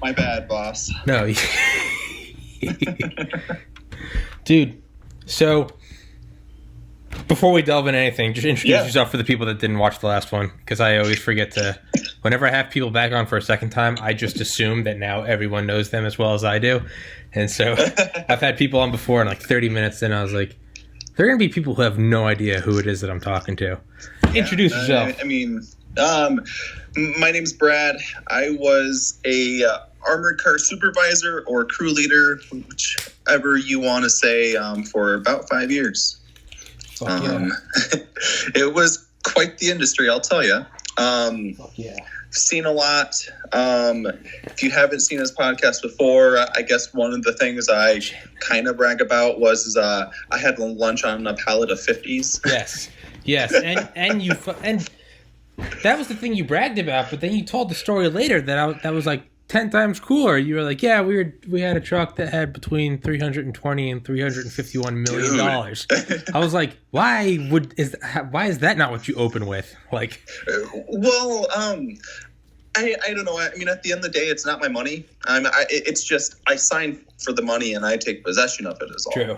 My bad, boss. No. Dude, so before we delve into anything, just introduce yourself for the people that didn't watch the last one, because I always forget to. Whenever I have people back on for a second time, I just assume that now everyone knows them as well as I do. And so I've had people on before, and like 30 minutes in, I was like, there are going to be people who have no idea who it is that I'm talking to. Introduce yourself. My name's Brad. I was a armored car supervisor or crew leader, whichever you want to say, for about 5 years. It was quite the industry, I'll tell you. Seen a lot. If you haven't seen this podcast before, I guess one of the things I kind of brag about was I had lunch on a pallet of 50s. Yes, and that was the thing you bragged about. But then you told the story later that was like 10 times cooler. You were like, yeah, we had a truck that had between $320 and $351 million dollars. I was like, why is that not what you open with? Like, well, I don't know. I mean, at the end of the day, it's not my money. It's just I signed for the money and I take possession of it is all. True.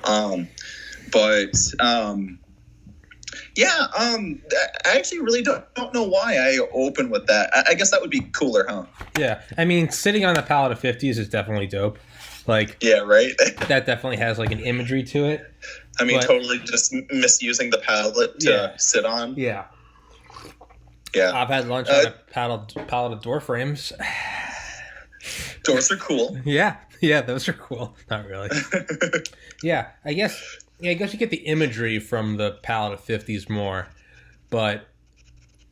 I actually really don't know why I open with that. I guess that would be cooler, huh? Yeah, I mean, sitting on a pallet of 50s is definitely dope. Like, yeah, right. That definitely has like an imagery to it. I mean, totally just misusing the pallet to sit on. Yeah. Yeah. I've had lunch on a pallet of door frames. Doors are cool. Yeah, those are cool. Not really. I guess you get the imagery from the pallet of 50s more, but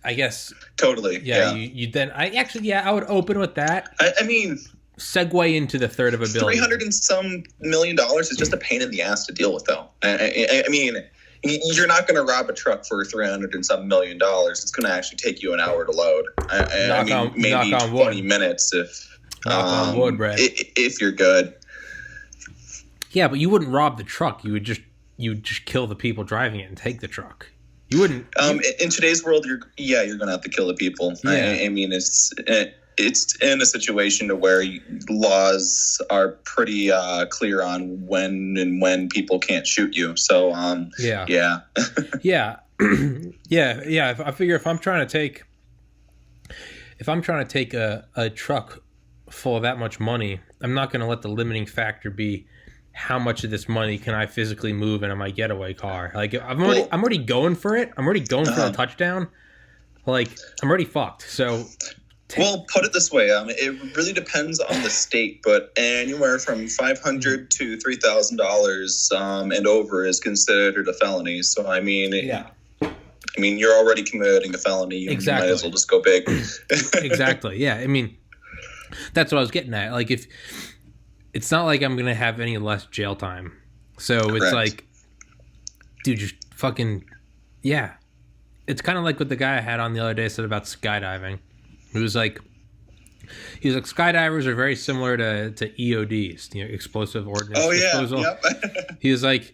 I guess totally. Yeah. You then I would open with that. I mean, segue into the third of $1 billion. $300 and some million is just a pain in the ass to deal with, though. I mean, you're not going to rob a truck for $300 and some million. It's going to actually take you an hour to load. Maybe 20 minutes if knock on wood, Brad. If you're good. Yeah, but you wouldn't rob the truck. You would just kill the people driving it and take the truck. You wouldn't. In today's world, you're going to have to kill the people. Yeah. I mean, it's in a situation to where laws are pretty clear on when people can't shoot you. So yeah. Yeah. I figure if I'm trying to take a truck full of that much money, I'm not going to let the limiting factor be how much of this money can I physically move into my getaway car. Like, I'm already going for it. I'm already going for the touchdown. Like, I'm already fucked. So, well, put it this way. It really depends on the state, but anywhere from $500 to $3,000 and over is considered a felony. So, I mean, you're already committing a felony. You might as well just go big. Exactly. Yeah. I mean, that's what I was getting at. Like, if it's not like I'm going to have any less jail time. So it's Correct. like, dude, just fucking, yeah. It's kind of like what the guy I had on the other day said about skydiving. He was like, skydivers are very similar to EODs, explosive ordnance disposal. Yep. He was like,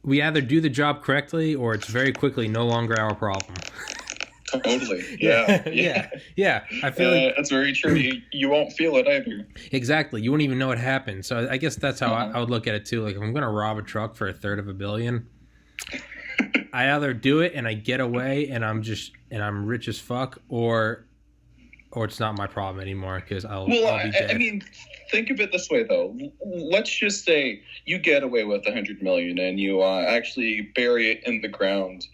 we either do the job correctly or it's very quickly no longer our problem. Totally. Yeah. I feel like that's very true. You won't feel it either. Exactly. You won't even know what happened. So I guess that's how I would look at it too. Like, if I'm going to rob a truck for $350 million, I either do it and I get away and I'm rich as fuck, or it's not my problem anymore because I'll be dead. I mean, think of it this way though. Let's just say you get away with $100 million and you actually bury it in the ground.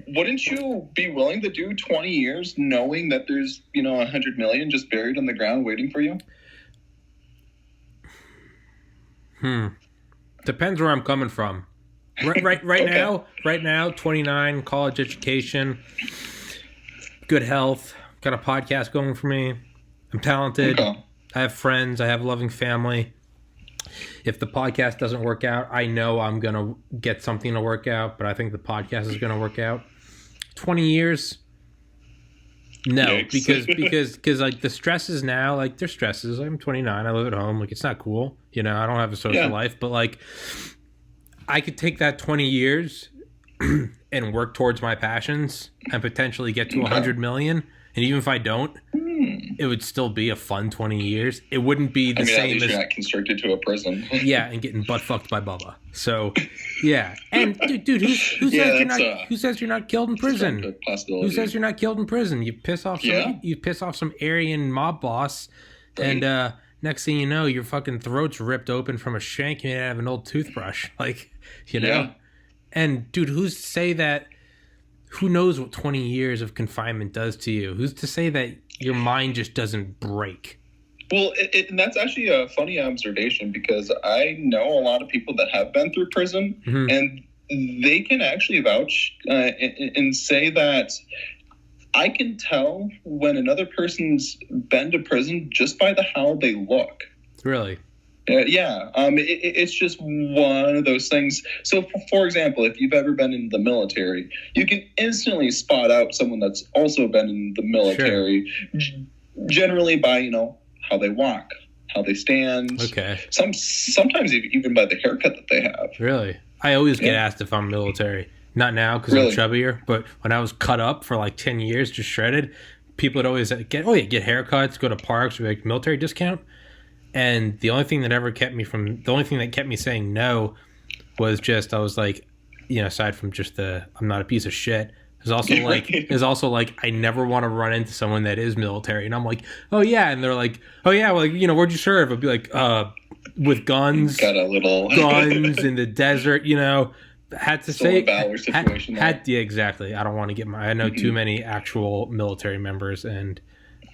Wouldn't you be willing to do 20 years knowing that there's $100 million just buried in the ground waiting for you? Depends where I'm coming from. Right okay. Right now, 29, college education, good health, got a podcast going for me. I'm talented. Okay. I have friends. I have a loving family. If the podcast doesn't work out, I know I'm going to get something to work out, but I think the podcast is going to work out. 20 years? No, Yikes. because like the stresses now, like there's stresses. I'm 29. I live at home. Like, it's not cool. I don't have a social life, but like I could take that 20 years and work towards my passions and potentially get to 100 million. And even if I don't, it would still be a fun 20 years. It wouldn't be the same at least as you're not constricted to a prison. yeah, and getting butt fucked by Bubba. So, yeah, and dude, who says you're not killed in prison? Who says you're not killed in prison? You piss off some Aryan mob boss, right. And next thing you know, your fucking throat's ripped open from a shank made out of an old toothbrush. Like, you know. Yeah. And dude, who's to say that? Who knows what 20 years of confinement does to you? Who's to say that your mind just doesn't break? Well, and that's actually a funny observation, because I know a lot of people that have been through prison, mm-hmm. and they can actually vouch and say that I can tell when another person's been to prison just by how they look. Really? Yeah, it's just one of those things. So, for example, if you've ever been in the military, you can instantly spot out someone that's also been in the military, sure. Generally by, how they walk, how they stand. Okay. Sometimes even by the haircut that they have. Really? I always get asked if I'm military. Not now because I'm chubbier, but when I was cut up for like 10 years, just shredded, people would always get haircuts, go to parks, like military discount. And the only thing that kept me saying no was just, I was like, aside from just I'm not a piece of shit. There's also like, I never want to run into someone that is military. And I'm like, oh yeah. And they're like, oh yeah, well, where'd you serve? I'd be like, with guns. Got a little guns in the desert, had to say Valor situation. Yeah, exactly. I don't want to get I know too many actual military members, and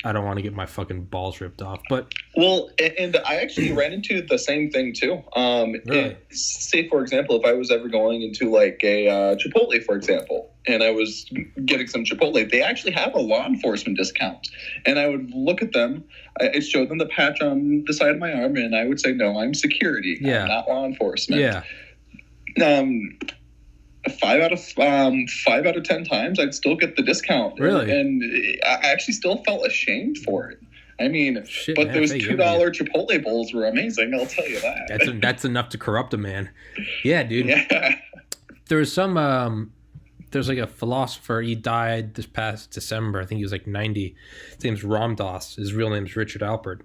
I don't want to get my fucking balls ripped off. But and I actually ran into the same thing too. Really? Say for example, if I was ever going into like a Chipotle, for example, and I was getting some Chipotle, they actually have a law enforcement discount. And I would look at them, I'd show them the patch on the side of my arm, and I would say, no, I'm security, I'm not law enforcement. Yeah. 5 out of 10 times I'd still get the discount. Really? And I actually still felt ashamed for it. I mean, but those $2 Chipotle bowls were amazing, I'll tell you that. That's enough to corrupt a man. Yeah, dude. Yeah. There's there's like a philosopher, he died this past December. I think he was like 90. His name's Ram Dass. His real name is Richard Alpert.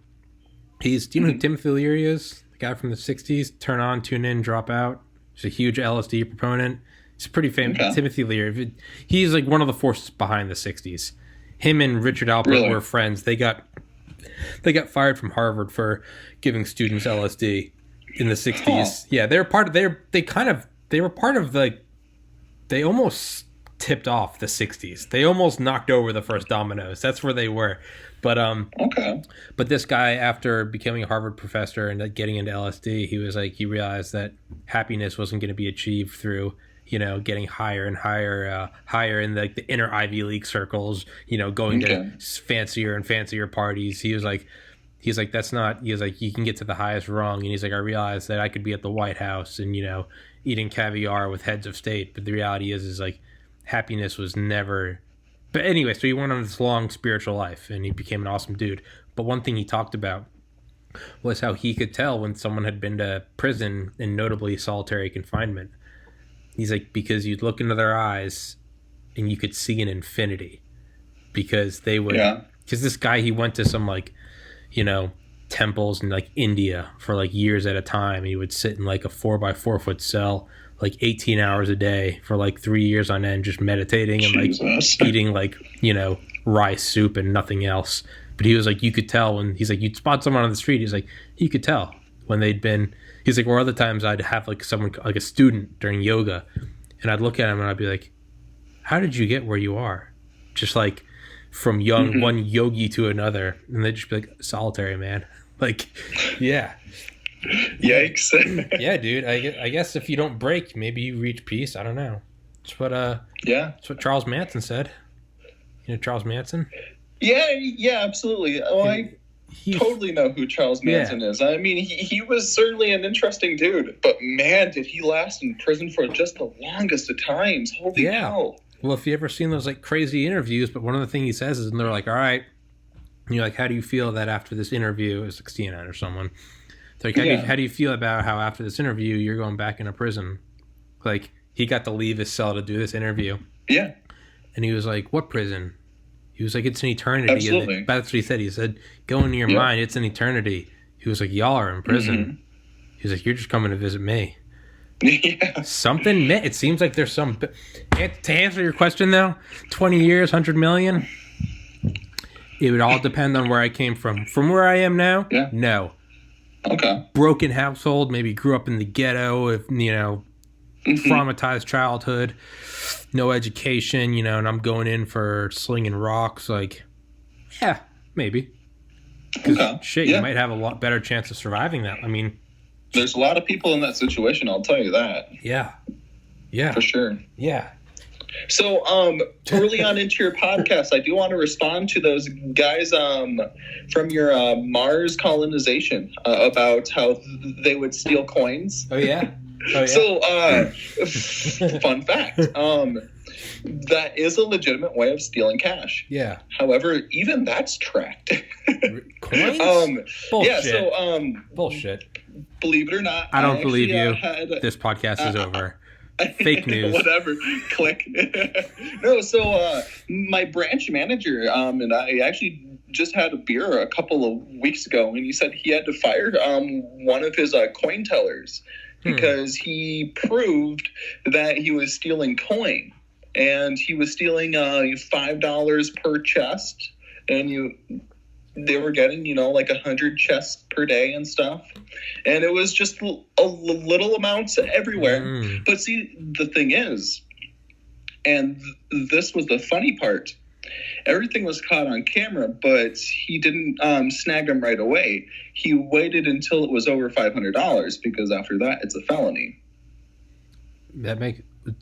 Do you know who Timothy Leary is? The guy from the 60s? Turn on, tune in, drop out. He's a huge LSD proponent. He's pretty famous. Okay. Timothy Leary. He's like one of the forces behind the 60s. Him and Richard Alpert were friends. They got fired from Harvard for giving students LSD in the 60s. Huh. Yeah, they were part of they almost tipped off the 60s. They almost knocked over the first dominoes. That's where they were. But but this guy, after becoming a Harvard professor and getting into LSD, he realized that happiness wasn't going to be achieved through getting higher and higher in the inner Ivy League circles, going to fancier and fancier parties. He's like, that's not, you can get to the highest rung. And he's like, I realized that I could be at the White House and, eating caviar with heads of state. But the reality is like, happiness was never, but anyway, so he went on this long spiritual life and he became an awesome dude. But one thing he talked about was how he could tell when someone had been to prison, and notably solitary confinement. He's like, because you'd look into their eyes and you could see an infinity, because they would, because this guy, he went to some temples in like India for like years at a time. And he would sit in like a 4x4 foot cell, like 18 hours a day for like 3 years on end, just meditating and like eating like, rice soup and nothing else. But he was like, you could tell when you'd spot someone on the street. He's like, you could tell when they'd been, he's like, or other times I'd have like someone, like a student during yoga, and I'd look at him and I'd be like, how did you get where you are? Just like from one yogi to another. And they'd just be like, solitary, man. Like, yeah. Yikes. Yeah, dude. I guess if you don't break, maybe you reach peace. I don't know. It's what It's what Charles Manson said. Charles Manson? Yeah, absolutely. Oh, I totally know who Charles Manson is. I mean, he was certainly an interesting dude, but man, did he last in prison for just the longest of times. Holy hell. Well, if you ever seen those like crazy interviews, but one of the things he says is, and they're like, all right, and you're like, how do you feel that after this interview, it's like CNN or someone, like, how do you feel about how after this interview you're going back into prison? Like, he got to leave his cell to do this interview. Yeah. And he was like, what prison? He was like, it's an eternity. Absolutely. That's what he said. He said, go into your mind. It's an eternity. He was like, y'all are in prison. Mm-hmm. He was like, you're just coming to visit me. Yeah. Something, it seems like there's some... To answer your question, though, 20 years, 100 million, it would all depend on where I came from. From where I am now, no. Okay. Broken household, maybe grew up in the ghetto, traumatized childhood, no education, and I'm going in for slinging rocks, like, yeah, maybe. Because you might have a lot better chance of surviving that. I mean... There's a lot of people in that situation, I'll tell you that. Yeah. For sure. Yeah. So, early on into your podcast, I do want to respond to those guys from your Mars colonization about how they would steal coins. Oh, yeah? So, fun fact, that is a legitimate way of stealing cash. Yeah. However, even that's tracked. Coins? Bullshit. Yeah, so... Bullshit. Believe it or not, I don't believe you. This podcast is over. Fake news. Whatever. Click. No, so my branch manager and I actually just had a beer a couple of weeks ago, and he said he had to fire one of his coin tellers because he proved that he was stealing coin, and he was stealing $5 per chest, and they were getting, like 100 chests per day and stuff. And it was just a little amounts everywhere. But see, the thing is, and this was the funny part, everything was caught on camera, but he didn't snag them right away. He waited until it was over $500 because after that, it's a felony.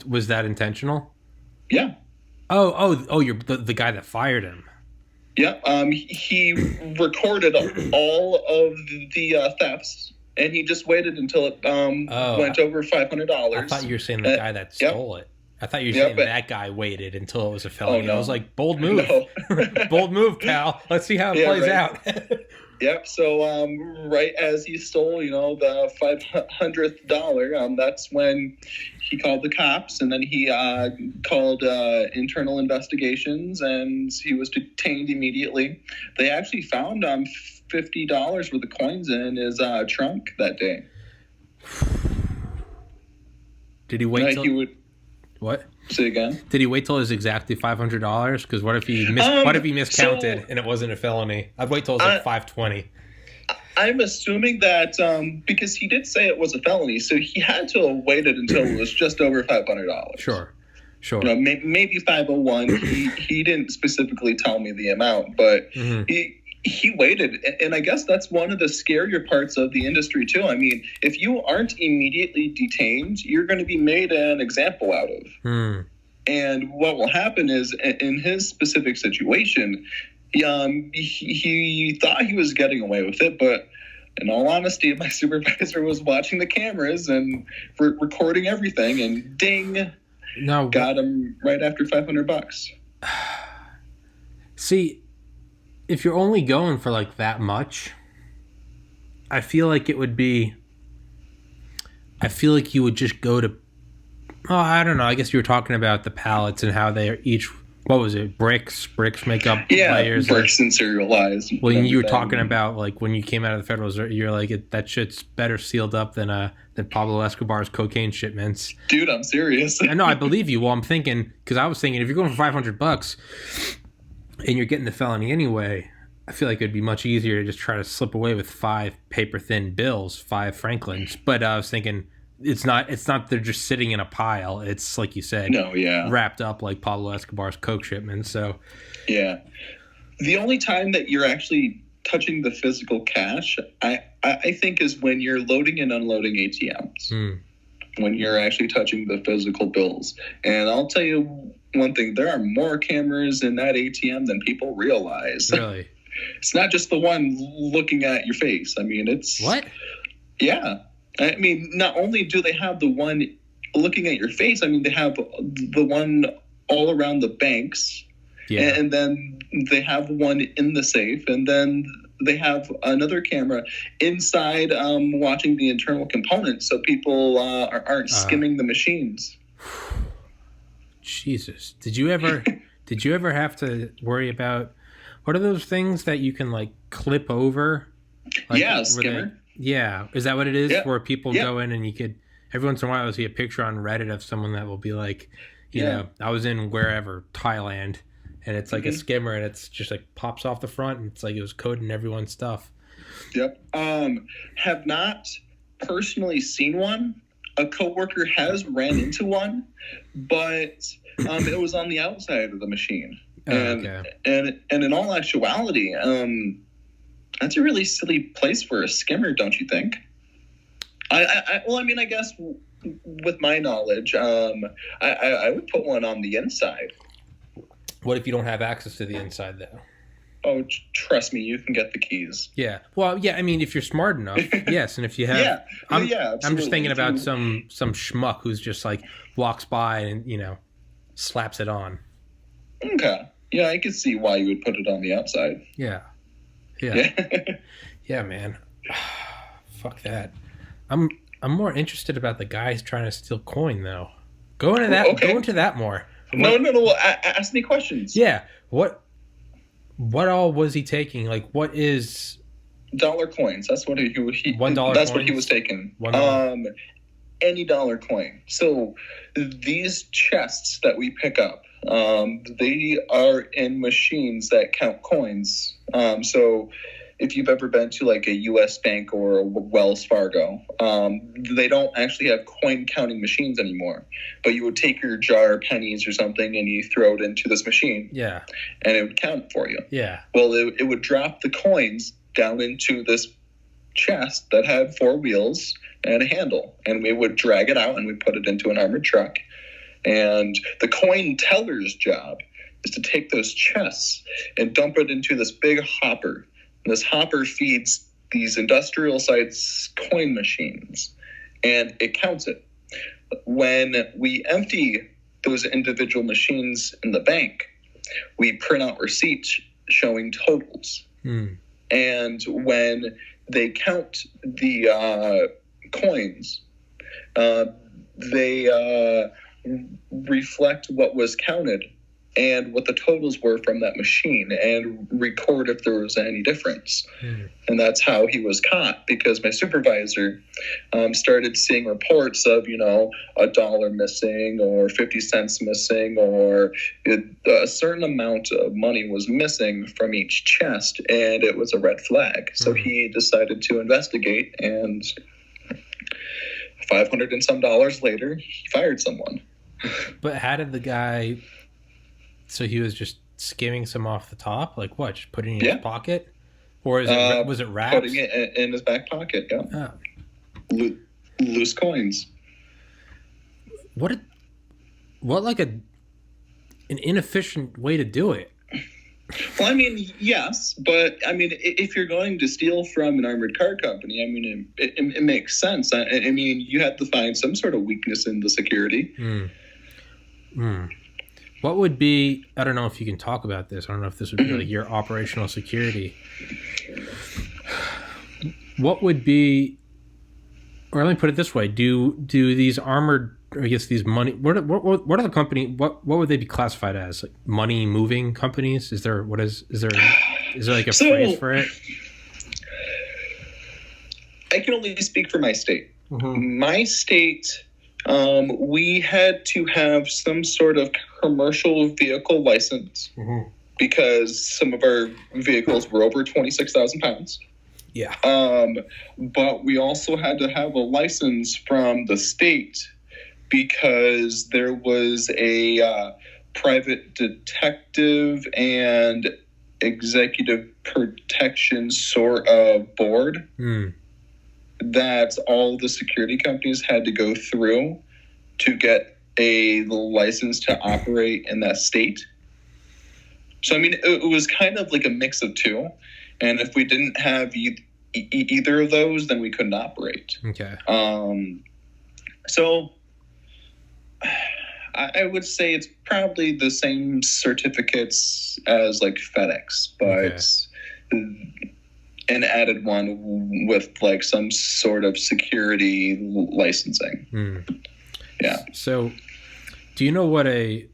Was that intentional? Yeah. Oh, you're the guy that fired him. Yeah, he recorded all of the thefts, and he just waited until it went over $500. I thought you were saying the guy that stole it. I thought you were saying that guy waited until it was a felony. No. I was like, bold move. No. Bold move, pal. Let's see how it plays out. Yep, so right as he stole, the $500th, that's when he called the cops, and then he called internal investigations, and he was detained immediately. They actually found $50 worth of coins in his trunk that day. Did he wait till... What? Say again? Did he wait till it was exactly $500? Because what if he miscounted and it wasn't a felony? I'd wait till it was like $520. I'm assuming that because he did say it was a felony, so he had to have waited until it was just over $500. Sure. Maybe 501. He didn't specifically tell me the amount, but he waited, and I guess that's one of the scarier parts of the industry too. I mean, if you aren't immediately detained, you're going to be made an example out of. And what will happen is, in his specific situation, he thought he was getting away with it, but in all honesty, my supervisor was watching the cameras and recording everything, and ding, got him right after $500. See, if you're only going for like that much, I feel like you would just go to, I don't know. I guess you were talking about the pallets and how they are each, what was it? Bricks make up layers. Bricks and serialized. Well, you were talking about like when you came out of the Federal Reserve, you're like, that shit's better sealed up than Pablo Escobar's cocaine shipments. Dude, I'm serious. I know, I believe you. Well, I'm thinking, because I was thinking if you're going for $500, and you're getting the felony anyway, I feel like it'd be much easier to just try to slip away with 5 paper-thin bills, 5 Franklins. But I was thinking, it's not they're just sitting in a pile. It's, like you said, wrapped up like Pablo Escobar's coke shipment. So, yeah. The only time that you're actually touching the physical cash, I think, is when you're loading and unloading ATMs. When you're actually touching the physical bills. And I'll tell you one thing, there are more cameras in that ATM than people realize. Really? It's not just the one looking at your face. I mean, it's... What? Yeah. I mean, not only do they have the one looking at your face, I mean, they have the one all around the banks. Yeah. And then they have one in the safe. And then they have another camera inside watching the internal components so people aren't skimming the machines. Jesus. Did you ever Did you ever have to worry about what are those things that you can like clip over? Like, yeah, skimmer. Yeah, is that what it is? Yeah. Where people Yeah. go in and you could every once in a while I see a picture on Reddit of someone that will be like, you know, I was in wherever Thailand, and it's like a skimmer and it's just like pops off the front and it's like it was coating everyone's stuff. Yep. Have not personally seen one. A coworker has ran into one, but it was on the outside of the machine. And in all actuality, that's a really silly place for a skimmer, don't you think? I guess with my knowledge, I would put one on the inside. What if you don't have access to the inside, though? Oh, trust me, you can get the keys. Yeah. Well, yeah, I mean, if you're smart enough, yes. And if you have... I'm just thinking about some schmuck who's just, like, walks by and, you know, slaps it on. Okay. Yeah, I could see why you would put it on the outside. Yeah. Yeah, man. Fuck that. I'm more interested about the guys trying to steal coin, though. Go into that. Okay. Go into that more. No. Ask me questions. Yeah. What all was he taking? Like, what is dollar coins? That's what he $1 That's coins? what he was taking. $1. Any dollar coin. So these chests that we pick up, they are in machines that count coins. So if you've ever been to like a U.S. Bank or a Wells Fargo, they don't actually have coin counting machines anymore. But you would take your jar of pennies or something and you throw it into this machine. Yeah. And it would count for you. Yeah. Well, it would drop the coins down into this chest that had 4 wheels and a handle. And we would drag it out and we put it into an armored truck. And the coin teller's job is to take those chests and dump it into this big hopper. This hopper feeds these industrial-sized coin machines, and it counts it. When we empty those individual machines in the bank, we print out receipts showing totals. And when they count the coins, they reflect what was counted and what the totals were from that machine and record if there was any difference. And that's how he was caught, because my supervisor started seeing reports of, you know, $1 missing or 50 cents missing, or a certain amount of money was missing from each chest, and it was a red flag. So he decided to investigate, and $500 and some later, he fired someone. But how did the guy... So he was just skimming some off the top? Like what? Just putting it in his pocket? Or is it, was it wrapped? Putting it in his back pocket, yeah. Oh. Loose coins. What like an inefficient way to do it? Well, I mean, yes. But, I mean, if you're going to steal from an armored car company, I mean, it makes sense. I mean, you have to find some sort of weakness in the security. What would be, I don't know if you can talk about this. I don't know if this would be like your operational security. What would be, or let me put it this way. Do these armored, or I guess these money, what are the company, what would they be classified as? Like money moving companies? Is there like a phrase for it? I can only speak for my state. My state, we had to have some sort of commercial vehicle license because some of our vehicles were over 26,000 pounds. Yeah. But we also had to have a license from the state because there was a private detective and executive protection sort of board that all the security companies had to go through to get a license to operate in that state. So, I mean, it was kind of like a mix of two. And if we didn't have either of those, then we couldn't operate. Okay. So I would say it's probably the same certificates as like FedEx, but an added one with like some sort of security licensing. Yeah. So Do you know what a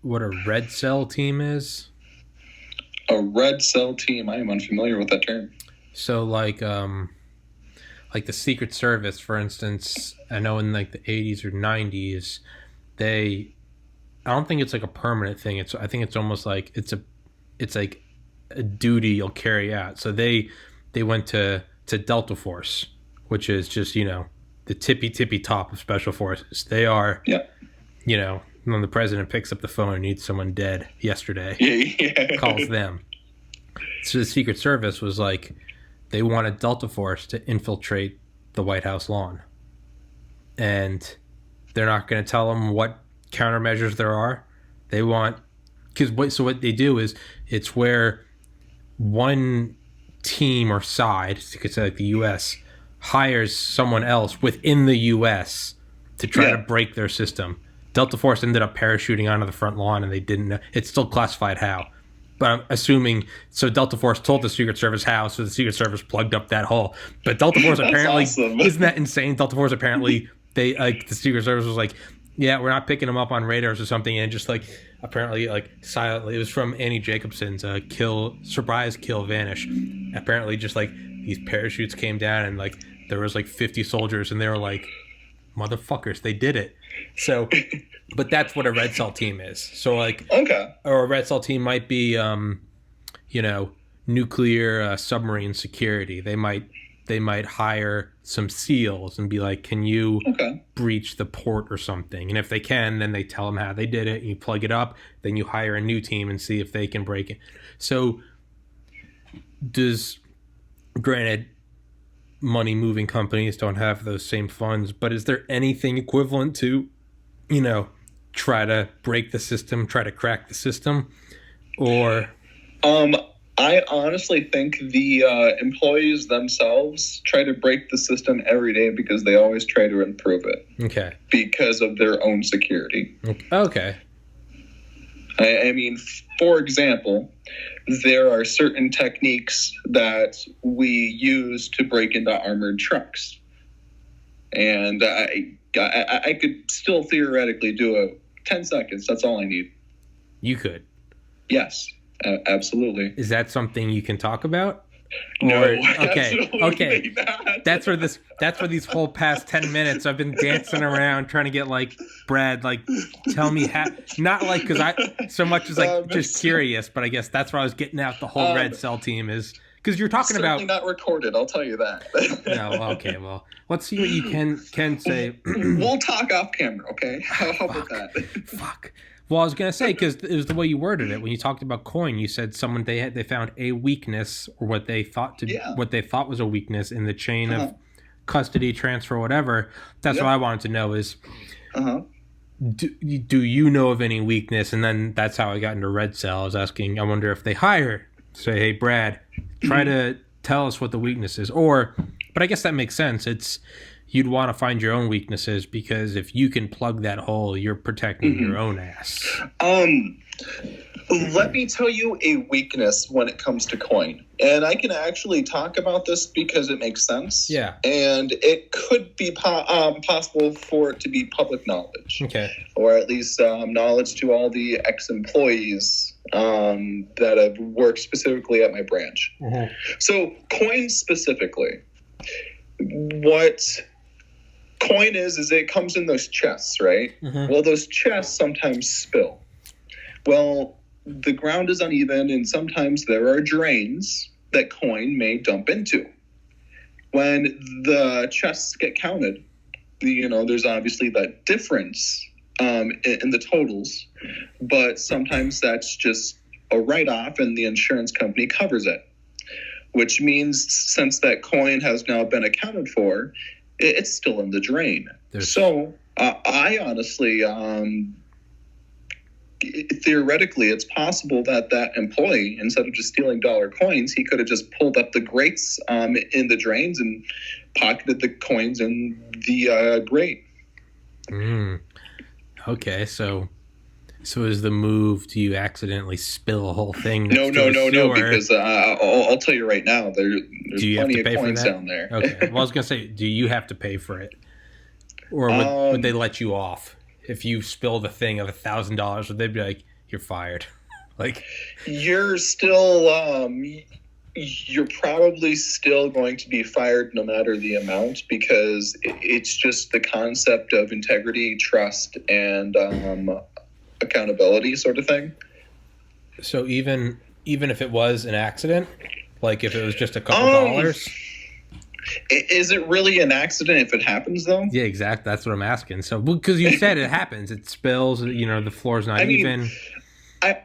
red cell team is? A red cell team? I am unfamiliar with that term. So like the Secret Service, for instance, I know in like the 80s or 90s, I don't think it's like a permanent thing. I think it's almost like it's like a duty you'll carry out. So they went to Delta Force, which is just, the tippy top of special forces. They are, when the president picks up the phone and needs someone dead yesterday, calls them. So the Secret Service was like, they wanted Delta Force to infiltrate the White House lawn. And they're not going to tell them what countermeasures there are. They want, so what they do is, it's where one team or side, you could say like the U.S., hires someone else within the U.S. to try to break their system. Delta Force ended up parachuting onto the front lawn, and they didn't know. It's still classified how. But I'm assuming, so Delta Force told the Secret Service how, so the Secret Service plugged up that hole. But Delta Force apparently, awesome. Isn't that insane? Delta Force apparently, the Secret Service was like, yeah, we're not picking them up on radars or something, and just like, apparently, like, silently, it was from Annie Jacobson's Surprise, Kill, Vanish. Apparently, just like, these parachutes came down, and like, there was like 50 soldiers, and they were like, motherfuckers, they did it. So, but that's what a red cell team is. So like, okay, or a red cell team might be, nuclear submarine security. They might hire some SEALs and be like, can you breach the port or something? And if they can, then they tell them how they did it. And you plug it up, then you hire a new team and see if they can break it. So granted, money moving companies don't have those same funds, but is there anything equivalent to, try to break the system, try to crack the system? Or I honestly think the employees themselves try to break the system every day because they always try to improve it. Okay. Because of their own security. Okay. I mean, for example, there are certain techniques that we use to break into armored trucks. And I could still theoretically do it 10 seconds. That's all I need. You could? Yes, absolutely. Is that something you can talk about? No, okay. Not. That's where these whole past 10 minutes I've been dancing around trying to get like Brad, like, tell me how, not like because I so much as like just curious, but I guess that's where I was getting out the whole red cell team is because you're talking about not recorded. I'll tell you that. No, okay, well, let's see what you can say. We'll talk off camera, okay? How about that? Fuck. Well, I was gonna say because it was the way you worded it when you talked about coin. You said they found a weakness or what they thought was a weakness in the chain of custody, transfer, whatever. That's what I wanted to know is, do you know of any weakness? And then that's how I got into red cell. I was asking. I wonder if they say, hey, Brad, try to tell us what the weakness is, but I guess that makes sense. You'd want to find your own weaknesses because if you can plug that hole, you're protecting your own ass. Let me tell you a weakness when it comes to coin. And I can actually talk about this because it makes sense. Yeah. And it could be possible for it to be public knowledge. Okay. Or at least knowledge to all the ex-employees that have worked specifically at my branch. Mm-hmm. So coin specifically, what coin is it comes in those chests, right? Mm-hmm. Well, those chests sometimes spill. Well, the ground is uneven, and sometimes there are drains that coin may dump into. When the chests get counted, there's obviously that difference in the totals, but sometimes that's just a write-off, and the insurance company covers it, which means since that coin has now been accounted for, it's still in the drain. So I honestly... theoretically, it's possible that employee, instead of just stealing dollar coins, he could have just pulled up the grates in the drains and pocketed the coins in the grate. Okay, so is the move, do you accidentally spill a whole thing? No, because I'll tell you right now, there's plenty of coins down there. Okay, well, I was going to say, do you have to pay for it? Or would they let you off if you spill the thing of $1,000, they'd be like, you're fired. Like, you're still you're probably still going to be fired no matter the amount, because it's just the concept of integrity, trust, and accountability sort of thing. So even if it was an accident, like if it was just a couple dollars, is it really an accident if it happens though? Yeah, exactly. That's what I'm asking. So because you said it happens, it spills. The floor's not even. I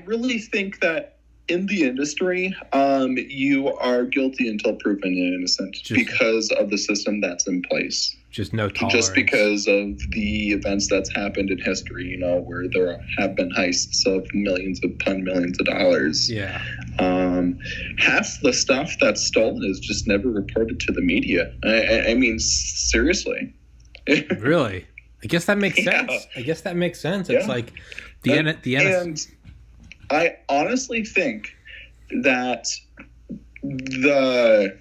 really think that in the industry, you are guilty until proven innocent, because of the system that's in place. Just no tolerance. Just because of the events that's happened in history, where there have been heists of millions of dollars. Yeah. Half the stuff that's stolen is just never reported to the media. I mean, seriously. Really? I guess that makes sense. It's like the And I honestly think that the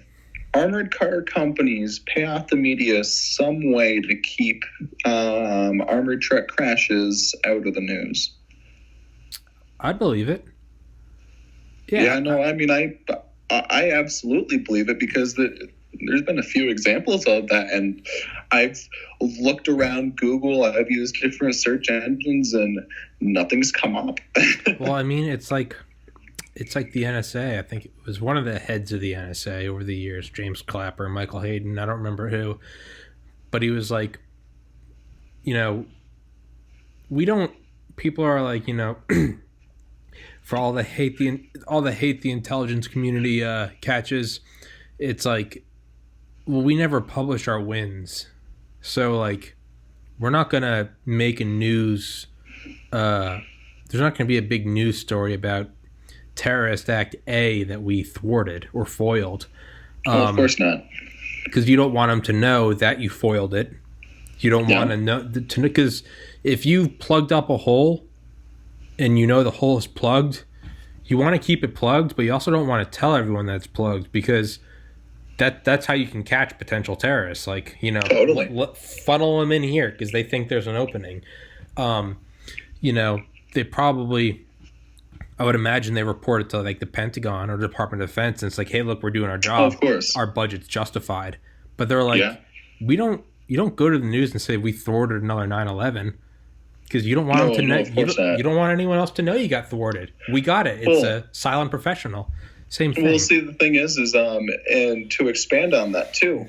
armored car companies pay off the media some way to keep armored truck crashes out of the news. I'd believe it. Yeah, no, I mean, I absolutely believe it, because there's been a few examples of that, and I've looked around Google, I've used different search engines, and nothing's come up. Well, I mean, it's like the NSA. I think it was one of the heads of the NSA over the years, James Clapper, Michael Hayden, I don't remember who, but he was like, people are like, for all the hate the intelligence community catches, it's like, well, we never publish our wins, so like, we're not gonna make a news. There's not gonna be a big news story about terrorist act A that we thwarted or foiled. Of course not, because you don't want them to know that you foiled it. You don't want to know, because if you've plugged up a hole and the hole is plugged, you want to keep it plugged, but you also don't want to tell everyone that it's plugged, because that's how you can catch potential terrorists. Like, totally. Funnel them in here because they think there's an opening. They probably, I would imagine they report it to like the Pentagon or the Department of Defense, and it's like, hey, look, we're doing our job. Oh, of course. Our budget's justified. But they're like, you don't go to the news and say we thwarted another 9/11, because you don't want them to know. You don't want anyone else to know you got thwarted. We got it. It's a silent professional. Same thing. Well, see, the thing is and to expand on that too,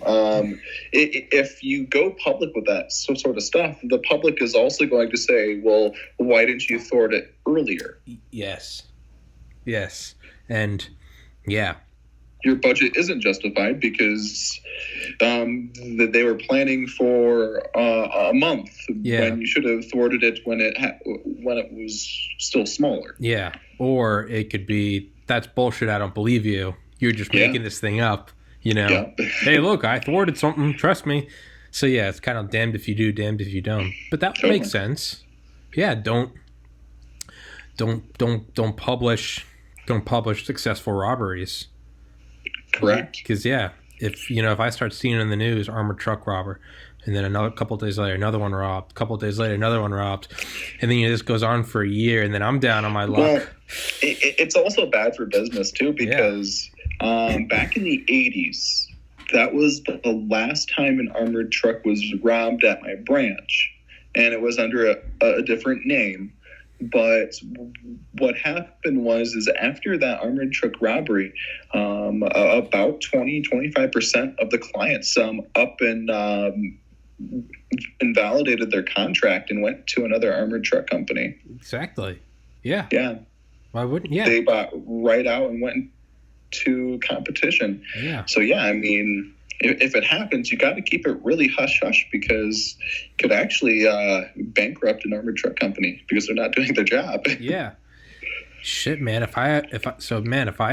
if you go public with that sort of stuff, the public is also going to say, well, why didn't you thwart it earlier? Yes. And yeah. Your budget isn't justified because they were planning for a month when you should have thwarted it when it was still smaller. Yeah, or it could be, that's bullshit, I don't believe you. You're just making this thing up, Hey, look, I thwarted something, trust me. So yeah, it's kind of damned if you do, damned if you don't. But that makes sense. Yeah, don't publish successful robberies. Correct. Because if I start seeing in the news armored truck robber, and then another couple of days later another one robbed, couple of days later another one robbed, and then this goes on for a year, and then I'm down on my luck. Well, it's also bad for business too, because back in the 80s, that was the last time an armored truck was robbed at my branch, and it was under a different name. But what happened was after that armored truck robbery, about 20-25% of the clients up and invalidated their contract and went to another armored truck company. Exactly. Yeah. Yeah. Why wouldn't? Yeah. They bought right out and went to competition. Yeah. So yeah, I mean, if it happens, you got to keep it really hush hush, because it could actually bankrupt an armored truck company because they're not doing their job. Yeah. Shit, man. If I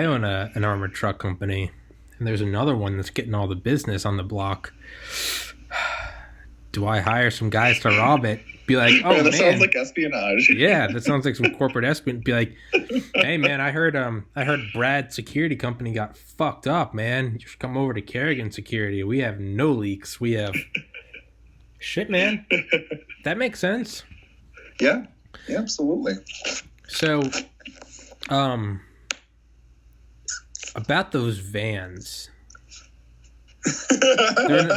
own an armored truck company and there's another one that's getting all the business on the block, do I hire some guys to rob it? Be like, oh man, that sounds like espionage. Yeah, that sounds like some corporate espionage. Be like, hey man, I heard Brad Security Company got fucked up, man. You should come over to Kerrigan Security. We have no leaks. We have Shit, man. That makes sense. Yeah, absolutely. So, about those vans,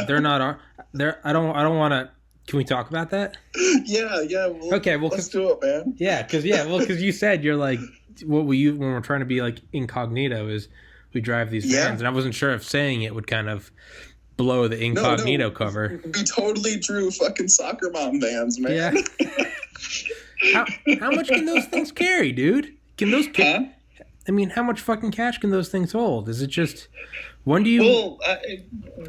they're not. I don't want to. Can we talk about that? Yeah. Okay, well, let's do it, man. Yeah, because you said you're like, what we when we're trying to be like incognito is we drive these vans, and I wasn't sure if saying it would kind of blow the incognito cover. We totally drew fucking soccer mom vans, man. Yeah. How much can those things carry, dude? Can those? I mean, how much fucking cash can those things hold? Is it just? When do you? Well,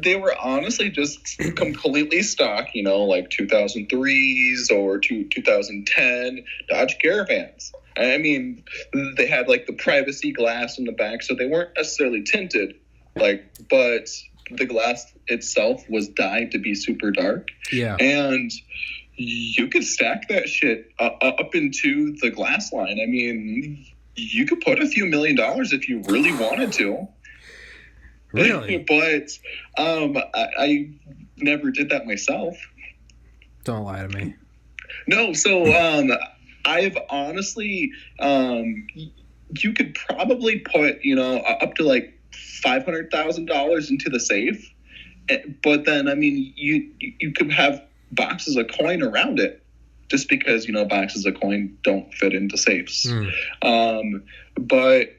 they were honestly just completely stock, like 2003s or 2010 Dodge Caravans. I mean, they had like the privacy glass in the back, so they weren't necessarily tinted, but the glass itself was dyed to be super dark. Yeah. And you could stack that shit up into the glass line. I mean, you could put a few $1 million if you really wanted to. Really? But I never did that myself. Don't lie to me. No, so I've honestly, you could probably put, up to like $500,000 into the safe. But then, I mean, you could have boxes of coin around it just because, boxes of coin don't fit into safes. But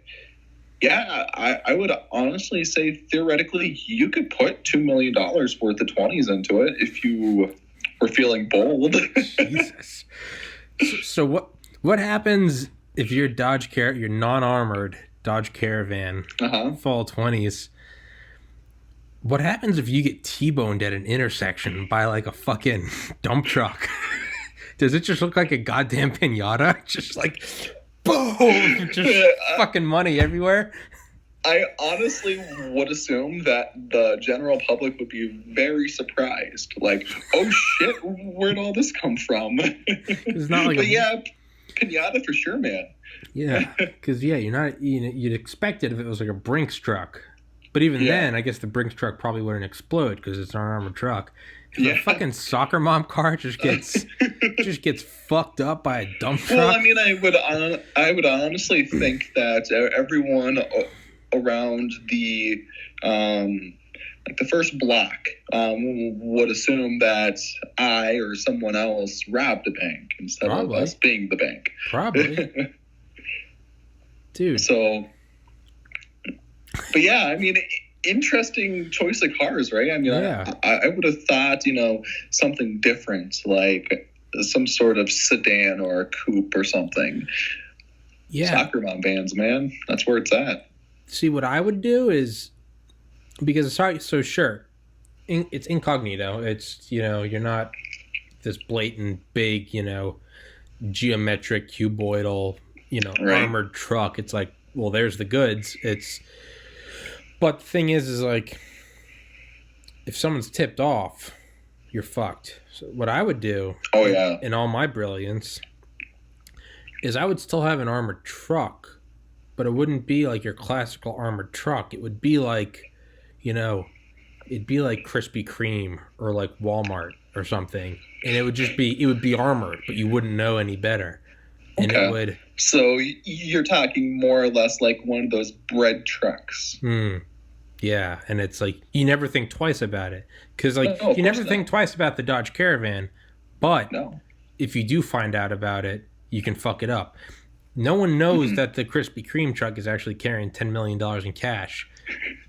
yeah, I would honestly say theoretically you could put $2 million worth of 20s into it if you were feeling bold. Jesus. So what happens if your your non-armored Dodge Caravan fall 20s? What happens if you get T-boned at an intersection by like a fucking dump truck? Does it just look like a goddamn pinata? Just like boom, just fucking money everywhere. I honestly would assume that the general public would be very surprised. Like, oh shit, where'd all this come from? It's not like pinata for sure, man. Yeah, because you're not. You'd expect it if it was like a Brinks truck, but even then, I guess the Brinks truck probably wouldn't explode because it's an armored truck. If a fucking soccer mom car just gets fucked up by a dump truck. Well, I mean, I would honestly think that everyone around the the first block would assume that I or someone else robbed a bank instead of us being the bank. Probably, dude. So, but yeah, I mean. Interesting choice of cars, right? I mean, I would have thought, something different, like some sort of sedan or a coupe or something. Yeah. Soccer mom vans, man. That's where it's at. See, what I would do is, because so sure, it's incognito. It's, you're not this blatant, big, geometric, cuboidal, armored truck. It's like, well, there's the goods. But the thing is like, if someone's tipped off, you're fucked. So what I would do, in all my brilliance, is I would still have an armored truck, but it wouldn't be like your classical armored truck. It would be like, it'd be like Krispy Kreme or like Walmart or something, and it would be armored, but you wouldn't know any better. And it would. So you're talking more or less like one of those bread trucks. Yeah, and it's like you never think twice about it because you never think twice about the Dodge Caravan, but if you do find out about it, you can fuck it up. No one knows that the Krispy Kreme truck is actually carrying $10 million in cash,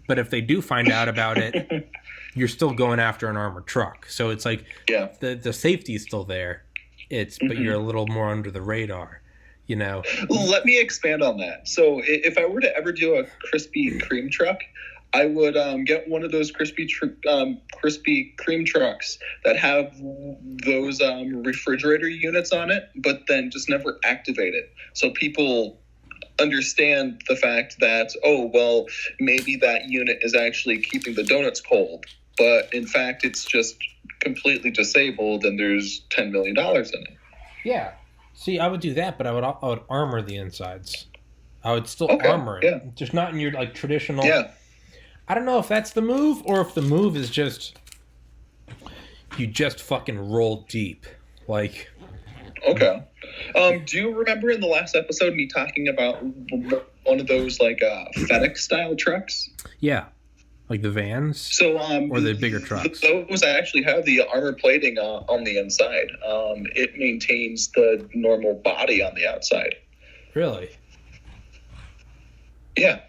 but if they do find out about it, you're still going after an armored truck. So it's like the safety is still there. But you're a little more under the radar, Let me expand on that. So if I were to ever do a Krispy Kreme truck, I would get one of those Krispy Kreme trucks that have those refrigerator units on it, but then just never activate it. So people understand the fact that, maybe that unit is actually keeping the donuts cold, but in fact it's just completely disabled and there's $10 million in it. Yeah. See, I would do that, but I would armor the insides. I would still armor it. Yeah. Just not in your traditional. Yeah. I don't know if that's the move or if the move is just, you just fucking roll deep. Like, okay. Do you remember in the last episode me talking about one of those like FedEx style trucks? yeah, like the vans. So, or the bigger trucks. Those actually have the armor plating on the inside. It maintains the normal body on the outside. Really? Yeah.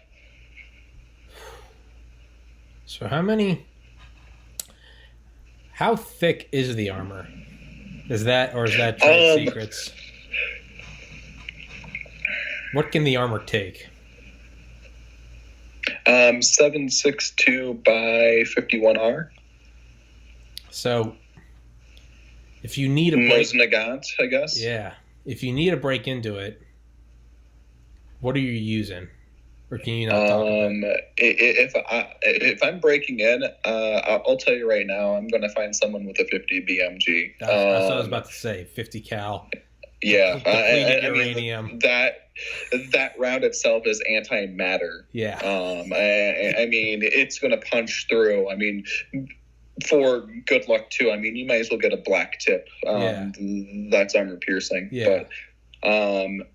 So how thick is the armor? Is that trade secrets? What can the armor take? 762 by 51R. So if you need a break, Nagant, I guess. yeah. If you need to break into it, what are you using? Or can you not talk about it? If I'm breaking in, I'll tell you right now, I'm going to find someone with a 50 BMG. That's what I was about to say. 50 cal. Yeah, Depleted uranium. That round itself is antimatter. Yeah. I mean, it's going to punch through. I mean, for good luck too. I mean, you might as well get a black tip. That's armor piercing. Yeah. But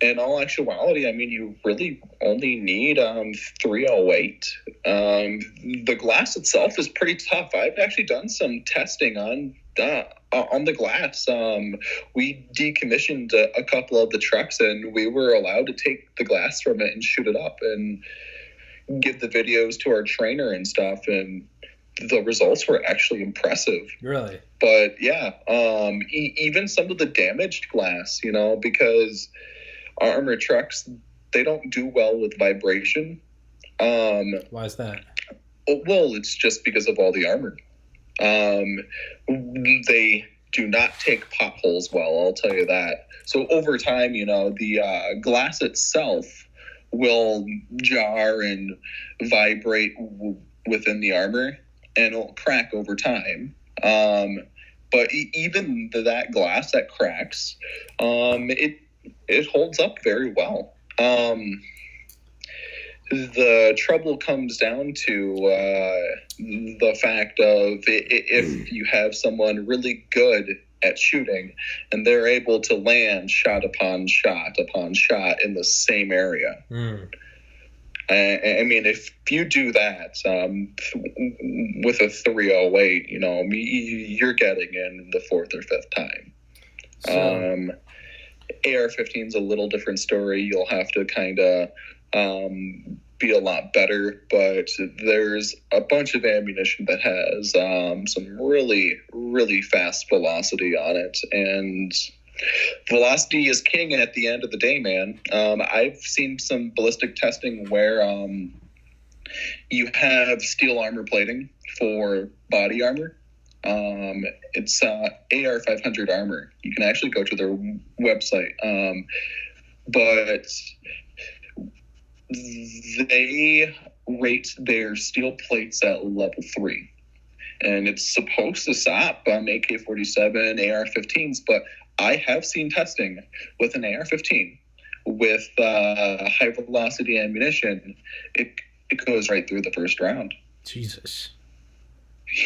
in all actuality, I mean, you really only need 308. The glass itself is pretty tough. I've actually done some testing on the glass. We decommissioned a couple of the trucks, and we were allowed to take the glass from it and shoot it up and give the videos to our trainer and stuff, and the results were actually impressive. Really? But yeah, even some of the damaged glass, because armored trucks, they don't do well with vibration. Why is that? Well, it's just because of all the armor. They do not take potholes well, I'll tell you that. So over time, the glass itself will jar and vibrate within the armor, and it'll crack over time. But even that glass that cracks, it holds up very well. The trouble comes down to the fact of if you have someone really good at shooting and they're able to land shot upon shot upon shot in the same area. I mean, if you do that with a 308, you're getting in the fourth or fifth time. So. AR-15 is a little different story. You'll have to kind of be a lot better, but there's a bunch of ammunition that has some really, really fast velocity on it, and velocity is king at the end of the day, man. I've seen some ballistic testing where you have steel armor plating for body armor. It's AR-500 armor. You can actually go to their website, but they rate their steel plates at level 3, and it's supposed to stop AK-47, AR-15s, but I have seen testing with an AR-15 with high velocity ammunition. It goes right through the first round. Jesus.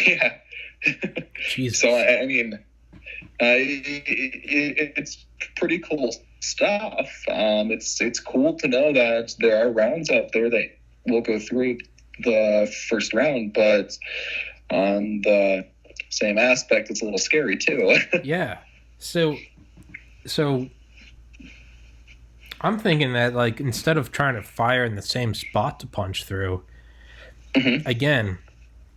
Yeah. Jesus. So I mean, it's pretty cool stuff. It's cool to know that there are rounds out there that will go through the first round, but on the same aspect, it's a little scary too. Yeah. So I'm thinking that, like, instead of trying to fire in the same spot to punch through, again,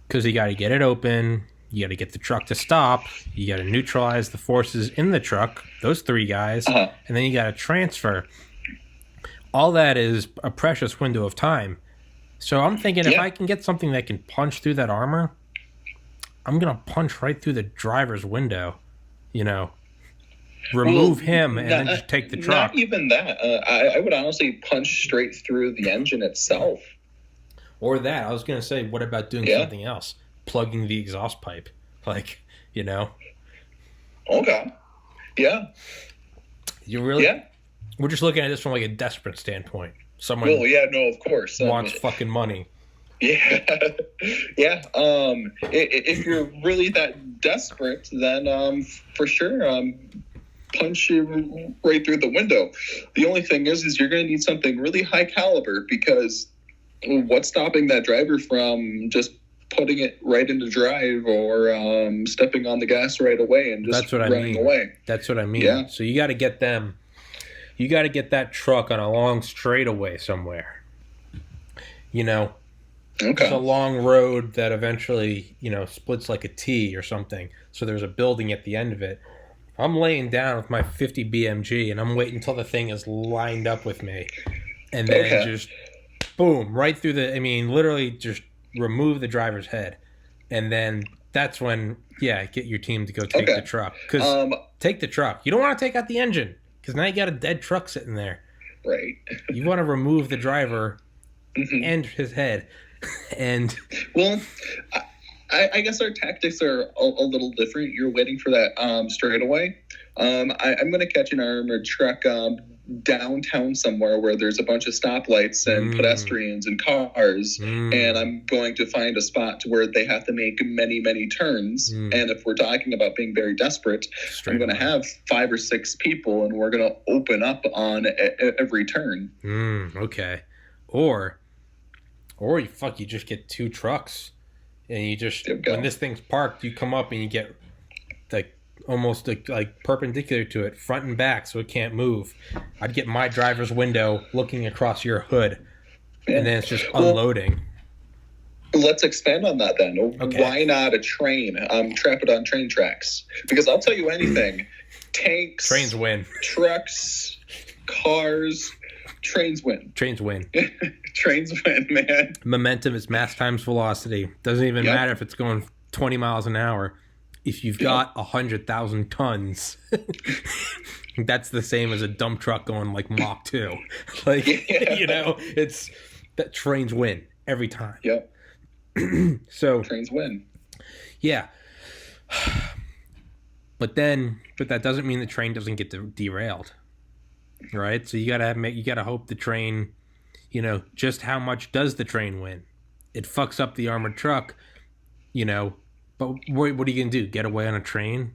because you got to get it open, you got to get the truck to stop, you got to neutralize the forces in the truck, those 3 guys, and then you got to transfer. All that is a precious window of time. So I'm thinking if I can get something that can punch through that armor, I'm going to punch right through the driver's window, remove him and then just take the truck. Not even that. I would honestly punch straight through the engine itself. Or that. I was going to say, what about doing something else? Plugging the exhaust pipe. Like, Okay. Yeah. You really? Yeah. We're just looking at this from like a desperate standpoint. Someone of course. wants fucking money. Yeah. Yeah. If you're really that desperate, then for sure, punch you right through the window. The only thing is you're going to need something really high caliber, because what's stopping that driver from just putting it right into drive, or stepping on the gas right away and just running away? That's what I mean. Yeah. So you got to get them. You got to get that truck on a long straightaway somewhere. Okay. It's a long road that eventually, splits like a T or something. So there's a building at the end of it. I'm laying down with my 50 BMG, and I'm waiting until the thing is lined up with me. And then just, boom, right through literally just remove the driver's head. And then that's when, get your team to go take the truck. Because take the truck. You don't want to take out the engine, because now you got a dead truck sitting there. Right. You want to remove the driver and his head. And well, I guess our tactics are a little different. You're waiting for that straightaway. I'm going to catch an armored truck downtown somewhere where there's a bunch of stoplights and pedestrians and cars, and I'm going to find a spot to where they have to make many, many turns. And if we're talking about being very desperate, I'm going to have 5 or 6 people, and we're going to open up on every turn. Okay. Or you just get 2 trucks. And you just, when this thing's parked, you come up and you get almost like perpendicular to it, front and back, so it can't move. I'd get my driver's window looking across your hood, and then it's just unloading. Let's expand on that then. Okay. Why not a train? Trap it on train tracks. Because I'll tell you anything. Tanks. Trains win. Trucks. Cars. Trains win. Trains win. Trains win, man. Momentum is mass times velocity. Doesn't even matter if it's going 20 miles an hour. If you've got 100,000 tons, that's the same as a dump truck going like Mach 2. It's that trains win every time. Yep. So trains win. Yeah. But that doesn't mean the train doesn't get derailed. Right? So you gotta hope the train, just how much does the train win? It fucks up the armored truck, but what are you gonna do? Get away on a train?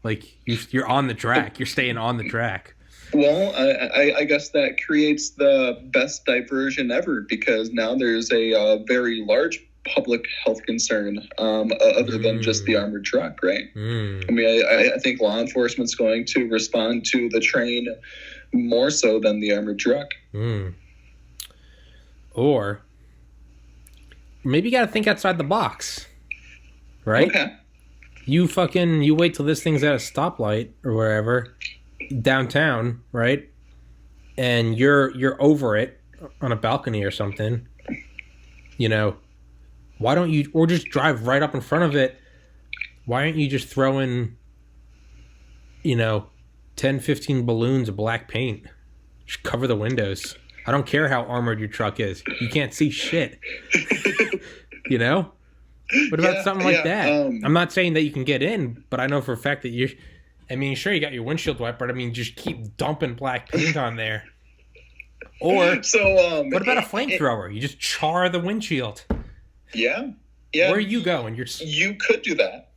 Like you're on the track. You're staying on the track. Well, I guess that creates the best diversion ever, because now there's a very large public health concern other than just the armored truck, right? I mean, I think law enforcement's going to respond to the train more so than the armored truck. Or maybe you got to think outside the box, right? Okay. You wait till this thing's at a stoplight or wherever downtown, right? And you're over it on a balcony or something. Why don't you, or just drive right up in front of it? Why aren't you just throwing 10, 15 balloons of black paint? Just cover the windows. I don't care how armored your truck is. You can't see shit. What about something like that? I'm not saying that you can get in, but I know for a fact that sure, you got your windshield wiper, but just keep dumping black paint on there. Or, what about a flamethrower? You just char the windshield. Yeah. Where are you going? You could do that.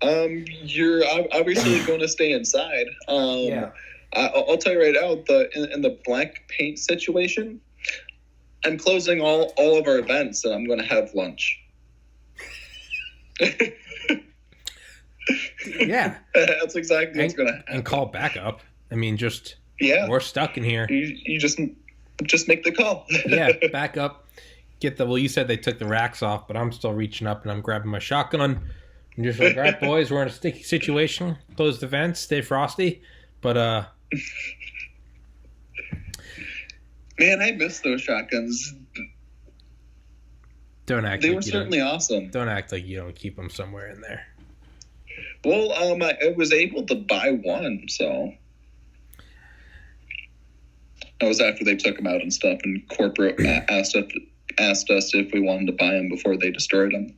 You're obviously going to stay inside. I'll tell you right now, in the black paint situation, I'm closing all of our events, and I'm going to have lunch. Yeah. That's exactly what's going to happen. And call backup. We're stuck in here. You just make the call. Yeah, back up. You said they took the racks off, but I'm still reaching up and I'm grabbing my shotgun. I'm just like, all right, boys, we're in a sticky situation. Close the vents, stay frosty. But, man, I miss those shotguns. They were certainly awesome. Don't act like you don't keep them somewhere in there. Well, I was able to buy one, so that was after they took them out and stuff, and corporate asked us if we wanted to buy them before they destroyed them.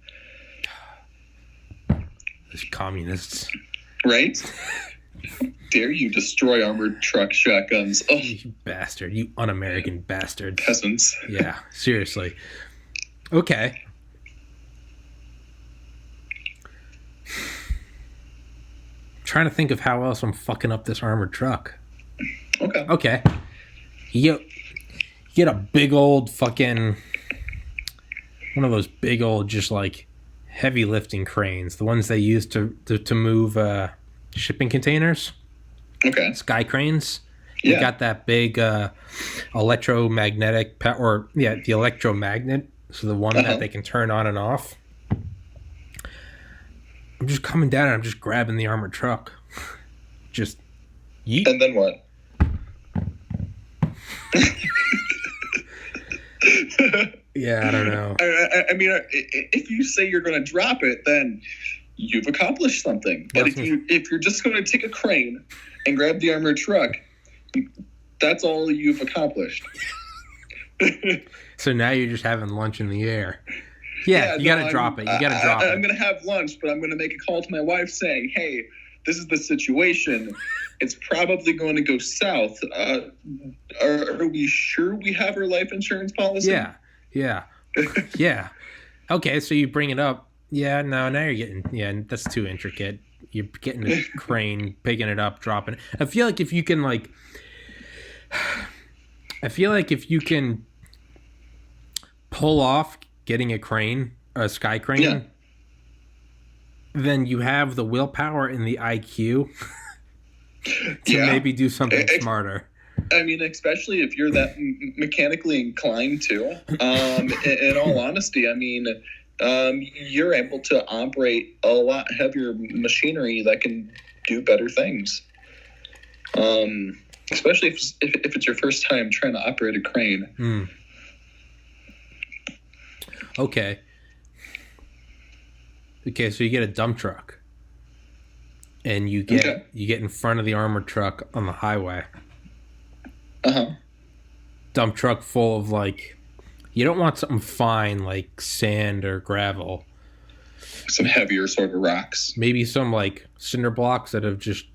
Those communists. Right? Dare you destroy armored truck shotguns. Oh. You bastard. You un-American bastard. Peasants. Yeah, seriously. Okay. trying to think of how else I'm fucking up this armored truck. Okay. You get a big old fucking, one of those big old just like heavy lifting cranes, the ones they use to move shipping containers. Okay. Sky cranes. Yeah. You got that big electromagnetic the electromagnet, so the one that they can turn on and off. I'm just coming down and I'm just grabbing the armored truck. Just yeet. And then what? Yeah, I don't know. I mean, if you say you're going to drop it, then you've accomplished something. But if you're just going to take a crane and grab the armored truck, that's all you've accomplished. So now you're just having lunch in the air. Yeah, you got to drop it. You got to drop it. I'm going to have lunch, but I'm going to make a call to my wife saying, hey, this is the situation. It's probably going to go south. Are we sure we have our life insurance policy? Yeah. Okay, so you bring it up. Yeah, no, now you're getting, that's too intricate. You're getting a crane, picking it up, dropping it. I feel like if you can pull off getting a sky crane, then you have the willpower and the IQ to maybe do something smarter. I mean, especially if you're that mechanically inclined too. In all honesty, I mean, you're able to operate a lot heavier machinery that can do better things. Especially if it's your first time trying to operate a crane. Okay, so you get a dump truck, and you get in front of the armored truck on the highway. Dump truck full of like, you don't want something fine like sand or gravel. Some heavier sort of rocks. Maybe some like cinder blocks that have just,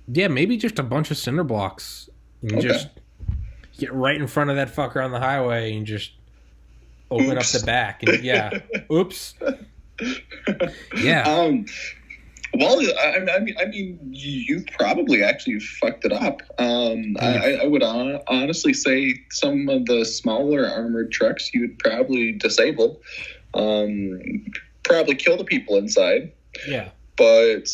maybe just a bunch of cinder blocks. And just get right in front of that fucker on the highway and just open up the back. And oops. Yeah. Well, I mean, you probably actually fucked it up. I would honestly say some of the smaller armored trucks you would probably disable, probably kill the people inside. Yeah. But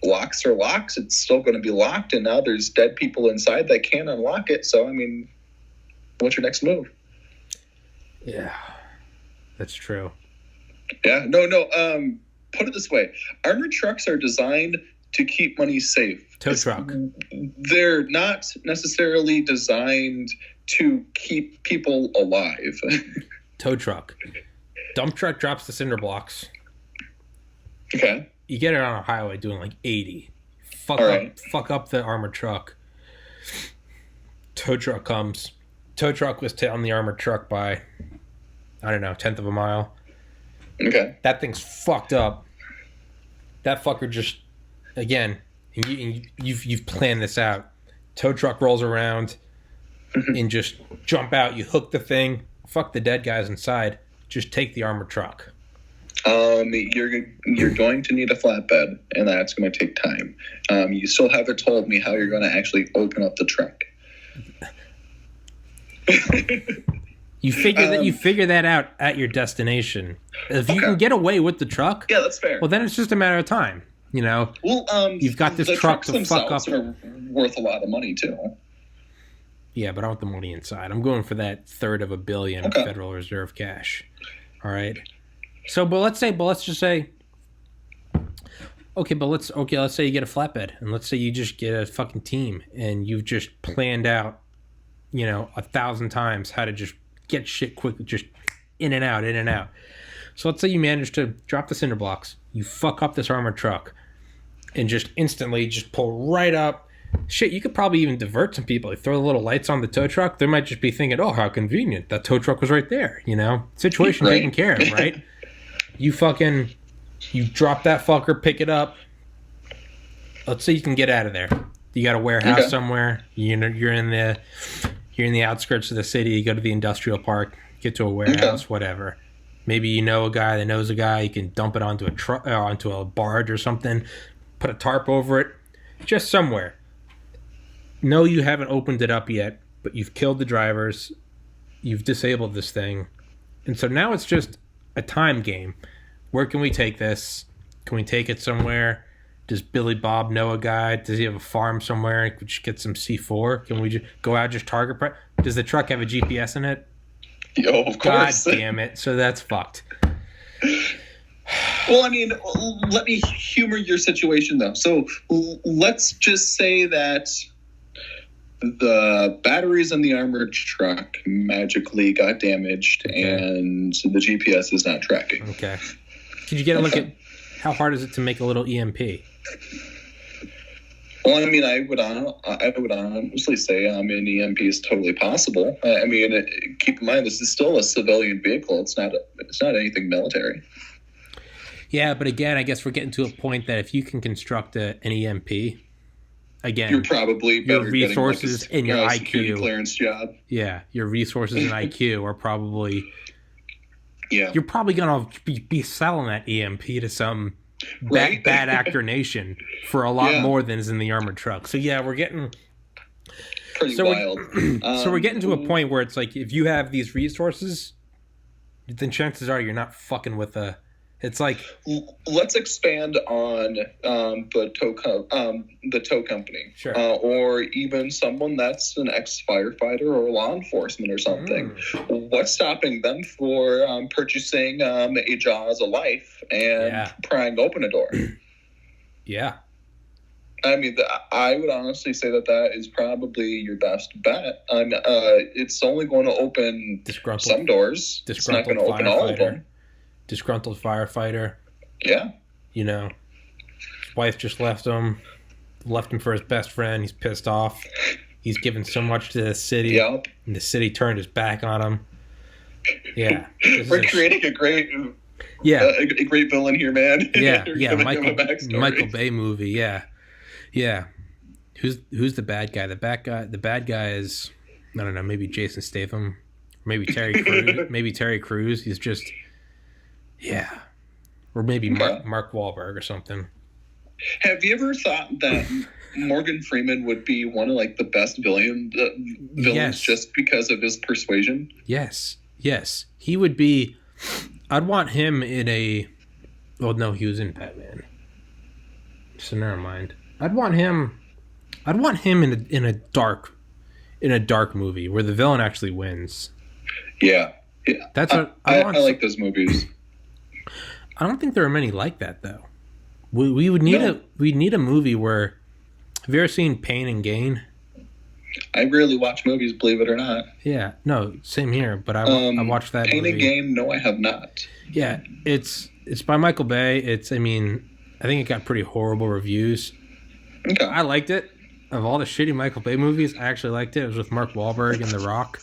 locks are locks. It's still going to be locked, and now there's dead people inside that can't unlock it. So, I mean, what's your next move? Yeah, that's true. Yeah, no. Put it this way: armored trucks are designed to keep money safe. Tow truck. They're not necessarily designed to keep people alive. Tow truck. Dump truck drops the cinder blocks. Okay. You get it on a highway doing like 80. Fuck up the armored truck. Tow truck comes. Tow truck was on the armored truck by, I don't know, 1/10 of a mile. Okay. That thing's fucked up. That fucker just, again, you've planned this out. Tow truck rolls around and just jump out. You hook the thing. Fuck the dead guys inside. Just take the armored truck. You're going to need a flatbed, and that's going to take time. You still haven't told me how you're going to actually open up the truck. You figure that out at your destination. If you can get away with the truck, that's fair. Well, then it's just a matter of time. You know. Well, you've got this truck to fuck up. Are worth a lot of money too. Yeah, but I want the money inside. I'm going for that $3 billion Federal Reserve cash. All right. So, let's just say, let's say you get a flatbed, and let's say you just get a fucking team, and you've just planned out, 1,000 times how to just get shit quickly, just in and out. So let's say you manage to drop the cinder blocks, you fuck up this armored truck, and just instantly just pull right up. Shit, you could probably even divert some people. You throw the little lights on the tow truck, they might just be thinking, oh, how convenient. That tow truck was right there, Situation taken care of, right? You drop that fucker, pick it up. Let's say you can get out of there. You got a warehouse somewhere. You're in the outskirts of the city. You go to the industrial park, get to a warehouse, whatever. Maybe you know a guy that knows a guy. You can dump it onto a truck, onto a barge or something. put a tarp over it, just somewhere. No, you haven't opened it up yet, but you've killed the drivers. You've disabled this thing. And so now it's just a time game. Where can we take this? Can we take it somewhere? Does Billy Bob know a guy? Does he have a farm somewhere? Could you get some C4? Can we just go out, just target practice? Does the truck have a GPS in it? Yo, of course. God damn it. So that's fucked. Well, I mean, let me humor your situation, though. So let's just say that the batteries in the armored truck magically got damaged, and the GPS is not tracking. Okay. Could you get a look at how hard is it to make a little EMP? Well, I mean, I would honestly say an EMP is totally possible. I mean, keep in mind this is still a civilian vehicle. It's not anything military. Yeah, but again, I guess we're getting to a point that if you can construct an EMP, again, you're probably better your resources and your IQ clearance job. Yeah, your resources and IQ are probably. Yeah, you're probably gonna be selling that EMP to some bad actor nation for a lot more than is in the armored truck. So yeah, we're getting pretty wild. So we're getting to a point where it's like if you have these resources, then chances are you're not fucking with a. It's like let's expand on the tow company, sure, or even someone that's an ex-firefighter or law enforcement or something. What's stopping them for purchasing a Jaws of Life and prying open a door? Yeah, I mean, I would honestly say that is probably your best bet. It's only going to open some doors. It's not going to open all of them. Disgruntled firefighter. Yeah. You know, his wife just left him for his best friend. He's pissed off. He's given so much to the city, and the city turned his back on him. Yeah. We're creating a great villain here, man. Yeah, Michael Bay movie, yeah. Who's the bad guy? The bad guy is, I don't know, maybe Jason Statham, maybe Terry Crews. Maybe Terry Crews. He's just... Yeah. Or maybe Mark Wahlberg or something. Have you ever thought that Morgan Freeman would be one of like the best villains just because of his persuasion? Yes. He would be... I'd want him in a... Well, no, he was in Batman. So never mind. I'd want him in a dark movie where the villain actually wins. Yeah. That's what I like those movies. I don't think there are many like that though. We would need a movie where. Have you ever seen Pain and Gain? I rarely watch movies, believe it or not. Yeah, no, same here. But I watched that Pain movie. and Gain. No, I have not. Yeah, it's by Michael Bay. I think it got pretty horrible reviews. Okay. I liked it. Of all the shitty Michael Bay movies, I actually liked it. It was with Mark Wahlberg and The Rock.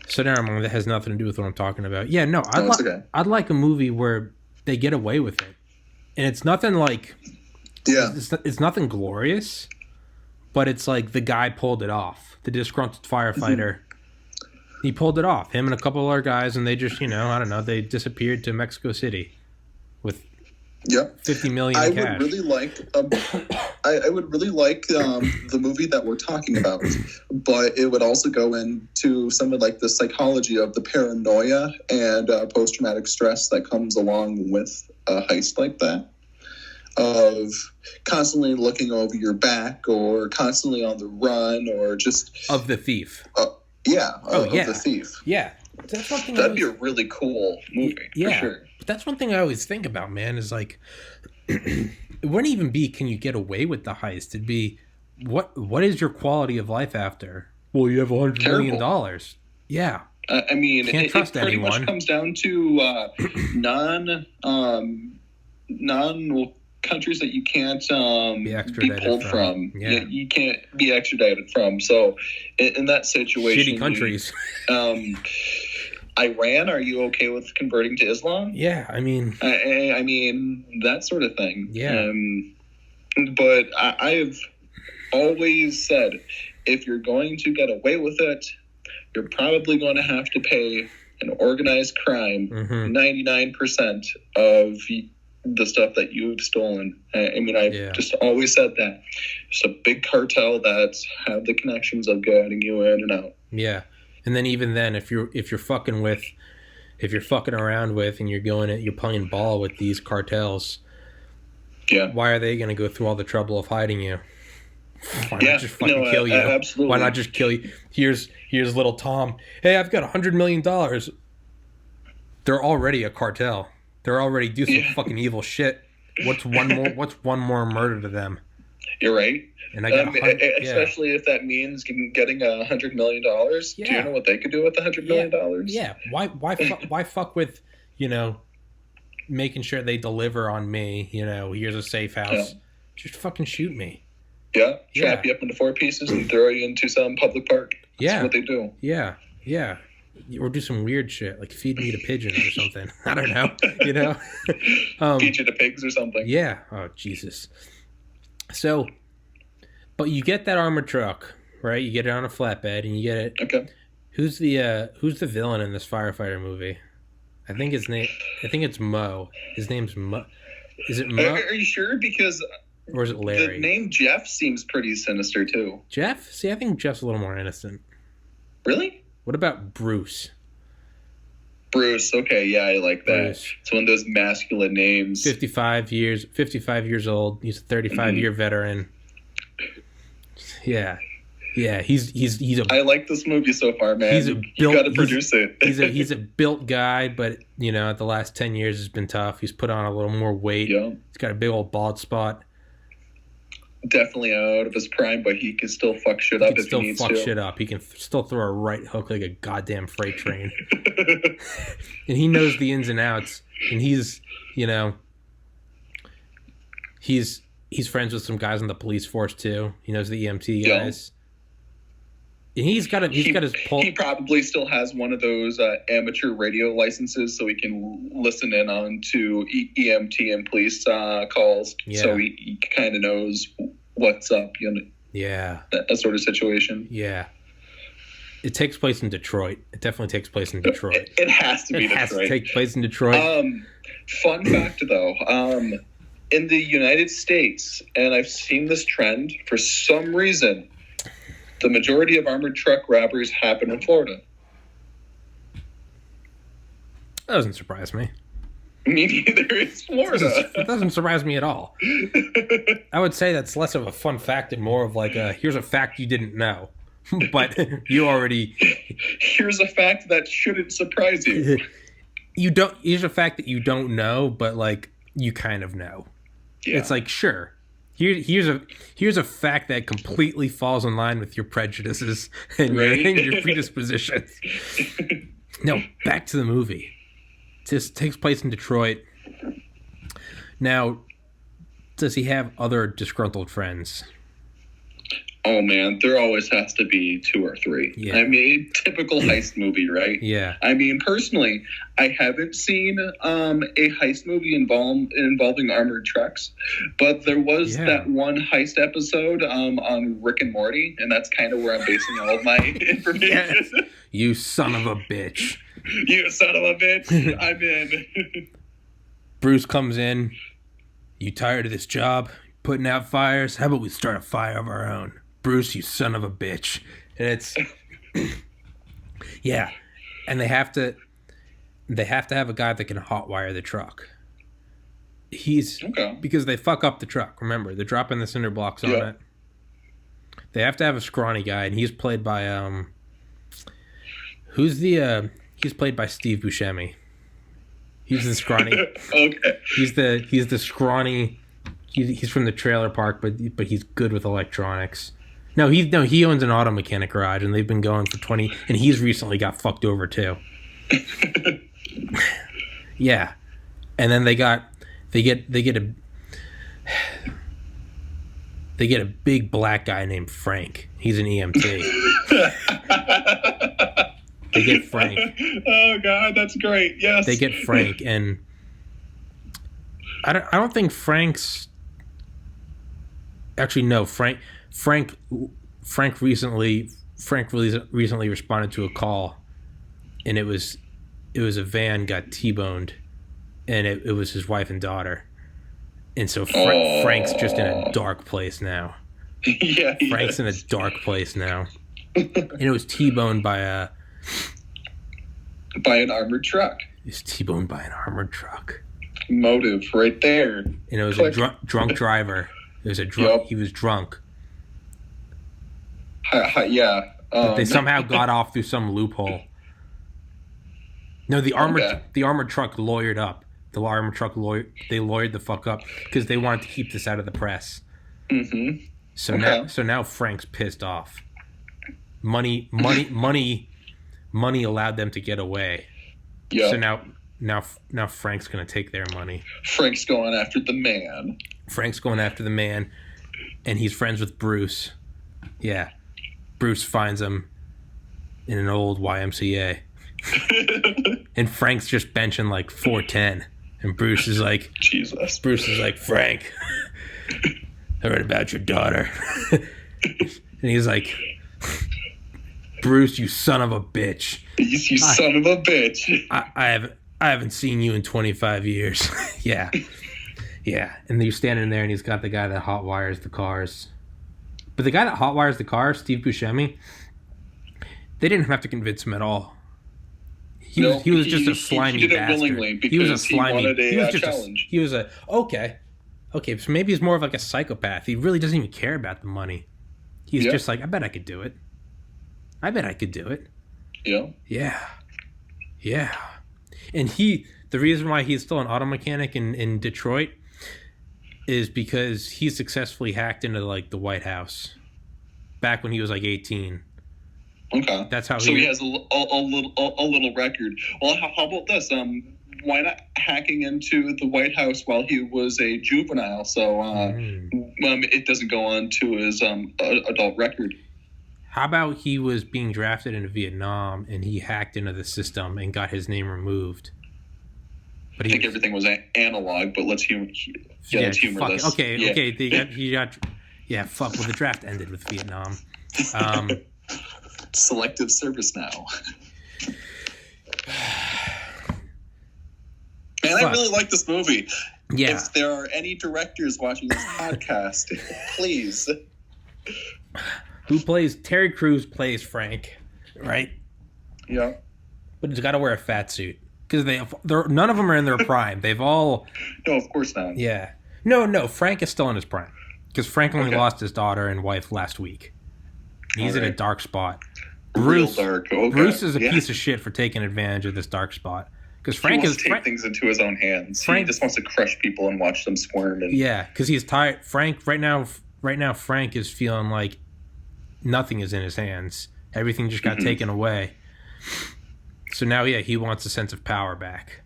So never mind, that has nothing to do with what I'm talking about. Yeah, no, I'd like a movie where they get away with it. And it's nothing like... Yeah. It's nothing glorious, but it's like the guy pulled it off. The disgruntled firefighter. He pulled it off. Him and a couple other guys, and they just, I don't know, they disappeared to Mexico City with $50 million in cash. I would really like the movie that we're talking about, but it would also go into some of like the psychology of the paranoia and post-traumatic stress that comes along with a heist like that, of constantly looking over your back or constantly on the run or just of the thief. Of the thief. Yeah, that's one thing. That'd be a really cool movie. For sure. But that's one thing I always think about, man. Is like, it wouldn't even be can you get away with the heist? It'd be what is your quality of life after? Well, you have $100 million. Yeah. I mean, can't trust it pretty anyone. much comes down to non countries that you can't be pulled from. Yeah. You can't be extradited from. So in that situation, shitty countries. Iran, are you okay with converting to Islam? Yeah, I mean, that sort of thing. Yeah. But I've always said, if you're going to get away with it, you're probably going to have to pay an organized crime 99% of the stuff that you've stolen. I mean, I've just always said that. It's a big cartel that's have the connections of getting you in and out. Yeah. And then even then, if you're fucking around with and you're playing ball with these cartels, why are they going to go through all the trouble of hiding you? Why not just fucking kill you? Absolutely. Why not just kill you? Here's little Tom. Hey, I've got $100 million. They're already a cartel. They're already do some fucking evil shit. What's one more murder to them? You're right. And I got especially if that means getting $100 million. Yeah. Do you know what they could do with $100 million? Yeah. Why fuck with, making sure they deliver on me? Here's a safe house. Yeah. Just fucking shoot me. Yeah. Trap you up into 4 pieces and throw you into some public park. That's what they do. Yeah. Yeah. Or do some weird shit, like feed me to pigeons or something. I don't know, Feed you to pigs or something. Yeah. Oh, Jesus. So, but you get that armored truck, right? You get it on a flatbed, and you get it. Okay. Who's the villain in this firefighter movie? I think it's Mo. His name's Mo. Is it Mo? Are you sure? Because or is it Larry? The name Jeff seems pretty sinister too. Jeff? See, I think Jeff's a little more innocent. Really? What about Bruce? Bruce, okay, yeah, I like that. Bruce. It's one of those masculine names. 55 years old. He's a 35-year veteran. Yeah, he's a. I like this movie so far, man. You got to produce it. he's a built guy, but at the last 10 years has been tough. He's put on a little more weight. Yeah. He's got a big old bald spot. Definitely out of his prime, but he can still fuck shit up if he needs to. He can still fuck shit up. He can still throw a right hook like a goddamn freight train. And he knows the ins and outs. And he's friends with some guys in the police force too. He knows the EMT guys. And he's got his pull. He probably still has one of those amateur radio licenses, so he can listen in on to EMT and police calls. Yeah. So he kind of knows what's up. Yeah. That sort of situation. Yeah. It takes place in Detroit. It definitely takes place in Detroit. It has to be Detroit. It has to take place in Detroit. Fun fact, though. In the United States, and I've seen this trend for some reason, the majority of armored truck robberies happen in Florida. That doesn't surprise me. Me neither. It's Florida. It doesn't surprise me at all. I would say that's less of a fun fact and more of like here's a fact you didn't know. But you already... Here's a fact that shouldn't surprise you. Here's a fact that you don't know, but like you kind of know. Yeah. It's like, sure. Here's a fact that completely falls in line with your prejudices and your predispositions. No, back to the movie. It just takes place in Detroit. Now, does he have other disgruntled friends? Oh, man, there always has to be 2 or 3. Yeah. I mean, typical heist movie, right? Yeah. I mean, personally, I haven't seen a heist movie involving armored trucks, but there was that one heist episode on Rick and Morty, and that's kind of where I'm basing all of my information. Yes. You son of a bitch. You son of a bitch. I'm in. Bruce comes in. You tired of this job? Putting out fires? How about we start a fire of our own? Bruce, you son of a bitch. And it's yeah. And they have to have a guy that can hotwire the truck. Because they fuck up the truck. Remember, they're dropping the cinder blocks on it. They have to have a scrawny guy, and he's played by he's played by Steve Buscemi. He's the scrawny. Okay. He's the scrawny. He's from the trailer park, but he's good with electronics. No, he owns an auto mechanic garage, and they've been going for 20. And he's recently got fucked over too. Yeah, and then they get a big black guy named Frank. He's an EMT. They get Frank. Oh God, that's great. Yes. They get Frank, and I don't think Frank's. Actually, no. Frank recently responded to a call, and it was a van got T-boned, and it was his wife and daughter, And so Frank's just in a dark place now. Yeah, Frank's in a dark place now. And it was T-boned by an armored truck. It was T-boned by an armored truck. Motive right there. And it was a drunk driver. It was a drunk. Yep. He was drunk. Yeah. But they somehow got off through some loophole. No, the armored truck lawyered up. The armored truck they lawyered the fuck up because they wanted to keep this out of the press. Mm-hmm. So now Frank's pissed off. Money allowed them to get away. Yeah. So now Frank's gonna take their money. Frank's going after the man. And he's friends with Bruce. Yeah. Bruce finds him in an old YMCA. And Frank's just benching like 410. And Bruce is like, Jesus. Bruce is like, Frank, I heard about your daughter. And he's like, Bruce, you son of a bitch. You son of a bitch. I haven't seen you in 25 years. Yeah. Yeah. And you're standing there and he's got the guy that hot wires the cars. But the guy that hot wires the cars, Steve Buscemi, they didn't have to convince him at all. He was just a slimy he did bastard. It willingly because he was a slimy. He wanted he was just challenge. He was a okay. So maybe he's more of like a psychopath. He really doesn't even care about the money. He's just like, I bet I could do it. Yeah. Yeah. And the reason why he's still an auto mechanic in Detroit is because he successfully hacked into like the White House back when he was like 18. Okay. That's how he has a little record. Well, how about this? Why not hacking into the White House while he was a juvenile? So it doesn't go on to his adult record. How about he was being drafted into Vietnam and he hacked into the system and got his name removed? But I think everything was analog, but let's humor this. Okay. Fuck. Well, the draft ended with Vietnam. Selective service now. And I really like this movie. Yeah. If there are any directors watching this podcast, please. Terry Crews plays Frank, right? Yeah. But he's got to wear a fat suit because none of them are in their prime. They've all. No, of course not. Yeah. No. Frank is still in his prime because Frank only lost his daughter and wife last week. He's in a dark spot. Bruce, real dark. Okay. Bruce is a piece of shit for taking advantage of this dark spot because Frank wants to take things into his own hands. He just wants to crush people and watch them squirm. Yeah, because he's tired. Frank right now, Frank is feeling like nothing is in his hands. Everything just got taken away. So now, he wants a sense of power back,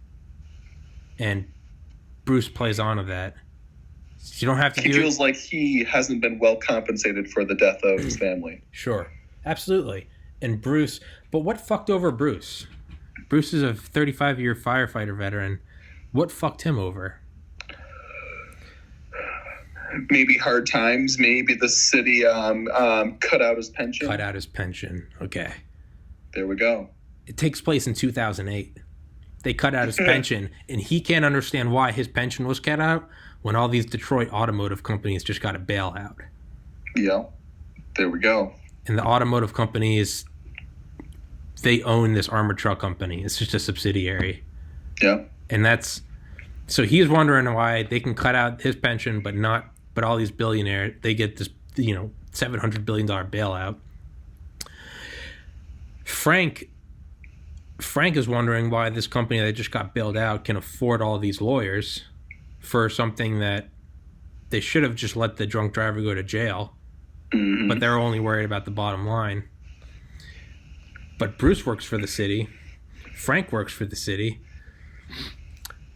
and Bruce plays on to that. You don't have to. He feels like he hasn't been well compensated for the death of his family. Sure, absolutely. And Bruce, but what fucked over Bruce? Bruce is a 35-year firefighter veteran. What fucked him over? Maybe hard times. Maybe the city cut out his pension. Okay. There we go. It takes place in 2008. They cut out his pension, and he can't understand why his pension was cut out when all these Detroit automotive companies just got a bailout. Yeah. There we go. And the automotive companies, they own this armored truck company. It's just a subsidiary. Yeah. And so he's wondering why they can cut out his pension, but all these billionaires, they get this, $700 billion bailout. Frank is wondering why this company that just got bailed out can afford all these lawyers for something that they should have just let the drunk driver go to jail. Mm-hmm. But they're only worried about the bottom line. But Bruce works for the city. Frank works for the city.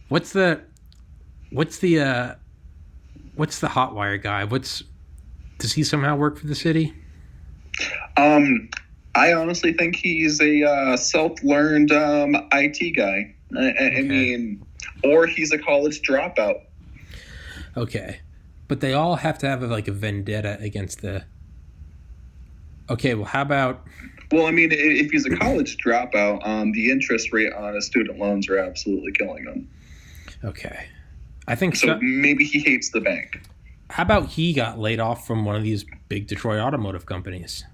What's the hotwire guy? Does he somehow work for the city? I honestly think he's a self-learned IT guy. I mean, or he's a college dropout. Okay. But they all have to have a vendetta against the... Okay, well, how about... Well, I mean, if he's a college dropout, the interest rate on his student loans are absolutely killing him. Okay. I think so. Maybe he hates the bank. How about he got laid off from one of these big Detroit automotive companies?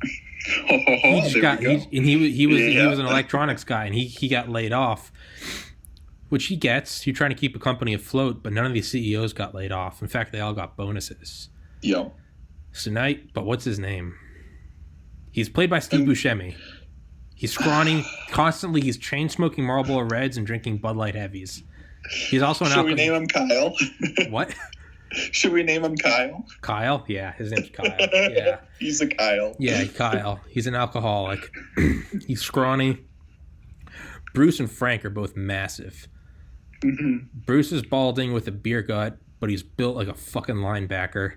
He was an electronics guy, and he got laid off, which he gets. You're trying to keep a company afloat, but none of these CEOs got laid off. In fact, they all got bonuses. Yeah. But what's his name? He's played by Steve Buscemi. He's scrawny. Constantly, he's chain-smoking Marlboro Reds and drinking Bud Light Heavies. He's also an Should we name him Kyle? What? Should we name him Kyle? Kyle? Yeah, his name's Kyle. Yeah. He's a Kyle. Yeah, Kyle. He's an alcoholic. He's scrawny. Bruce and Frank are both massive. Mm-hmm. Bruce is balding with a beer gut, but he's built like a fucking linebacker.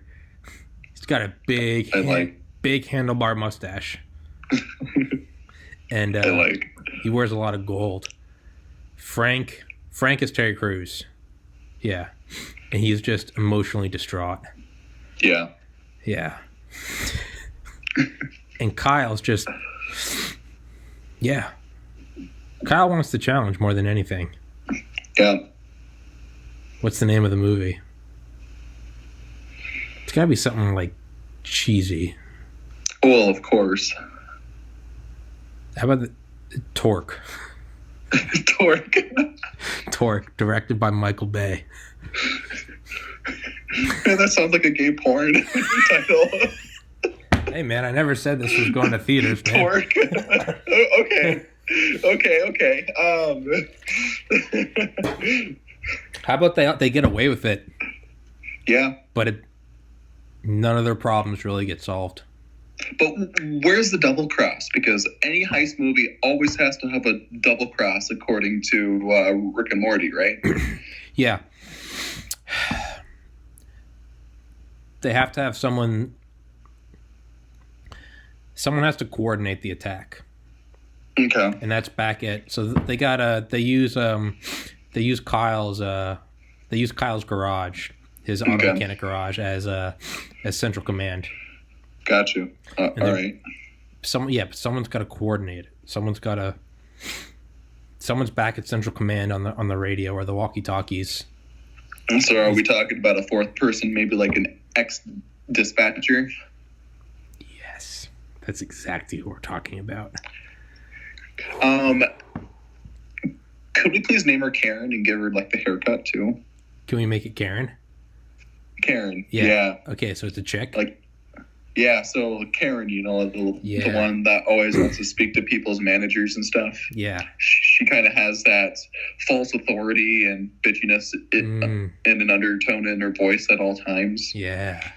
He's got a big handlebar mustache. And he wears a lot of gold. Frank is Terry Crews. Yeah. And he's just emotionally distraught. Yeah. Yeah. And Kyle's just... Yeah. Kyle wants the challenge more than anything. Yeah. What's the name of the movie? It's gotta be something like cheesy. Well, of course. How about Torque? Torque, directed by Michael Bay. Man, that sounds like a gay porn title. Hey, man, I never said this was going to theaters, man. Torque. Okay. How about they get away with it? Yeah. But none of their problems really get solved. But where's the double cross? Because any heist movie always has to have a double cross, according to Rick and Morty, right? Yeah. They have to have someone. Someone has to coordinate the attack. Okay. And that's back at. So they use Kyle's garage, his auto mechanic garage, as central command. Got you. All right. But someone's got to coordinate it. Someone's back at central command on the radio or the walkie-talkies. So are we talking about a fourth person, maybe like an ex-dispatcher? Yes, that's exactly what we're talking about. Could we please name her Karen and give her like the haircut too? Can we make it Karen? Karen. Yeah. Okay, so it's a chick. Yeah, so Karen, the one that always wants to speak to people's managers and stuff. Yeah. She kind of has that false authority and bitchiness in an undertone in her voice at all times. Yeah.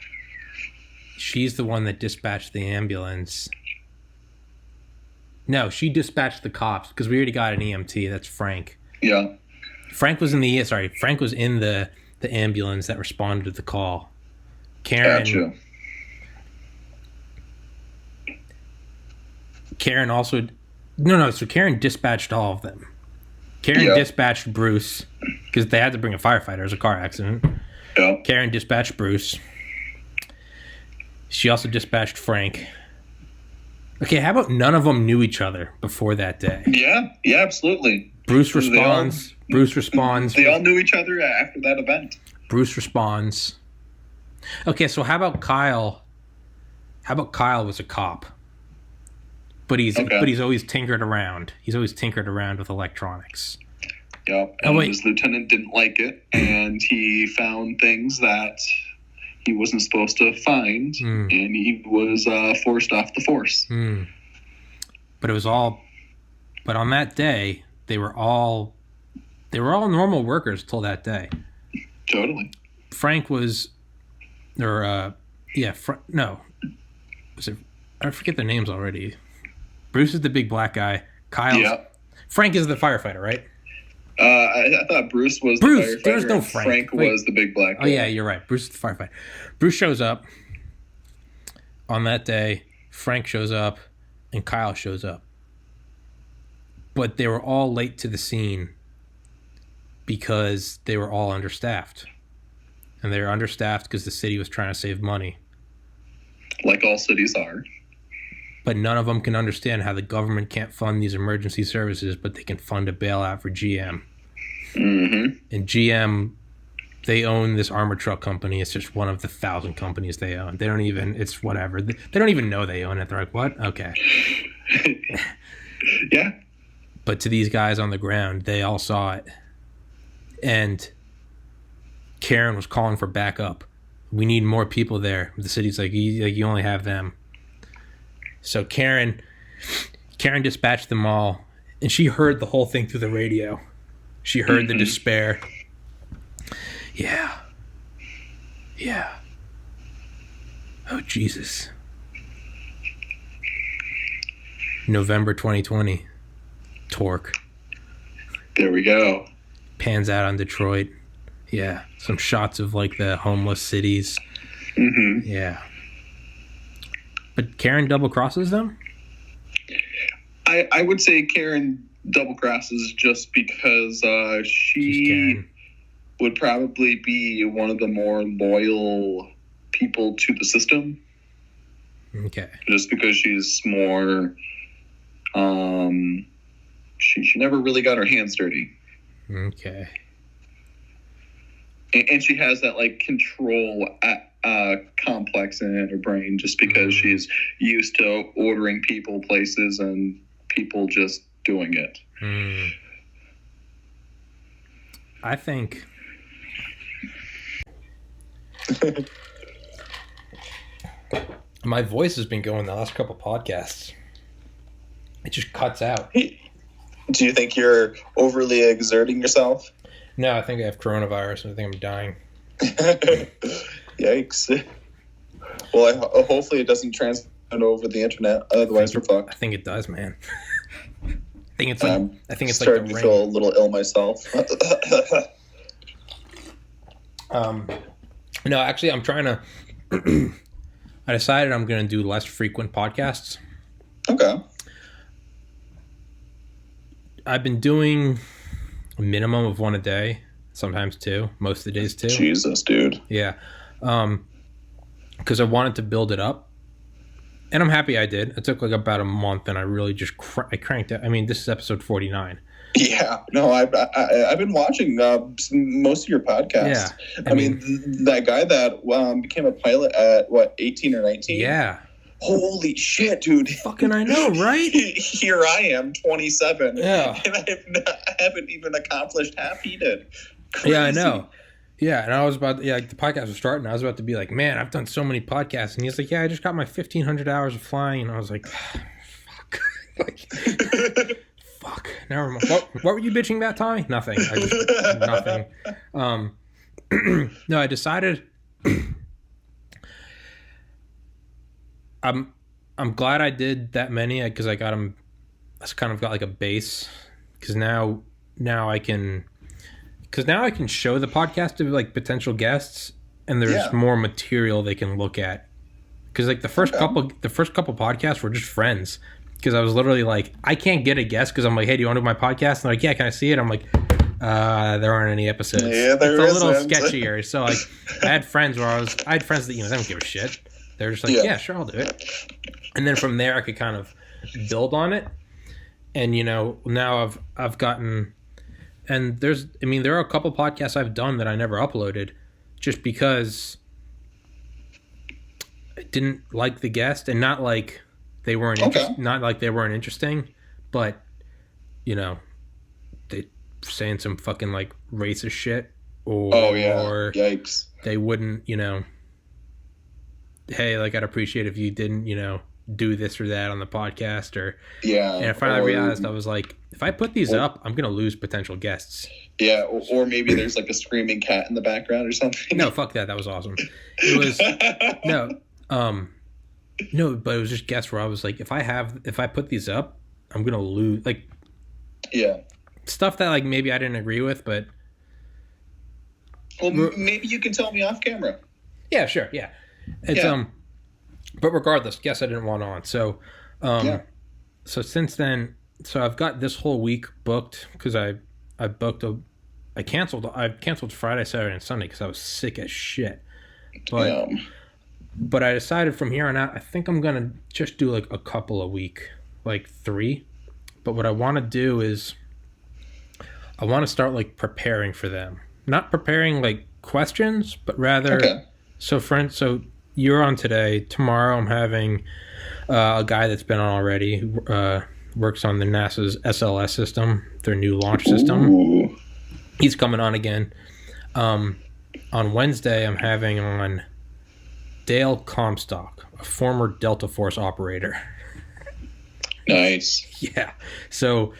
She's the one that dispatched the ambulance. No, she dispatched the cops because we already got an EMT. That's Frank. Yeah. Frank was in the ambulance that responded to the call. Karen. Gotcha. Karen also... No, so Karen dispatched all of them. Karen dispatched Bruce, because they had to bring a firefighter. It was a car accident. Yeah. Karen dispatched Bruce. She also dispatched Frank. Okay, how about none of them knew each other before that day? Yeah, absolutely. Bruce responds. They all knew each other after that event. Bruce responds. Okay, so how about Kyle? How about Kyle was a cop? But he's always tinkered around. He's always tinkered around with electronics. Yep. And his lieutenant didn't like it, and he found things that he wasn't supposed to find, and he was forced off the force. But it was all. But on that day, they were all normal workers till that day. Totally. Frank was, no, was it? I forget their names already. Bruce is the big black guy. Frank is the firefighter, right? I thought Bruce was the firefighter. There's no Frank. Frank was the big black guy. Oh, yeah, you're right. Bruce is the firefighter. Bruce shows up on that day. Frank shows up, and Kyle shows up. But they were all late to the scene because they were all understaffed. And they were understaffed because the city was trying to save money. Like all cities are. But none of them can understand how the government can't fund these emergency services, but they can fund a bailout for GM. Mm-hmm. And GM they own this armored truck company. It's just one of the 1,000 companies they own. They don't even, it's whatever. They don't even know they own it. They're like, what? Okay. Yeah. But to these guys on the ground, they all saw it. And Karen was calling for backup. We need more people there. The city's like, you only have them. So Karen dispatched them all, and she heard the whole thing through the radio. She heard the despair. Yeah. Oh, Jesus. November 2020. Torque. There we go. Pans out on Detroit. Yeah. Some shots of like the homeless cities. Mm-hmm. Yeah. But Karen double crosses them? I would say Karen double crosses just because she would probably be one of the more loyal people to the system. Okay. Just because she's more she never really got her hands dirty. Okay. And she has that like control complex in her brain just because she's used to ordering people places and people just doing it. I think my voice has been going the last couple podcasts. It just cuts out. Do you think you're overly exerting yourself? No, I think I have coronavirus and I think I'm dying. Yikes. Well, hopefully it doesn't transmit over the internet. Otherwise, we're fucked. I think it does, man. I think it's like starting to feel a little ill myself. No, actually, I'm trying to. I decided I'm going to do less frequent podcasts. Okay. I've been doing a minimum of one a day, sometimes two, most of the days two. Jesus, dude. Yeah. Because I wanted to build it up. And I'm happy I did. It took like about a month, and I really just I cranked it. I mean, this is episode 49. Yeah. No, I've been watching most of your podcasts. Yeah. I mean, that guy that became a pilot at, 18 or 19? Yeah. Holy shit, dude. Fucking I know, right? Here I am, 27. Yeah. And I haven't even accomplished half he did. Crazy. Yeah, I know. Yeah, and I was about like the podcast was starting. I was about to be like, man, I've done so many podcasts, and he's like, yeah, I just got my 1,500 hours of flying, and I was like, fuck, fuck. Never mind. What were you bitching about, Tommy? Nothing. Nothing. No, I decided. I'm glad I did that many because I got them. I kind of got like a base because now I can. Because now I can show the podcast to like potential guests, and there's more material they can look at. Because like the first couple podcasts were just friends. Because I was literally like, I can't get a guest because I'm like, hey, do you want to do my podcast? And they're like, yeah, can I see it? I'm like, there aren't any episodes. Yeah, it's a little sketchier. So like, I had friends that they don't give a shit. They're just like, yeah, sure, I'll do it. And then from there, I could kind of build on it. And now I've gotten. And there are a couple podcasts I've done that I never uploaded just because I didn't like the guest, and not like they weren't interesting, but they saying some fucking like racist shit or yikes. They wouldn't, hey, like I'd appreciate if you didn't, do this or that on the podcast and I finally realized I was like, if I put these up, I'm gonna lose potential guests. Yeah, or maybe there's like a screaming cat in the background or something. No, fuck that was awesome. It was no, but it was just guests where I was like, if I put these up, I'm gonna lose like stuff that like maybe I didn't agree with, but maybe you can tell me off camera. Yeah, sure, yeah. It's but regardless, guess I didn't want on. So, so since then, I've got this whole week booked because I canceled Friday, Saturday, and Sunday because I was sick as shit. But I decided from here on out, I think I'm gonna just do like a couple a week, like 3. But what I want to do is, I want to start like preparing for them. Not preparing like questions, but rather. Okay. So you're on today. Tomorrow, I'm having a guy that's been on already. Who works on the NASA's SLS system, their new launch system. Ooh. He's coming on again. On Wednesday, I'm having on Dale Comstock, a former Delta Force operator. Nice. Yeah. So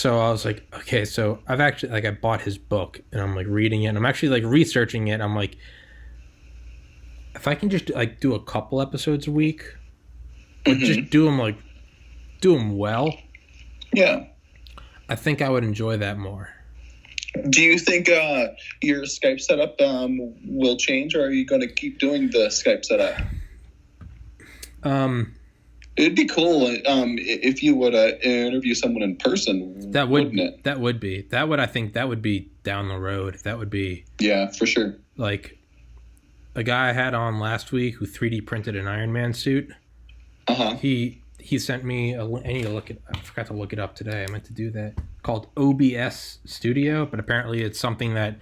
I was like, okay, so I've actually, like, I bought his book and I'm like reading it and I'm actually like researching it. I'm like, if I can just like do a couple episodes a week, but just do them well. Yeah. I think I would enjoy that more. Do you think your Skype setup will change, or are you going to keep doing the Skype setup? It'd be cool if you would interview someone in person. Wouldn't it? That would be. I think that would be down the road. That would be. Yeah, for sure. Like a guy I had on last week who 3D printed an Iron Man suit. He sent me I need to look it. I forgot to look it up today. I meant to do that. Called OBS Studio, but apparently it's something that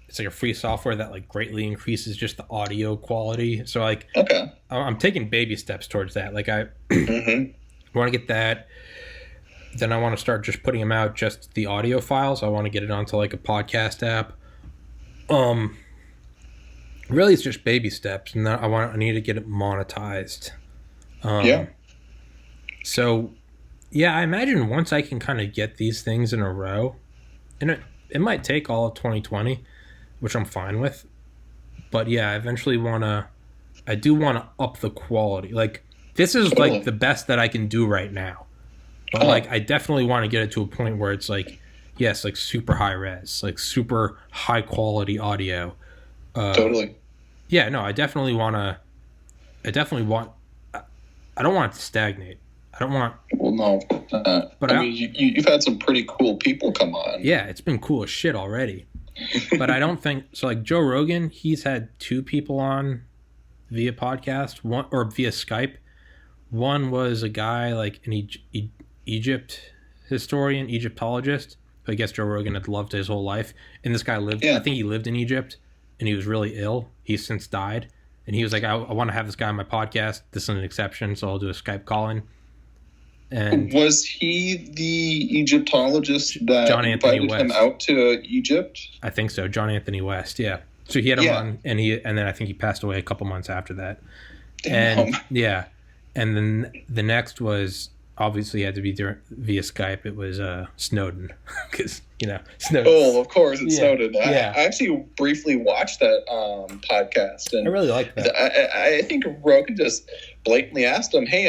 it's like a free software that like greatly increases just the audio quality. So like, okay, I'm taking baby steps towards that. Like I want to get that. Then I want to start just putting them out, just the audio files. I want to get it onto like a podcast app. Really, it's just baby steps, and I need to get it monetized. Yeah. So, yeah, I imagine once I can kind of get these things in a row, and it might take all of 2020, which I'm fine with. But yeah, I eventually I do want to up the quality. Like, this is like the best that I can do right now. But like, I definitely want to get it to a point where it's like, yes, like super high res, like super high quality audio. Totally. Yeah, no, I don't want it to stagnate. I don't want. Well, no. But I mean, you've had some pretty cool people come on. Yeah, it's been cool as shit already. But I don't think so. Like Joe Rogan, he's had 2 people on via podcast, one or via Skype. One was a guy like an Egypt historian, Egyptologist. I guess Joe Rogan had loved his whole life, and this guy lived. Yeah. I think he lived in Egypt, and he was really ill. He's since died, and he was like, "I want to have this guy on my podcast. This is an exception, so I'll do a Skype call-in." And was he the Egyptologist that invited him out to Egypt? I think so. John Anthony West, yeah. So he had him on, and then I think he passed away a couple months after that. Damn. And then the next was obviously had to be via Skype. It was Snowden, because Snowden. Oh, of course, it's Snowden. I actually briefly watched that podcast, and I really liked that. I think Rogan just blatantly asked him, "Hey,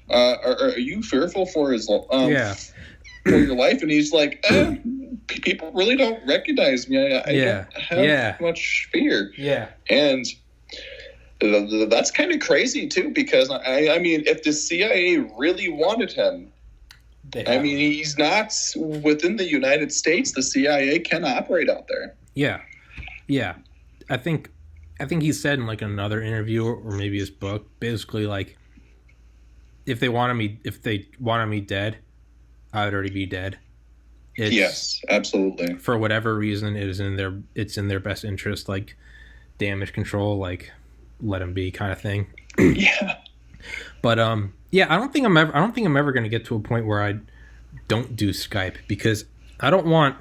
are you fearful for his for your life?" And he's like, "People really don't recognize me. I don't have much fear." Yeah, and that's kind of crazy too, because I mean, if the CIA really wanted him, I mean, he's not within the United States. The CIA can operate out there. Yeah. I think he said in like another interview or maybe his book, basically like, if they wanted me dead, I would already be dead. Yes, absolutely. For whatever reason, it's in their best interest, like damage control, like let him be kind of thing. Yeah. But I don't think I'm ever going to get to a point where I don't do Skype, because I don't want,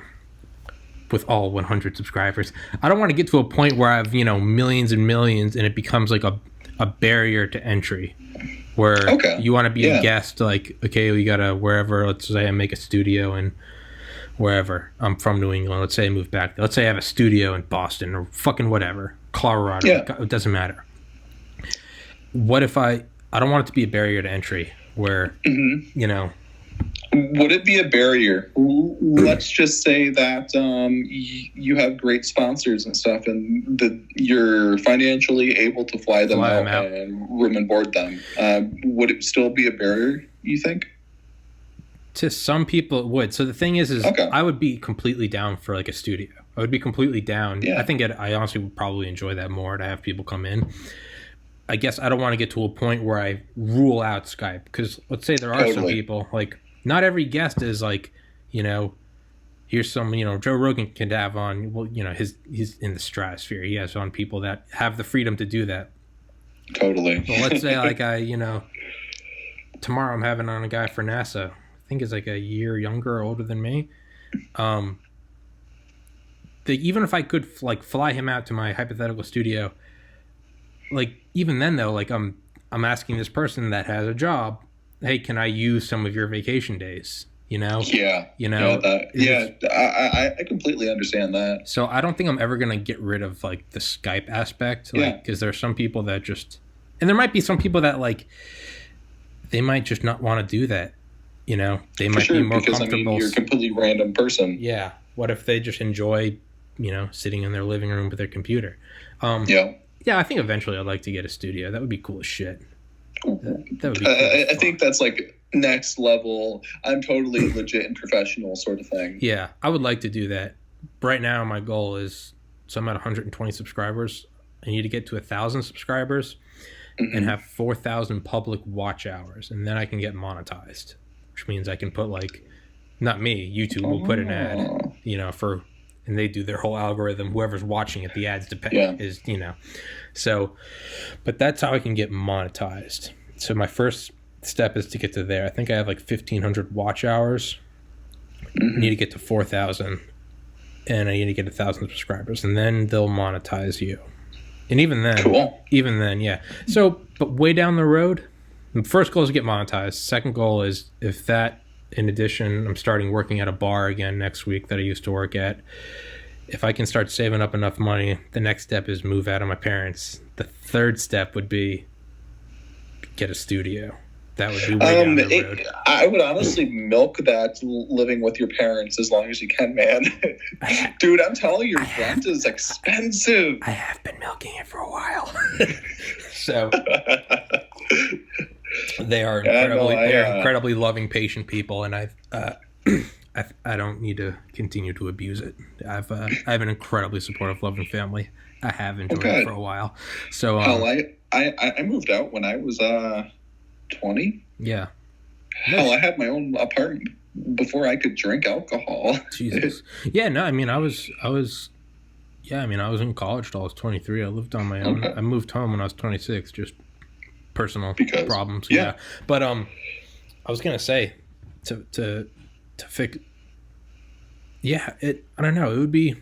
with all 100 subscribers, I don't want to get to a point where I have, millions and millions and it becomes like a barrier to entry, where you want to be a guest, like, okay, we got to wherever, let's say I make a studio in wherever. I'm from New England. Let's say I move back. Let's say I have a studio in Boston or fucking whatever, Colorado. Yeah. It doesn't matter. What if I don't want it to be a barrier to entry where, Would it be a barrier? Let's just say that you have great sponsors and stuff, and that you're financially able to fly them out and room and board them. Would it still be a barrier, you think? To some people, it would. So the thing is I would be completely down for like a studio. I would be completely down. Yeah. I think I honestly would probably enjoy that more, to have people come in. I guess I don't want to get to a point where I rule out Skype, because let's say there are some people, like, not every guest is like, here's some, Joe Rogan can have on, well, he's in the stratosphere. He has on people that have the freedom to do that. Totally. Well, let's say like tomorrow I'm having on a guy for NASA. I think is like a year younger or older than me. Even if I could like fly him out to my hypothetical studio, like even then though, like I'm asking this person that has a job, hey, can I use some of your vacation days? Yeah. I completely understand that. So I don't think I'm ever gonna get rid of like the Skype aspect, like because there's some people that just, and there might be some people that like they might just not want to do that. They might be more comfortable. You're a completely random person. Yeah. What if they just enjoy, sitting in their living room with their computer? Yeah, I think eventually I'd like to get a studio. That would be cool as shit. That would be cool I think that's like next level. I'm totally legit and professional sort of thing. Yeah, I would like to do that. Right now, my goal is, so I'm at 120 subscribers. I need to get to 1,000 subscribers and have 4,000 public watch hours, and then I can get monetized, which means I can put like, not me, YouTube will put an ad, and they do their whole algorithm. Whoever's watching it, the ads depend is, So, but that's how I can get monetized. So my first step is to get to there. I think I have like 1,500 watch hours. I need to get to 4,000, and I need to get 1,000 subscribers, and then they'll monetize you. And even then, yeah. So, but way down the road, the first goal is to get monetized. Second goal is, if that, in addition, I'm starting working at a bar again next week that I used to work at. If I can start saving up enough money, the next step is move out of my parents. The third step would be get a studio. That would be way down the road. I would honestly milk that living with your parents as long as you can, man. Dude, I'm telling you, rent is expensive. I have been milking it for a while. So they are incredibly loving, patient people, and I don't need to continue to abuse it. I have an incredibly supportive, loving family. I have enjoyed it for a while. So I moved out when I was 20. Yeah. Hell, I had my own apartment before I could drink alcohol. Jesus. Yeah, no, I mean I was in college till I was 23. I lived on my own. I moved home when I was 26, just personal problems. Yeah. But I was gonna say to fix. Yeah, I don't know. It would be.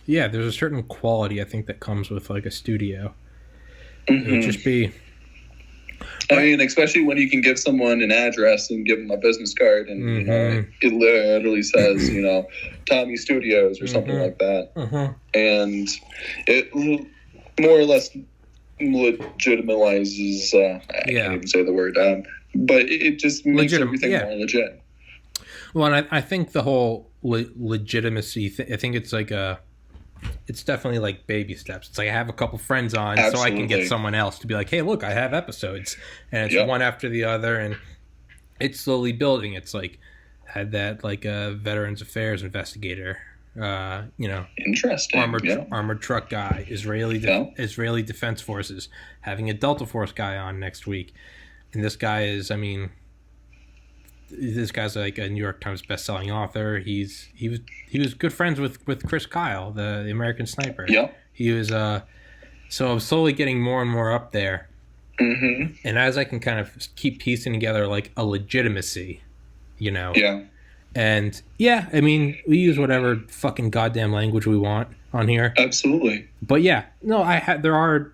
Yeah, there's a certain quality I think that comes with like a studio. It would just be. I mean, especially when you can give someone an address and give them a business card, and it literally says, Tommy Studios or something like that, and it more or less legitimizes. I can't even say the word, but it just makes everything more legit. Well, and I think the whole legitimacy. I think it's like it's definitely like baby steps. It's like I have a couple friends on, so I can get someone else to be like, hey, look, I have episodes, and it's one after the other, and it's slowly building. It's like had that like a Veterans Affairs investigator, interesting, armored truck guy, Israeli Defense Forces, having a Delta Force guy on next week, and this guy is, this guy's like a New York Times best-selling author. He was good friends with Chris Kyle, the American sniper. Yeah. He was so I'm slowly getting more and more up there. And as I can kind of keep piecing together like a legitimacy, Yeah. And yeah, I mean, we use whatever fucking goddamn language we want on here. Absolutely. But yeah, no, there are.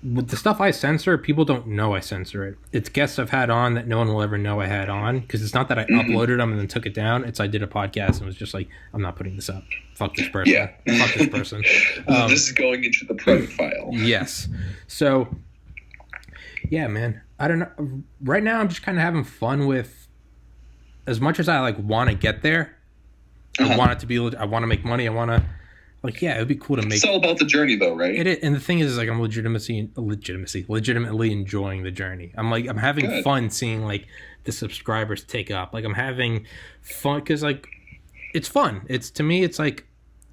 With the stuff I censor, people don't know I censor it. It's guests I've had on that no one will ever know I had on, because it's not that I uploaded them and then took it down. It's I did a podcast and was just like, I'm not putting this up. Fuck this person. Yeah. Fuck this person. This is going into the private file. Yes. So, yeah, man. I don't know. Right now, I'm just kind of having fun with, as much as I like want to get there, I want it to be, I want to make money. I want to, like, yeah, it would be cool to make. It's all about the journey, though, right? It is, and the thing is like, I'm legitimately enjoying the journey. I'm having fun seeing like the subscribers take up. Like, I'm having fun because like it's fun. To me, it's like,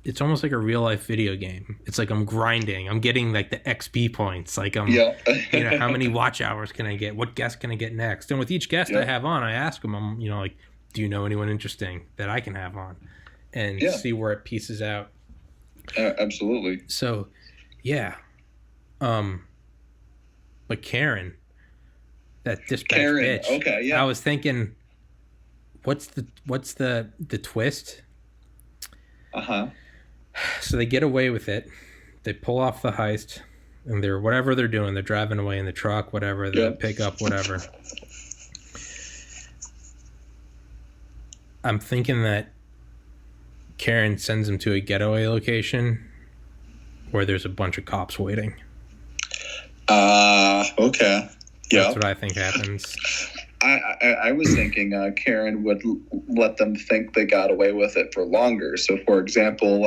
it's almost like a real life video game. It's like I'm grinding. I'm getting like the XP points. Like how many watch hours can I get? What guest can I get next? And with each guest I have on, I ask them, like, do you know anyone interesting that I can have on? And see where it pieces out. Absolutely. So, yeah. But Karen, that dispatch bitch. Okay, yeah. I was thinking, what's the twist? So they get away with it. They pull off the heist, and they're whatever they're doing. They're driving away in the truck, whatever, the pickup, whatever. I'm thinking that Karen sends him to a getaway location where there's a bunch of cops waiting. Okay. Yeah. That's what I think happens. I was thinking Karen would let them think they got away with it for longer. So, for example,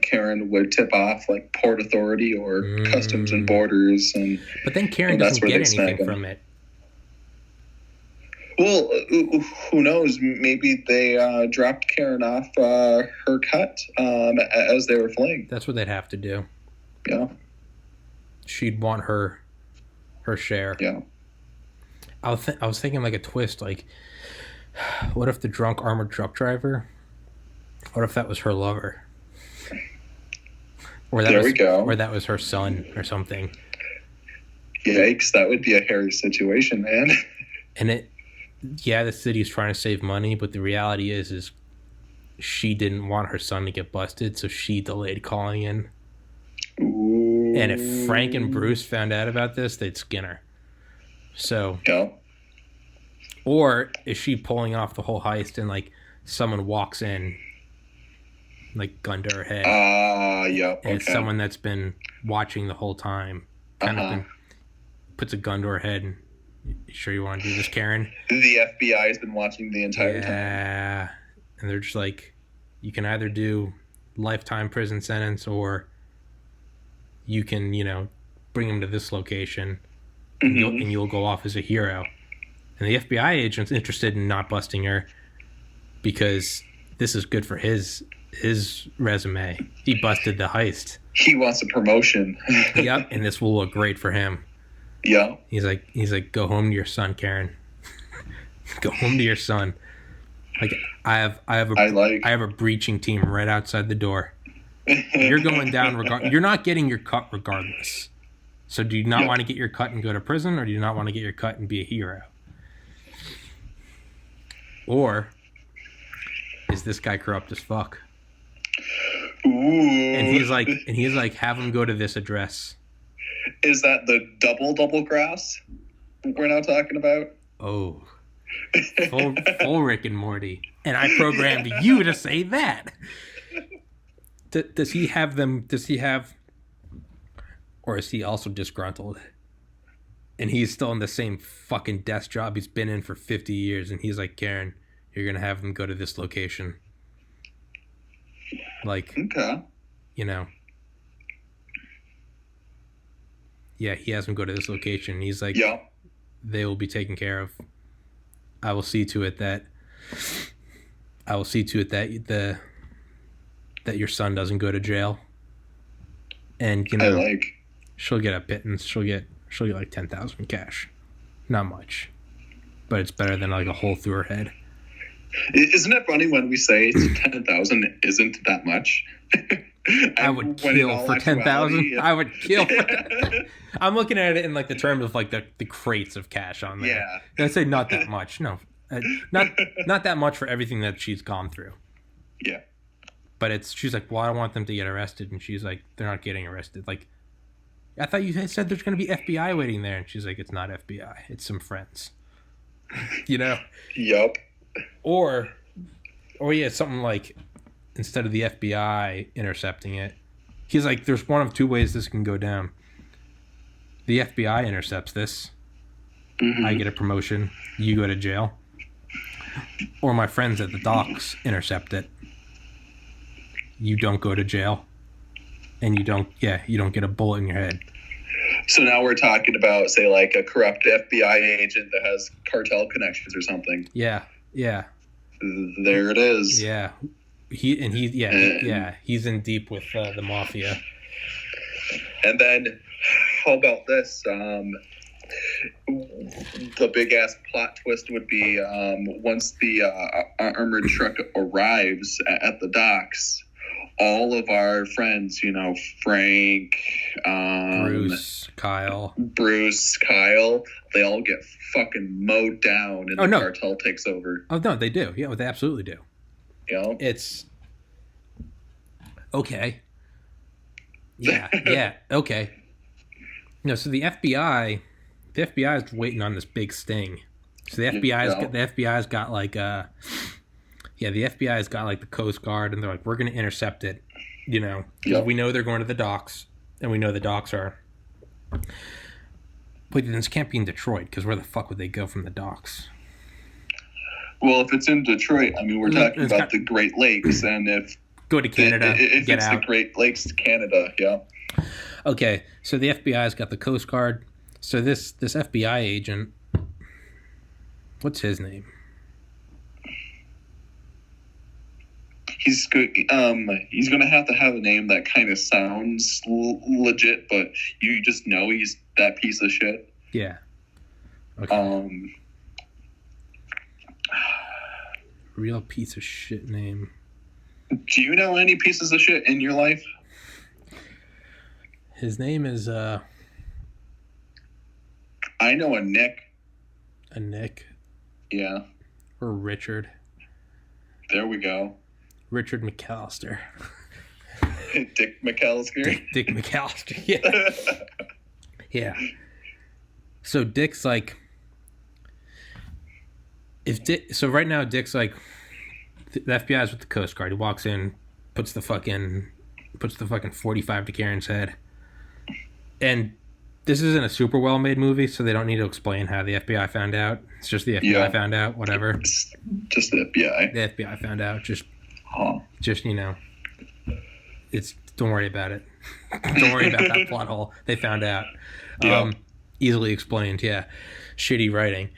Karen would tip off like Port Authority or Customs and Borders, but then Karen doesn't get anything from it. Well, who knows? Maybe they dropped Karen off her cut as they were fleeing. That's what they'd have to do. Yeah. She'd want her share. Yeah. I was thinking like a twist, like what if the drunk armored truck driver, what if that was her lover? Or that was her son or something. Yikes, that would be a hairy situation, man. And the city's trying to save money, but the reality is she didn't want her son to get busted, so she delayed calling in. Ooh. And if Frank and Bruce found out about this, they'd skin her. So, or is she pulling off the whole heist and like someone walks in, like gun to her head? And it's someone that's been watching the whole time, kind of puts a gun to her head. And, you sure you want to do this, Karen? The FBI has been watching the entire time. Yeah, and they're just like, you can either do lifetime prison sentence or you can, bring him to this location. And you'll go off as a hero. And the FBI agent's interested in not busting her because this is good for his resume. He busted the heist. He wants a promotion. Yep, and this will look great for him. Yeah. He's like, go home to your son, Karen. Go home to your son. Like I have a breaching team right outside the door. You're going down you're not getting your cut regardless. So do you not want to get your cut and go to prison, or do you not want to get your cut and be a hero? Or is this guy corrupt as fuck? Ooh. And he's like, have him go to this address. Is that the double grass we're now talking about? Oh. Full Rick and Morty. And I programmed you to say that. Does he have, or is he also disgruntled? And he's still in the same fucking desk job he's been in for 50 years. And he's like, Karen, you're going to have him go to this location. Like, okay. Yeah, he has him go to this location. He's like, yeah, they will be taken care of. I will see to it that that your son doesn't go to jail. And she'll get a pittance. She'll get like 10,000 cash. Not much, but it's better than like a hole through her head. Isn't it funny when we say 10,000 isn't that much? I would kill for 10,000. I would kill. I'm looking at it in like the terms of like the crates of cash on there. Yeah, I'd say not that much. No, not that much for everything that she's gone through. Yeah, but she's like, well, I don't want them to get arrested, and she's like, they're not getting arrested. Like, I thought you said there's going to be FBI waiting there, and she's like, it's not FBI, it's some friends. Yup. Or yeah, something like, instead of the FBI intercepting it, he's like, there's one of two ways this can go down. The FBI intercepts this. Mm-hmm. I get a promotion. You go to jail. Or my friends at the docks intercept it. You don't go to jail. And you don't get a bullet in your head. So now we're talking about, say, like a corrupt FBI agent that has cartel connections or something. Yeah. There it is. Yeah. He's in deep with the mafia. And then, how about this? the big ass plot twist would be once the armored truck arrives at the docks, all of our friends, Frank, Bruce, Kyle, they all get fucking mowed down and the cartel takes over. Oh, no, they do. Yeah, they absolutely do. Yeah. It's okay. Yeah, okay. No, so the FBI is waiting on this big sting. So the FBI's got like the FBI's got like the Coast Guard, and they're like, we're going to intercept it, because we know they're going to the docks, and we know the docks are. Wait, then this can't be in Detroit, because where the fuck would they go from the docks? Well, if it's in Detroit, I mean, we're talking about the Great Lakes, and if go to Canada, if get it's out. the Great Lakes, Canada, yeah. Okay, so the FBI's got the Coast Guard. So this FBI agent, what's his name? He's good. He's gonna have to have a name that kind of sounds legit, but you just know he's that piece of shit. Yeah. Okay. Real piece of shit name. Do you know any pieces of shit in your life? His name is I know a Nick. A Nick? Yeah. Or Richard. There we go. Richard McAllister. Dick McAllister. Dick McAllister. Yeah. Yeah. So Dick's like, so right now Dick's like, the FBI's with the Coast Guard. He walks in, puts the fucking 45 to Karen's head. And this isn't a super well made movie, so they don't need to explain how the FBI found out. It's just the FBI found out, whatever. It's just the FBI. The FBI found out. Don't worry about it. Don't worry about that plot hole. They found out. Easily explained, yeah. Shitty writing.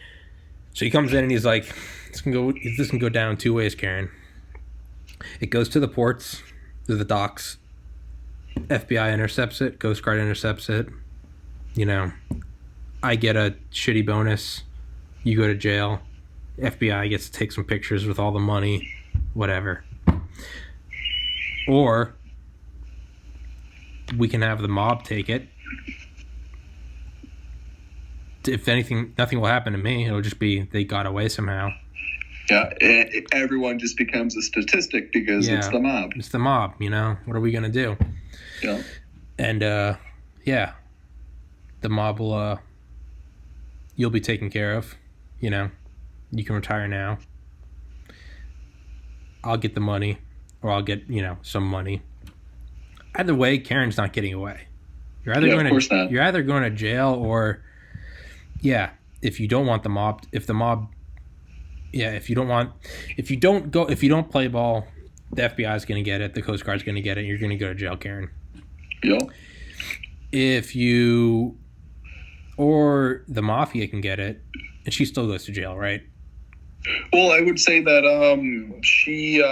So he comes in and he's like, this can go down two ways, Karen. It goes to the ports, to the docks. FBI intercepts it. Coast Guard intercepts it. I get a shitty bonus. You go to jail. FBI gets to take some pictures with all the money. Whatever. Or we can have the mob take it. If anything, nothing will happen to me. It'll just be they got away somehow. Yeah, everyone just becomes a statistic because it's the mob. It's the mob, What are we going to do? Yeah. And, the mob will, you'll be taken care of. You can retire now. I'll get the money, or I'll get, some money. Either way, Karen's not getting away. You're either going to jail or, if you don't want the mob, if you don't play ball, the FBI's going to get it, the Coast Guard's going to get it, and you're going to go to jail, Karen. Yeah. Or the mafia can get it, and she still goes to jail, right? Well, I would say that she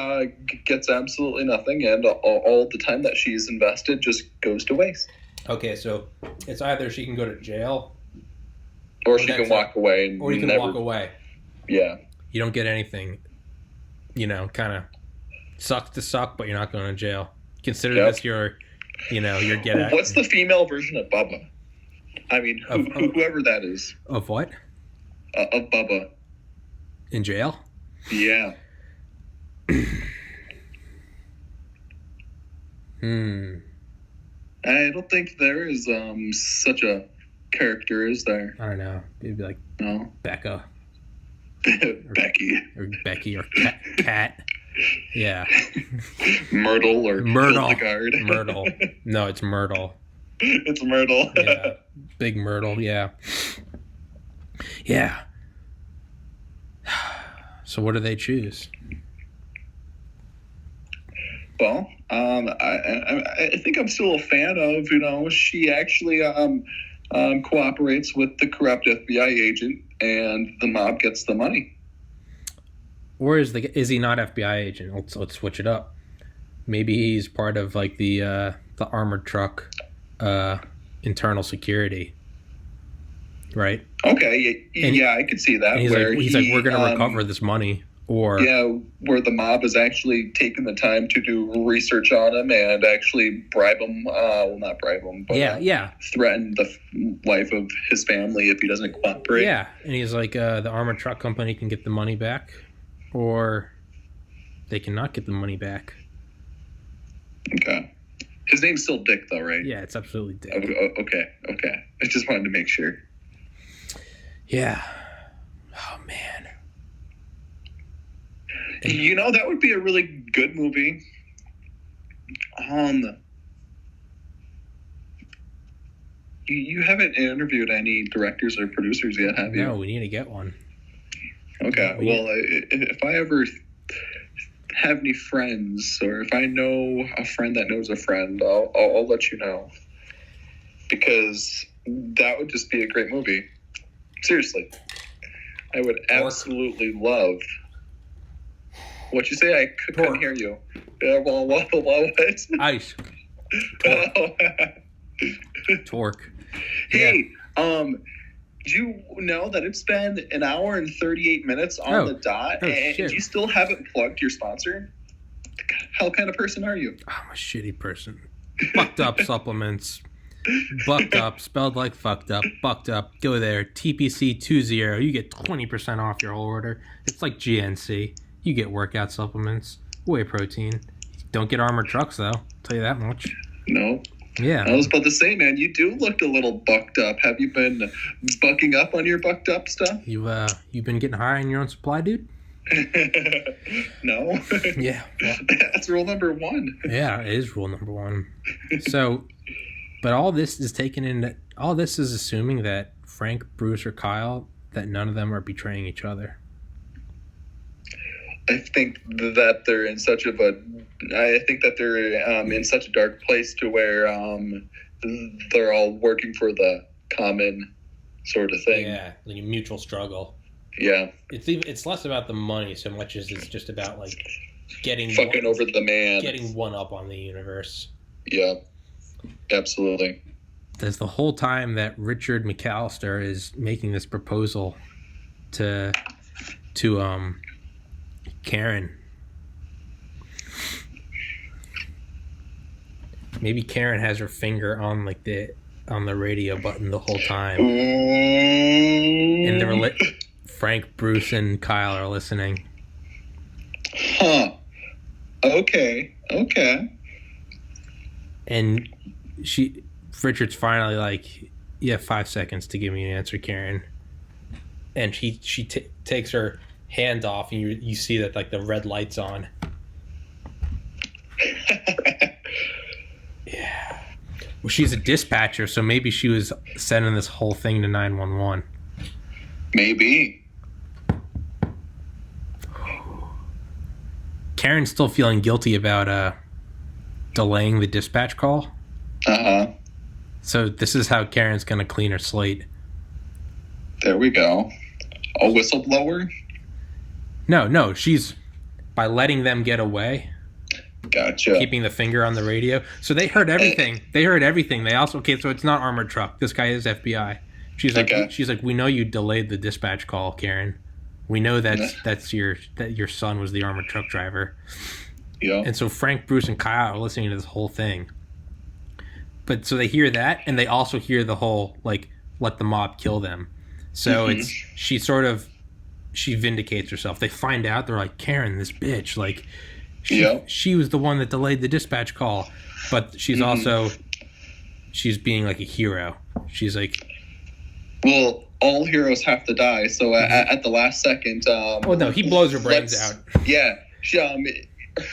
gets absolutely nothing, and all the time that she's invested just goes to waste. Okay, so it's either she can go to jail, or she can walk away, or you can walk away. Yeah, you don't get anything. Kind of sucks to suck, but you're not going to jail. Consider this your get out. What's the female version of Bubba? I mean, whoever that is. Of what? Of Bubba. In jail? Yeah. I don't think there is such a character, is there? I don't know. It'd be like Becca. Becky. Or Becky or Cat. Yeah. Myrtle or Hildegard. Myrtle. No, it's Myrtle. It's Myrtle. Yeah. Big Myrtle, yeah. Yeah. So what do they choose? Well, I think I'm still a fan of, she actually cooperates with the corrupt FBI agent and the mob gets the money. Or is he not FBI agent? Let's switch it up. Maybe he's part of like the armored truck internal security. right? Okay, yeah, I could see that. And he's where like, we're going to recover this money. Or where the mob is actually taking the time to do research on him and actually bribe him. Well, not bribe him, but threaten the life of his family if he doesn't cooperate. Yeah, and he's like, the armored truck company can get the money back, or they cannot get the money back. Okay. His name's still Dick, though, right? Yeah, it's absolutely Dick. Okay. I just wanted to make sure. Yeah. Oh, man. You know, that would be a really good movie. You haven't interviewed any directors or producers yet, have you? No, we need to get one. Okay, well, if I ever have any friends, or if I know a friend that knows a friend, I'll let you know. Because that would just be a great movie. Seriously. I would absolutely love... What'd you say? I couldn't hear you. What? Ice. Torque. Hey, do you know that it's been an hour and 38 minutes on the dot, and you still haven't plugged your sponsor? How kind of person are you? I'm a shitty person. Fucked up supplements. Bucked up, spelled like fucked up. Bucked up. Go there. TPC 20. You get 20% off your whole order. It's like GNC. You get workout supplements, whey protein. Don't get armored trucks, though. I'll tell you that much. No. Yeah. I was about to say, man, you do look a little bucked up. Have you been bucking up on your bucked up stuff? You've been getting high on your own supply, dude? No. Yeah. Well, that's rule number 1. Yeah, it is rule number 1. So, but all this is assuming that Frank, Bruce, or Kyle, that none of them are betraying each other. I think that they're in such in such a dark place to where they're all working for the common sort of thing. Yeah, like a mutual struggle. Yeah, it's less about the money so much as it's just about like fucking over the man, getting one up on the universe. Yeah, absolutely. There's the whole time that Richard McAllister is making this proposal to Karen. Maybe Karen has her finger on on the radio button the whole time. And they're Frank, Bruce, and Kyle are listening. Huh. Okay. And Richard's finally like, you have 5 seconds to give me an answer, Karen. And she takes her hand off, and you see that like the red light's on. Yeah. Well, she's a dispatcher, so maybe she was sending this whole thing to 911. Maybe. Karen's still feeling guilty about delaying the dispatch call. Uh-huh. So this is how Karen's going to clean her slate. There we go. A whistleblower? No, she's by letting them get away. Gotcha. Keeping the finger on the radio. So they heard everything. They also so it's not armored truck. This guy is FBI. She's like, we know you delayed the dispatch call, Karen. We know that your son was the armored truck driver. Yeah. And so Frank, Bruce, and Kyle are listening to this whole thing. But so they hear that, and they also hear the whole like, let the mob kill them. So she vindicates herself. They find out, they're like, Karen, this bitch, like, she was the one that delayed the dispatch call, but she's being like a hero. She's like, well, all heroes have to die. So at the last second, he blows her brains out. Yeah,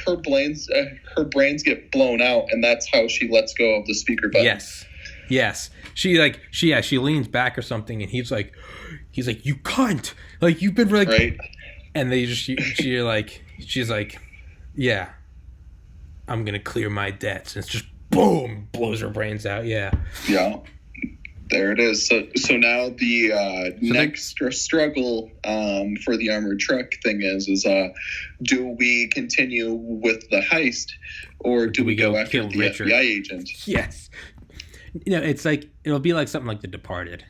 her brains get blown out, and that's how she lets go of the speaker button. Yes. She leans back or something, and he's like, you cunt, like you've been like, right. And she's like, yeah, I'm gonna clear my debts, and it's just boom, blows her brains out. Yeah. There it is. So now the next struggle for the armored truck thing is do we continue with the heist, or do we go after the Richard? FBI agent? Yes. It's like, it'll be like something like The Departed.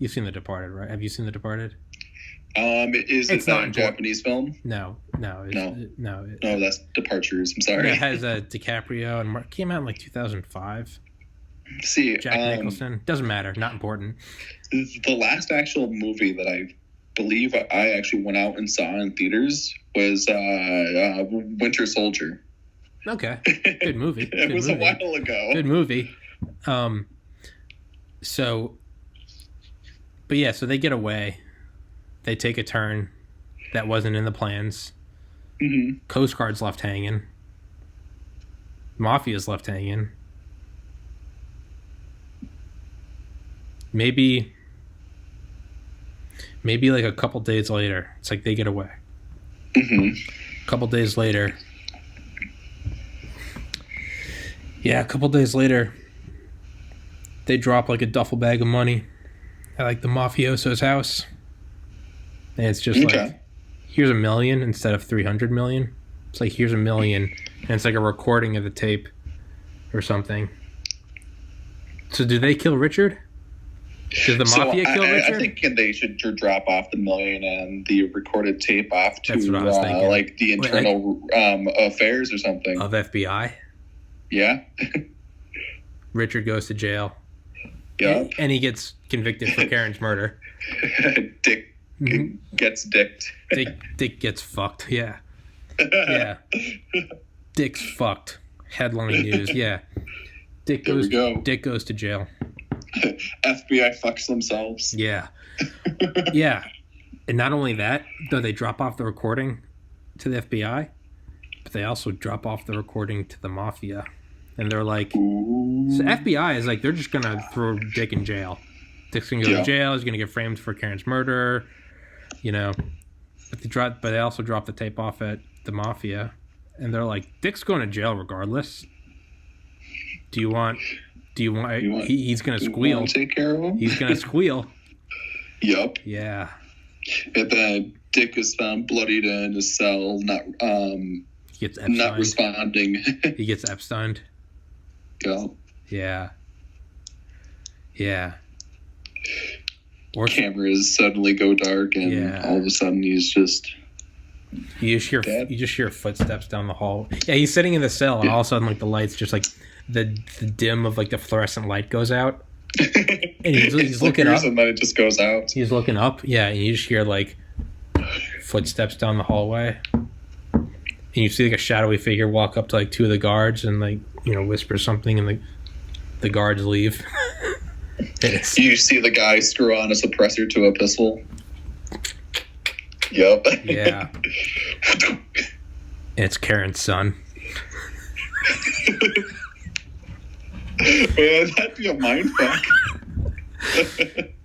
You've seen The Departed, right? Have you seen The Departed? Is it not a Japanese film? No. No, that's Departures. I'm sorry. It has DiCaprio and came out in like 2005. See, Jack Nicholson. Doesn't matter. Not important. The last actual movie that I believe I actually went out and saw in theaters was Winter Soldier. Okay. Good movie. It was a while ago. Good movie. So they get away. They take a turn that wasn't in the plans. Mm-hmm. Coast Guard's left hanging. Mafia's left hanging. Maybe like a couple days later, it's like they get away. Mm-hmm. A couple days later, they drop like a duffel bag of money at like the mafioso's house. And it's just like, here's $1 million instead of 300 million. It's like, here's $1 million. And it's like a recording of the tape or something. So do they kill Richard? Does the mafia kill Richard? I think they should drop off the $1 million and the recorded tape off to That's what I was thinking. like the internal affairs or something. Of FBI? Yeah. Richard goes to jail. Yeah. And he gets convicted for Karen's murder. Dick gets dicked. Dick gets fucked. Yeah. Yeah. Dick's fucked. Headline news. Yeah. Dick goes to jail. FBI fucks themselves. Yeah. Yeah. And not only that, though, they drop off the recording to the FBI, but they also drop off the recording to the mafia. And they're like, so FBI is like, they're just going to throw Dick in jail. Dick's going to go to jail. He's going to get framed for Karen's murder. You know, but they also drop the tape off at the mafia, and they're like, Dick's going to jail regardless. Do you want? He's going to squeal. Take care of him. He's going to squeal. Yep. Yeah. And then Dick is found bloodied in his cell, not responding. He gets Epsteined. Yeah. Yeah. Yeah. Or cameras suddenly go dark, and all of a sudden he's just you just hear footsteps down the hall. Yeah, he's sitting in the cell, and all of a sudden, like, the lights just like the dim of like the fluorescent light goes out, and he's looking up, and then it just goes out. He's looking up, and you just hear like footsteps down the hallway, and you see like a shadowy figure walk up to like two of the guards and like whisper something, and like the guards leave. You see the guy screw on a suppressor to a pistol. Yep. Yeah. It's Karen's son. Man, that'd be a mindfuck.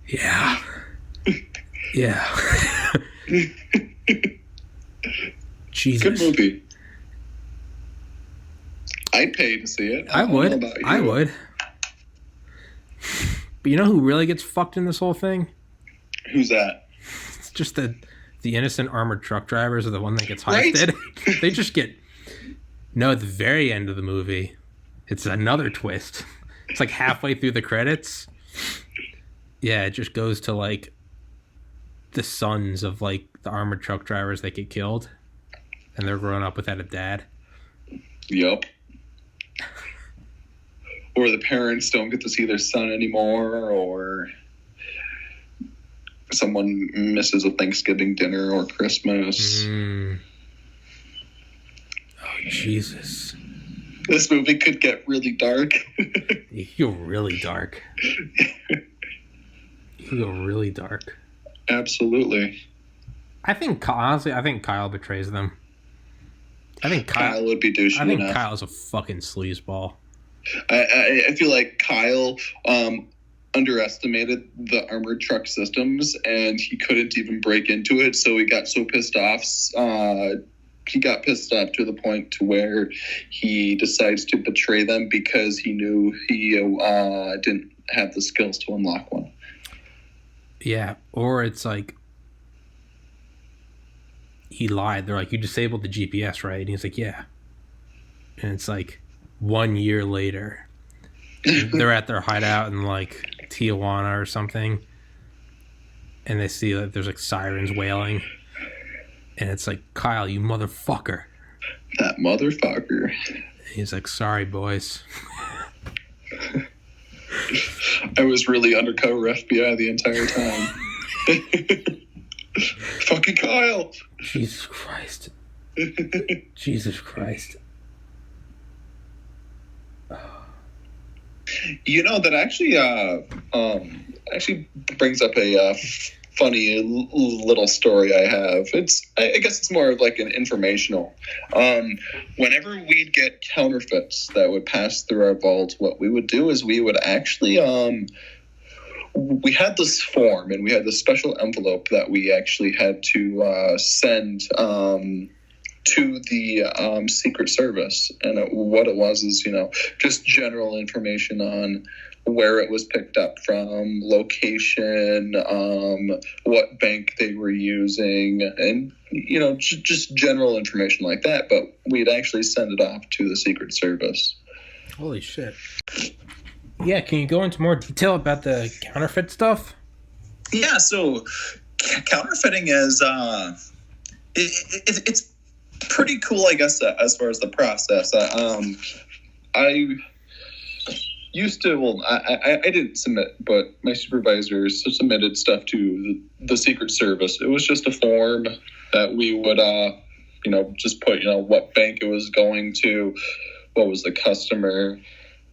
Yeah. Yeah. Jesus. Good movie. I'd pay to see it. I would. But you know who really gets fucked in this whole thing? Who's that? It's just the innocent armored truck drivers are the one that gets heisted. Right? They just get... No, at the very end of the movie, it's another twist. It's like halfway through the credits. Yeah, it just goes to like the sons of like the armored truck drivers that get killed. And they're growing up without a dad. Yep. Or the parents don't get to see their son anymore, or someone misses a Thanksgiving dinner or Christmas. Oh, Jesus. This movie could get really dark. You go really dark. Absolutely. I think Kyle betrays them. I think Kyle would be douchey. I think Kyle's a fucking sleazeball. I feel like Kyle underestimated the armored truck systems, and he couldn't even break into it, so he got so pissed off. He got pissed off to the point to where he decides to betray them because he knew he didn't have the skills to unlock one. Yeah, or it's like he lied. They're like, you disabled the GPS, right? And he's like, yeah. And it's like 1 year later, they're at their hideout in like Tijuana or something, and they see that there's like sirens wailing, and it's like, Kyle, you motherfucker. That motherfucker. He's like, sorry, boys. I was really undercover FBI the entire time. Fucking Kyle. Jesus Christ. Jesus Christ. You know, that actually brings up a funny little story I have. I guess it's more of like an informational. Whenever we'd get counterfeits that would pass through our vault, what we would do is we would actually we had this form, and we had this special envelope that we actually had to send to the Secret Service. And what it was is, just general information on where it was picked up from, location, what bank they were using, and, just general information like that. But we'd actually send it off to the Secret Service. Holy shit. Yeah, can you go into more detail about the counterfeit stuff? Yeah, so counterfeiting is it's pretty cool, I guess, as far as the process. I used to, I didn't submit, but my supervisors submitted stuff to the Secret Service. It was just a form that we would, just put, what bank it was going to, what was the customer,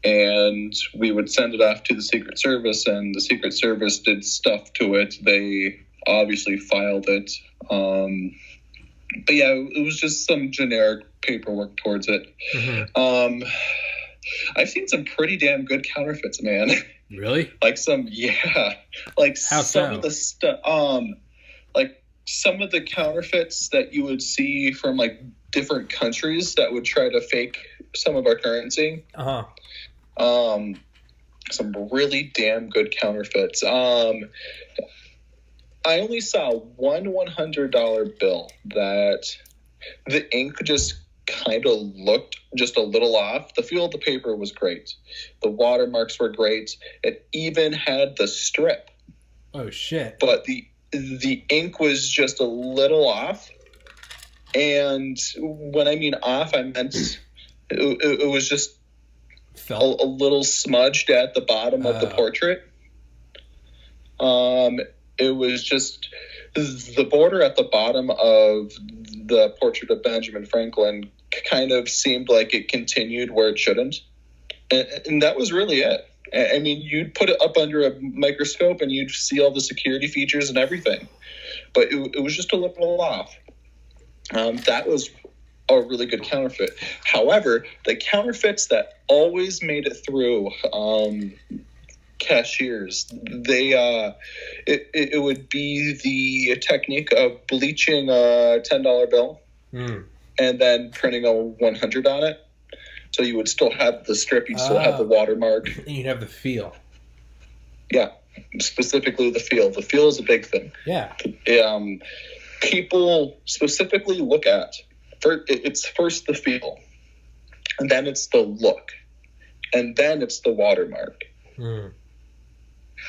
and we would send it off to the Secret Service, and the Secret Service did stuff to it. They obviously filed it. But yeah, it was just some generic paperwork towards it. Mm-hmm. I've seen some pretty damn good counterfeits, man. Really? Like some of the stuff, like some of the counterfeits that you would see from like different countries that would try to fake some of our currency. Uh-huh. Some really damn good counterfeits. I only saw one $100 bill that the ink just kind of looked just a little off. The feel of the paper was great. The watermarks were great. It even had the strip. Oh, shit. But the ink was just a little off. And when I mean off, I meant it was just a little smudged at the bottom of the portrait. It was just the border at the bottom of the portrait of Benjamin Franklin kind of seemed like it continued where it shouldn't. And that was really it. I mean, you'd put it up under a microscope and you'd see all the security features and everything. But it was just a little off. That was a really good counterfeit. However, the counterfeits that always made it through cashiers, it would be the technique of bleaching a $10 bill and then printing a 100 on it. So you would still have the strip, you'd still have the watermark. And you'd have the feel. Yeah, specifically the feel. The feel is a big thing. Yeah. People specifically look at, it's first the feel, and then it's the look, and then it's the watermark.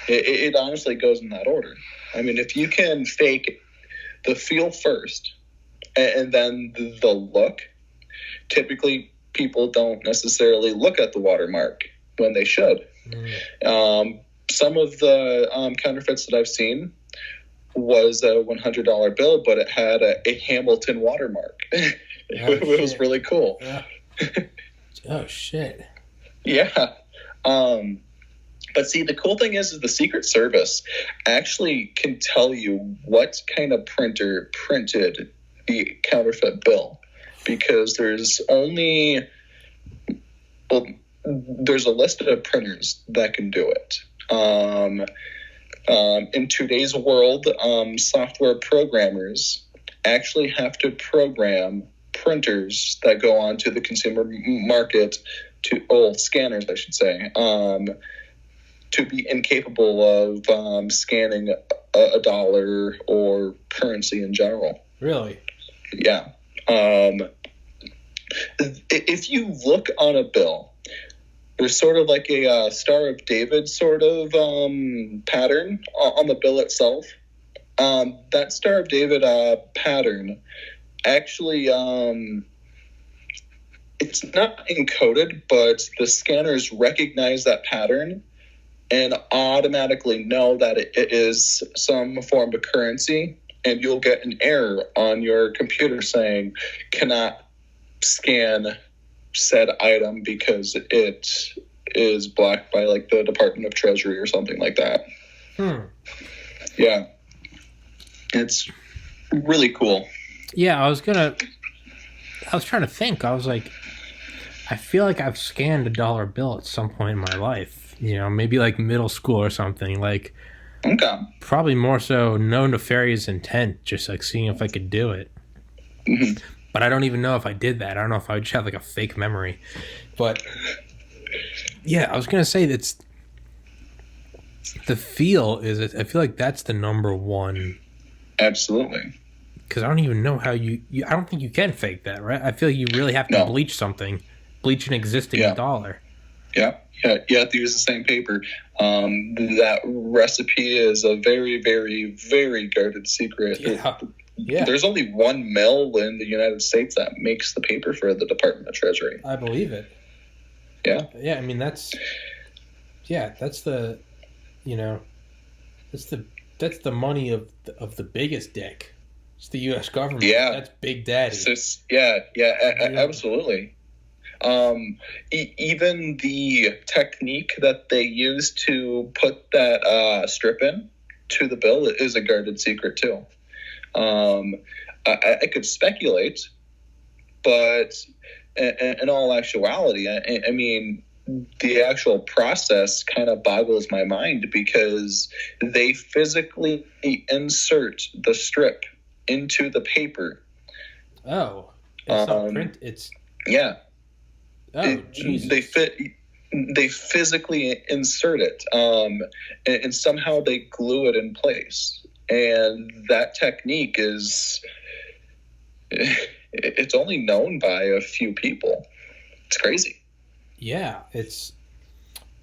It honestly goes in that order. I mean, if you can fake the feel first and then the look, typically people don't necessarily look at the watermark when they should. Some of the counterfeits that I've seen was a $100 bill, but it had a Hamilton watermark. It was really cool. Yeah. Oh, shit. Yeah. But see, the cool thing is the Secret Service actually can tell you what kind of printer printed the counterfeit bill, because there's a list of printers that can do it. In today's world, software programmers actually have to program printers that go onto the consumer market scanners, I should say, to be incapable of scanning a dollar or currency in general. Really? Yeah. If you look on a bill, there's sort of like a Star of David sort of pattern on the bill itself. That Star of David pattern actually, it's not encoded, but the scanners recognize that pattern and automatically know that it is some form of currency, and you'll get an error on your computer saying cannot scan said item because it is blocked by like the Department of Treasury or something like that. Yeah, it's really cool. Yeah, I was trying to think. I was like, I feel like I've scanned a dollar bill at some point in my life. You know, maybe like middle school or something. Like, Okay. probably more so no nefarious intent, just like seeing if I could do it. Mm-hmm. But I don't even know if I did that. I don't know if I just have like a fake memory. But yeah, I was gonna say that's the feel is. I feel like that's the number one. Absolutely. Because I don't even know how you. I don't think you can fake that, right? I feel you really have to bleach something, bleach an existing dollar. Yeah, you have to use the same paper. That recipe is a very, very, very guarded secret. Yeah. There's only one mill in the United States that makes the paper for the Department of Treasury. I believe it. Yeah. Yeah, I mean that's the, you know, that's the money of the biggest dick. It's the U.S. government. Yeah. That's Big Daddy. Absolutely. Even the technique that they use to put that strip in to the bill is a guarded secret too. I could speculate, but in all actuality, I mean, the actual process kind of boggles my mind because they physically insert the strip into the paper. Oh, it's not print. It's yeah. Oh, Jesus. They physically insert it, and somehow they glue it in place. And that technique it's only known by a few people. It's crazy. Yeah,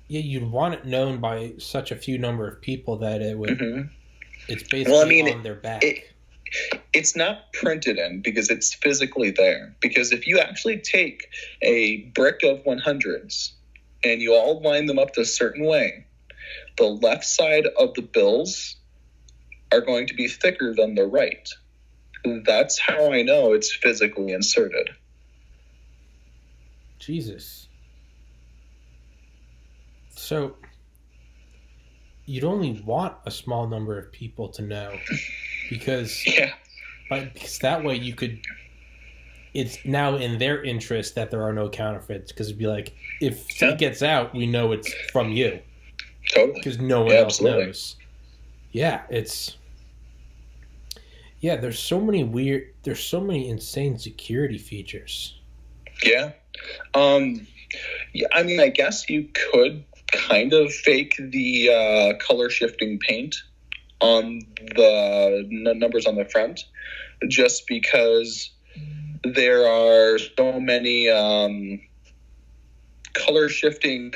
you'd want it known by such a few number of people that it would. Mm-hmm. It's basically on their back. It's not printed in because it's physically there. Because if you actually take a brick of 100s and you all line them up a certain way, the left side of the bills are going to be thicker than the right. That's how I know it's physically inserted. Jesus. So you'd only want a small number of people to know because that way you could, it's now in their interest that there are no counterfeits because it'd be like, if it gets out, we know it's from you. Totally. Because no one else knows. Yeah, there's so many insane security features. Yeah. I mean, I guess you could kind of fake the color shifting paint on the numbers on the front just because there are so many color shifting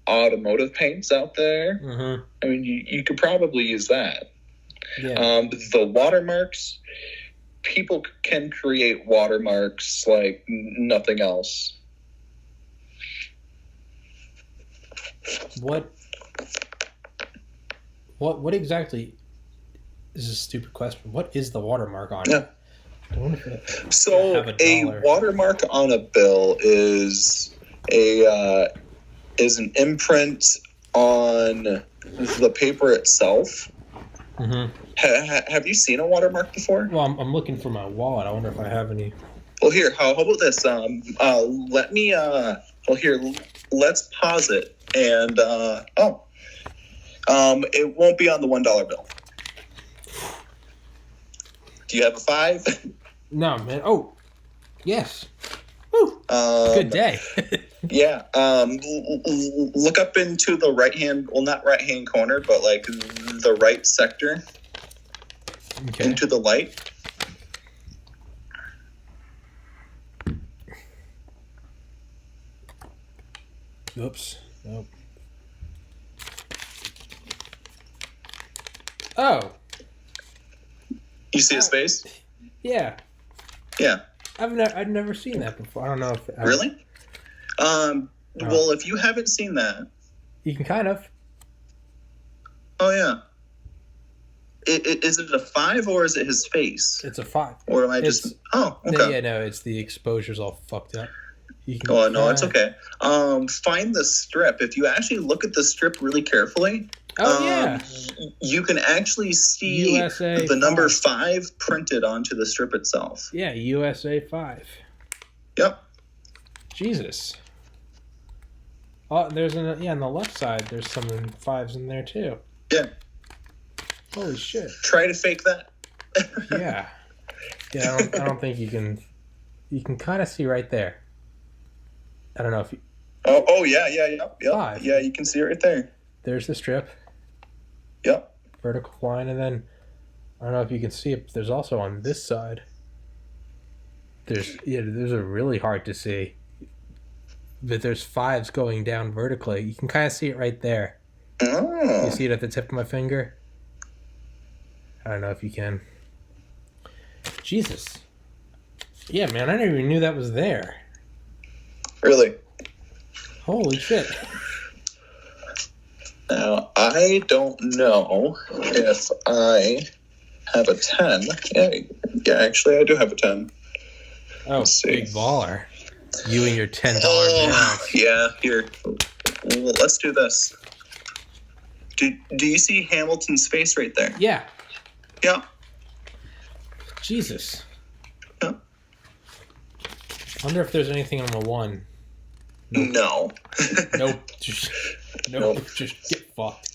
automotive paints out there. Mm-hmm. I mean, you could probably use that. Yeah. The watermarks, people can create watermarks like nothing else. What exactly is a stupid question? What is the watermark on it? So a watermark on a bill is an imprint on the paper itself. Mm-hmm. Have you seen a watermark before? Well, I'm looking for my wallet. I wonder if I have any. Well, here, how about this? Let's pause it, and it won't be on the $1 bill. Do you have a 5? No, man. Oh, yes. Woo. Good day. Yeah. Look up into the not right hand corner, but like the right sector. Okay. Into the light. Oops. Nope. Oh. You see his face? Yeah. Yeah. I've never seen that before. I don't know if Really? Well, if you haven't seen that, you can kind of. Oh yeah. Is it a 5 or is it his face? It's a 5. Or am I just? Oh, okay. Yeah, no, it's the exposure's all fucked up. Oh no, it's okay. Find the strip. If you actually look at the strip really carefully, you can actually see USA the number 5 printed onto the strip itself. Yeah, USA 5. Yep. Jesus. Oh, there's on the left side. There's some 5s in there too. Yeah. Holy shit. Try to fake that. Yeah. Yeah, I don't think you can. You can kind of see right there. I don't know if you. Oh yeah, yep. 5. Yeah, you can see it right there. There's the strip. Yep. Vertical line, and then I don't know if you can see it. But there's also on this side. Those are really hard to see. But there's 5s going down vertically. You can kind of see it right there. Oh. You see it at the tip of my finger? I don't know if you can. Jesus. Yeah, man, I never even knew that was there. Really? Holy shit. Now, I don't know if I have a 10. Yeah, actually, I do have a 10. Oh, big baller. You and your $10 bills. Yeah, here. Well, let's do this. Do you see Hamilton's face right there? Yeah. Yeah. Jesus. Yeah. I wonder if there's anything on the 1. Nope. No. Nope. Just get fucked.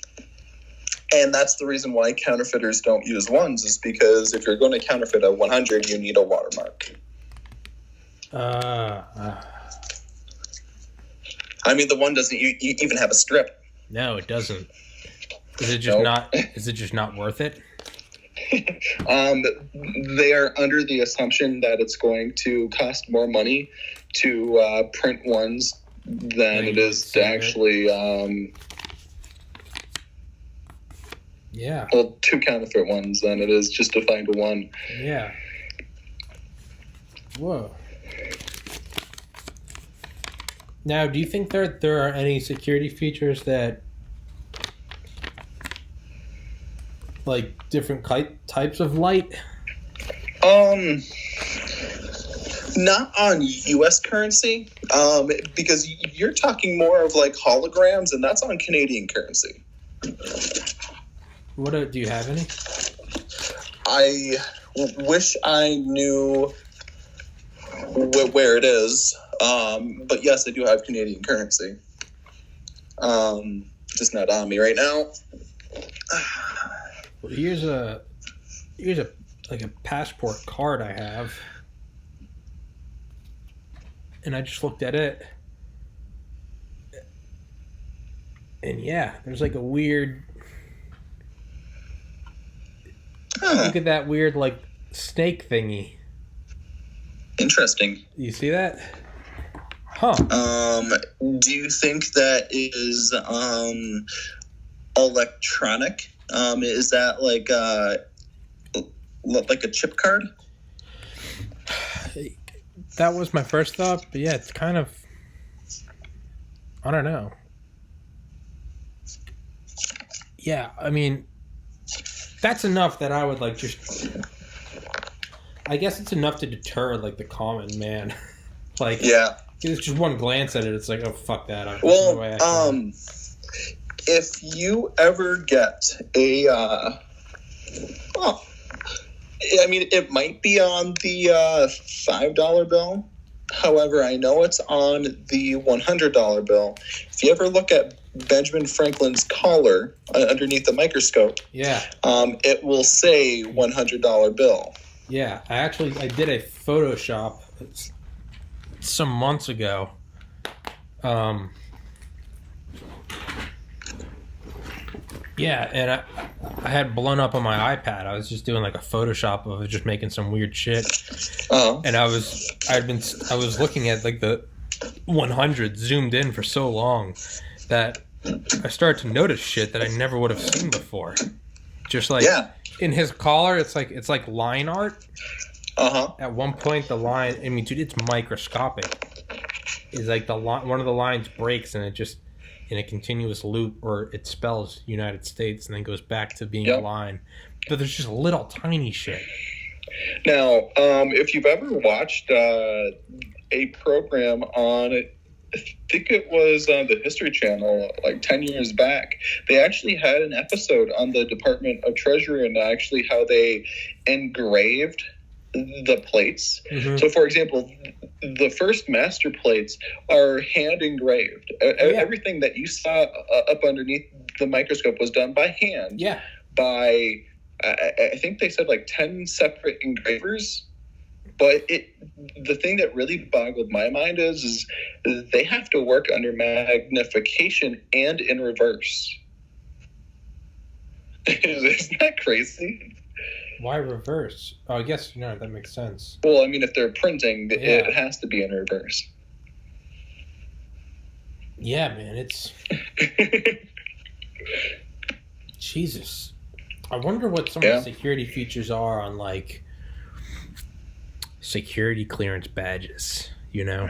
And that's the reason why counterfeiters don't use 1s, is because if you're going to counterfeit a 100, you need a watermark. I mean, the 1 doesn't even have a strip. No, it doesn't. Is it just not? Is it just not worth it? They are under the assumption that it's going to cost more money to print 1s than it is to actually. Yeah. Well, 2 counterfeit 1s than it is just to find a 1. Yeah. Whoa. Now, do you think there are any security features that, like, different types of light? Not on U.S. currency, because you're talking more of like holograms, and that's on Canadian currency. What do you have any? I wish I knew where it is. But yes, I do have Canadian currency. Just not on me right now. Well, here's a passport card I have, and I just looked at it, and yeah, there's like a weird. Look at that weird like snake thingy. Interesting. You see that? Huh. Do you think that is electronic? Is that like a chip card? That was my first thought, but yeah, it's kind of, I don't know. Yeah, I mean, that's enough that I would like just, I guess it's enough to deter like the common man. Like, yeah, it's just one glance at it, it's like, oh fuck that. If you ever get a, well, I mean, it might be on the $5 bill. However, I know it's on the $100 bill. If you ever look at Benjamin Franklin's collar underneath the microscope, yeah, it will say $100 bill. Yeah, I did a Photoshop some months ago. Yeah, and I had blown up on my iPad. I was just doing like a Photoshop of it, just making some weird shit. Uh-huh. And I was looking at like the 100 zoomed in for so long that I started to notice shit that I never would have seen before. Just like in his collar, it's like line art. At one point, the line, I mean, dude, it's microscopic. Is like one of the lines breaks and it just in a continuous loop, or it spells United States and then goes back to being a line. But there's just little tiny shit. Now, if you've ever watched a program on, I think it was the History Channel, like 10 years back, they actually had an episode on the Department of Treasury and actually how they engraved the plates. So, for example, the first master plates are hand engraved. Everything that you saw up underneath the microscope was done by hand. By, I think they said like 10 separate engravers. But the thing that really boggled my mind is they have to work under magnification and in reverse. Isn't that crazy? Why reverse? Oh, I guess, that makes sense. Well, I mean, if they're printing, it has to be in reverse. Yeah, man, it's... Jesus. I wonder what some of the security features are on, like, security clearance badges, Well,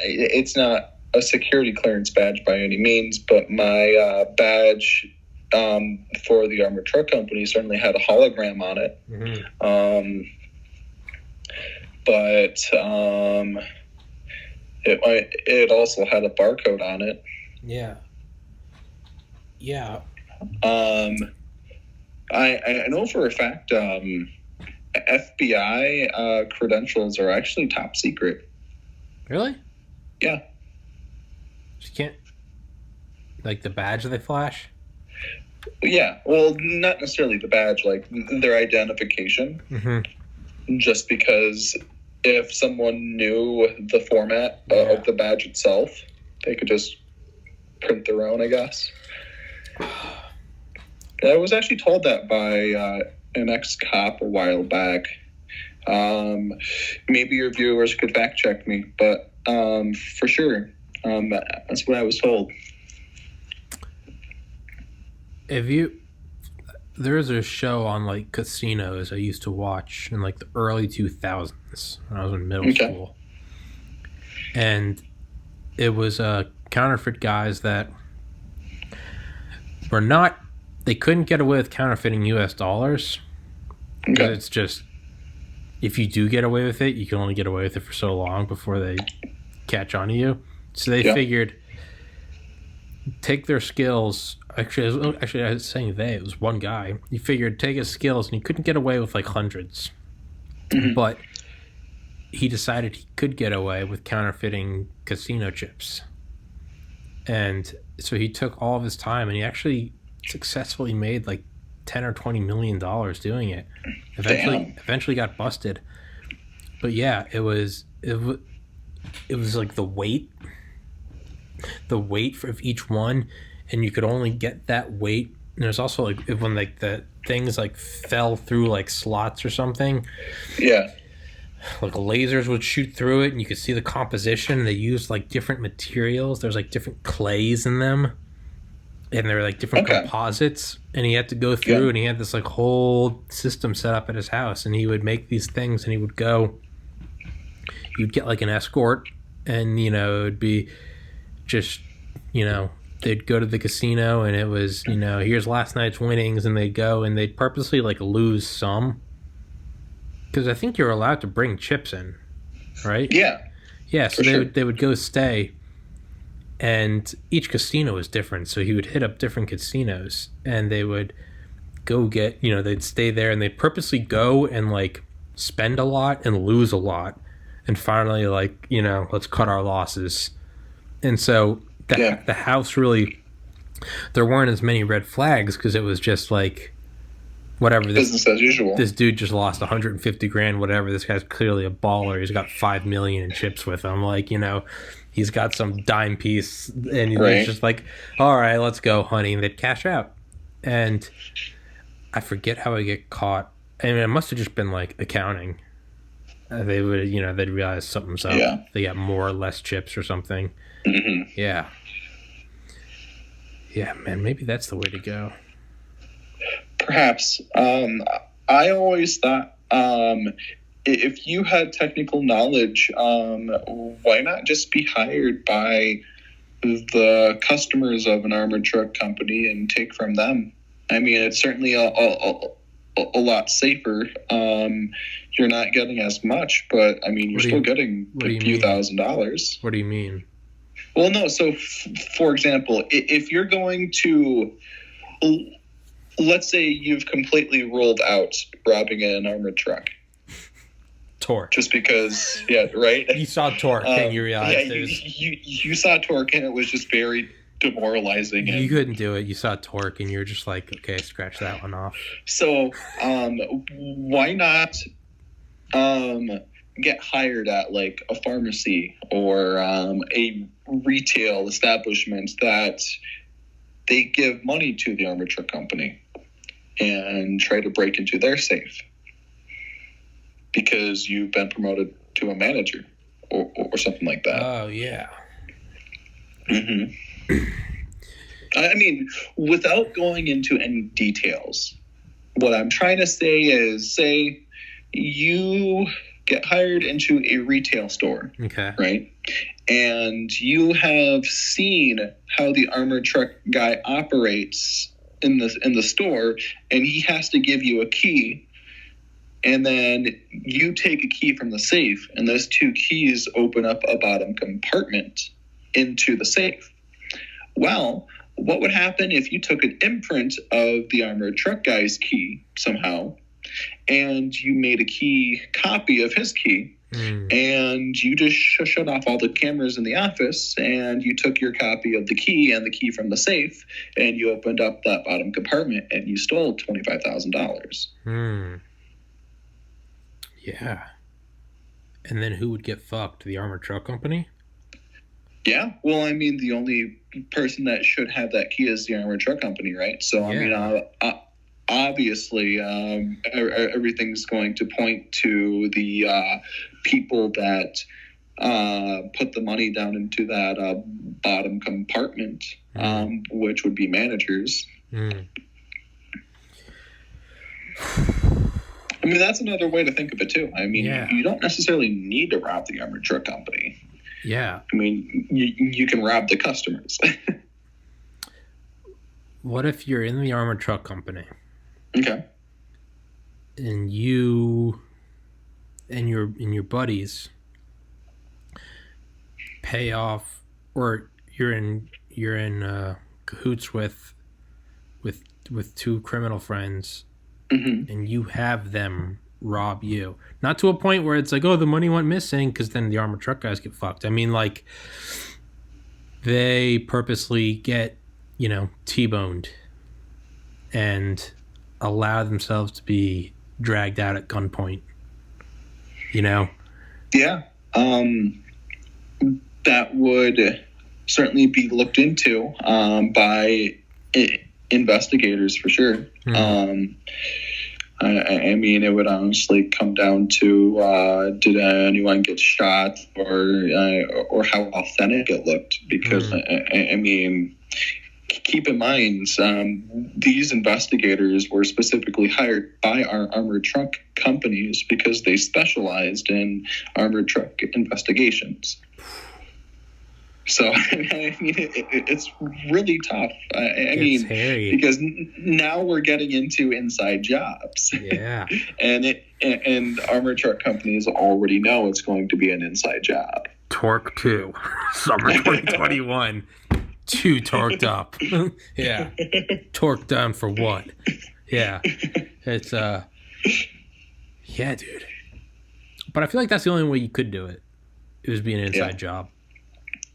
it's not a security clearance badge by any means, but my badge for the armored truck company certainly had a hologram on it. But it also had a barcode on it. I know for a fact FBI credentials are actually top secret. Really? Yeah. You can't, like, the badge they flash? Yeah, well, not necessarily the badge, like their identification. Just because if someone knew the format of the badge itself, they could just print their own, I guess. I was actually told that by an ex-cop a while back. Maybe your viewers could fact check me, but for sure, that's what I was told. There's a show on like casinos I used to watch in like the early 2000s when I was in middle school. And it was counterfeit guys that they couldn't get away with counterfeiting US dollars. Because it's just, if you do get away with it, you can only get away with it for so long before they catch on to you. So they figured, take their skills. Actually, I was saying it was one guy. He figured take his skills, and he couldn't get away with like hundreds. But he decided he could get away with counterfeiting casino chips. And so he took all of his time, and he actually successfully made like $10 or $20 million doing it. Eventually got busted. But yeah, it was like the weight of each one, and you could only get that weight. And there's also like when like the things like fell through like slots or something. Yeah. Like lasers would shoot through it, and you could see the composition. They used like different materials. There's like different clays in them, and they're like different composites. And he had to go through, and he had this like whole system set up at his house. And he would make these things, and he would go. You'd get like an escort, and it would be just they'd go to the casino, and it was here's last night's winnings, and they'd go and they'd purposely like lose some. Because I think you're allowed to bring chips in, right? Yeah. So they would go stay, and each casino was different. So he would hit up different casinos, and they would go get they'd stay there, and they'd purposely go and like spend a lot and lose a lot, and finally like let's cut our losses. And so the house really, there weren't as many red flags because it was just like. Whatever, business as usual. This dude just lost 150 grand. Whatever. This guy's clearly a baller. He's got 5 million in chips with him. Like he's got some dime piece, and he's just like, all right, let's go, honey. And they'd cash out. And I forget how I get caught. I mean, it must have just been like accounting. They would, they'd realize something's up. Yeah. They got more or less chips or something. Yeah. Yeah, man, maybe that's the way to go. Perhaps. I always thought if you had technical knowledge, why not just be hired by the customers of an armored truck company and take from them? I mean, it's certainly a lot safer. You're not getting as much, but I mean, you're still getting a few $1,000s. What do you mean? Well, no. So, for example, if you're going to, let's say you've completely ruled out robbing an armored truck. Torque. Just because, yeah, right? You saw Torque and you realized you saw Torque and it was just very demoralizing. You couldn't do it. You saw Torque and you were just like, okay, scratch that one off. So, why not get hired at like a pharmacy or a retail establishment that they give money to the armored truck company and try to break into their safe because you've been promoted to a manager or something like that. Oh, yeah. Mm-hmm. I mean, without going into any details, what I'm trying to say is, say you get hired into a retail store, okay, right? And you have seen how the armored truck guy operates in the store, and he has to give you a key. And then you take a key from the safe, and those two keys open up a bottom compartment into the safe. Well, what would happen if you took an imprint of the armored truck guy's key somehow, and you made a key copy of his key, and you just shut off all the cameras in the office, and you took your copy of the key and the key from the safe, and you opened up that bottom compartment, and you stole $25,000. Yeah. And then who would get fucked? The armored truck company? Yeah. Well, I mean, the only person that should have that key is the armored truck company, right? So, I mean, obviously, everything's going to point to the people that put the money down into that bottom compartment, which would be managers. I mean, that's another way to think of it, too. I mean, you don't necessarily need to rob the armored truck company. Yeah. I mean, you can rob the customers. What if you're in the armored truck company? Okay. And you and your buddies pay off, or you're in cahoots with two criminal friends, and you have them rob you. Not to a point where it's like, oh, the money went missing, because then the armored truck guys get fucked. I mean, like, they purposely get, T-boned and allow themselves to be dragged out at gunpoint. Yeah. That would certainly be looked into by investigators for sure. I mean, it would honestly come down to did anyone get shot or how authentic it looked, because I mean, keep in mind, these investigators were specifically hired by our armored truck companies because they specialized in armored truck investigations. So, I mean, it's really tough. I mean, hairy. Because now we're getting into inside jobs. Yeah. and armored truck companies already know it's going to be an inside job. Torque 2, summer 2021. Too torqued up. Yeah. Torque down for what? Yeah. It's, yeah, dude. But I feel like that's the only way you could do it. It was be an inside job.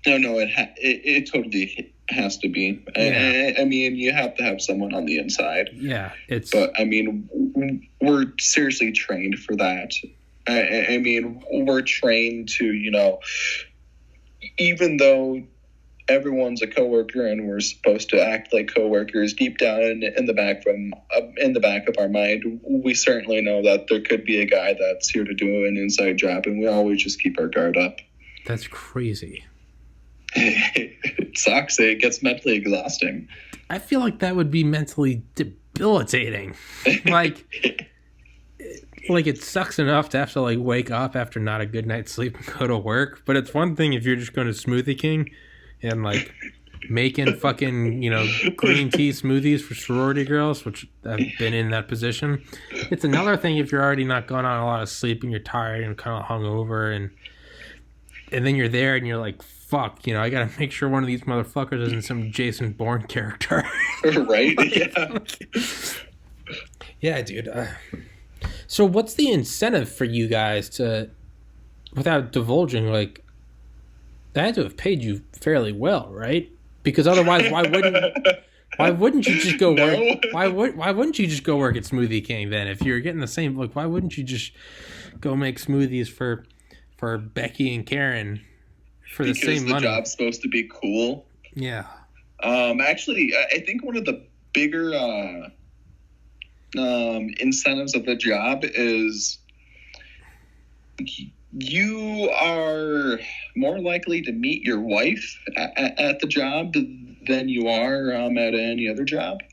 No, it totally has to be. Yeah. I mean, you have to have someone on the inside. Yeah, But I mean, we're seriously trained for that. I mean, we're trained to, even though everyone's a coworker and we're supposed to act like coworkers, deep down in the back of our mind, we certainly know that there could be a guy that's here to do an inside job, and we always just keep our guard up. That's crazy. It sucks. It gets mentally exhausting. I feel like that would be mentally debilitating. Like it sucks enough to have to like wake up after not a good night's sleep and go to work. But it's one thing if you're just going to Smoothie King and like making fucking, green tea smoothies for sorority girls, which I've been in that position. It's another thing if you're already not going on a lot of sleep and you're tired and kind of hungover and then you're there and you're like, fuck, I gotta make sure one of these motherfuckers isn't some Jason Bourne character. Right? Yeah. Yeah, dude. So what's the incentive for you guys to, without divulging, like, they had to have paid you fairly well, right? Because otherwise, why wouldn't you just go work? Why wouldn't you just go work at Smoothie King then? If you're getting the same, like, why wouldn't you just go make smoothies for Becky and Karen for the same money? Because the job's supposed to be cool. Yeah. Actually, I think one of the bigger incentives of the job is you are more likely to meet your wife at the job than you are at any other job.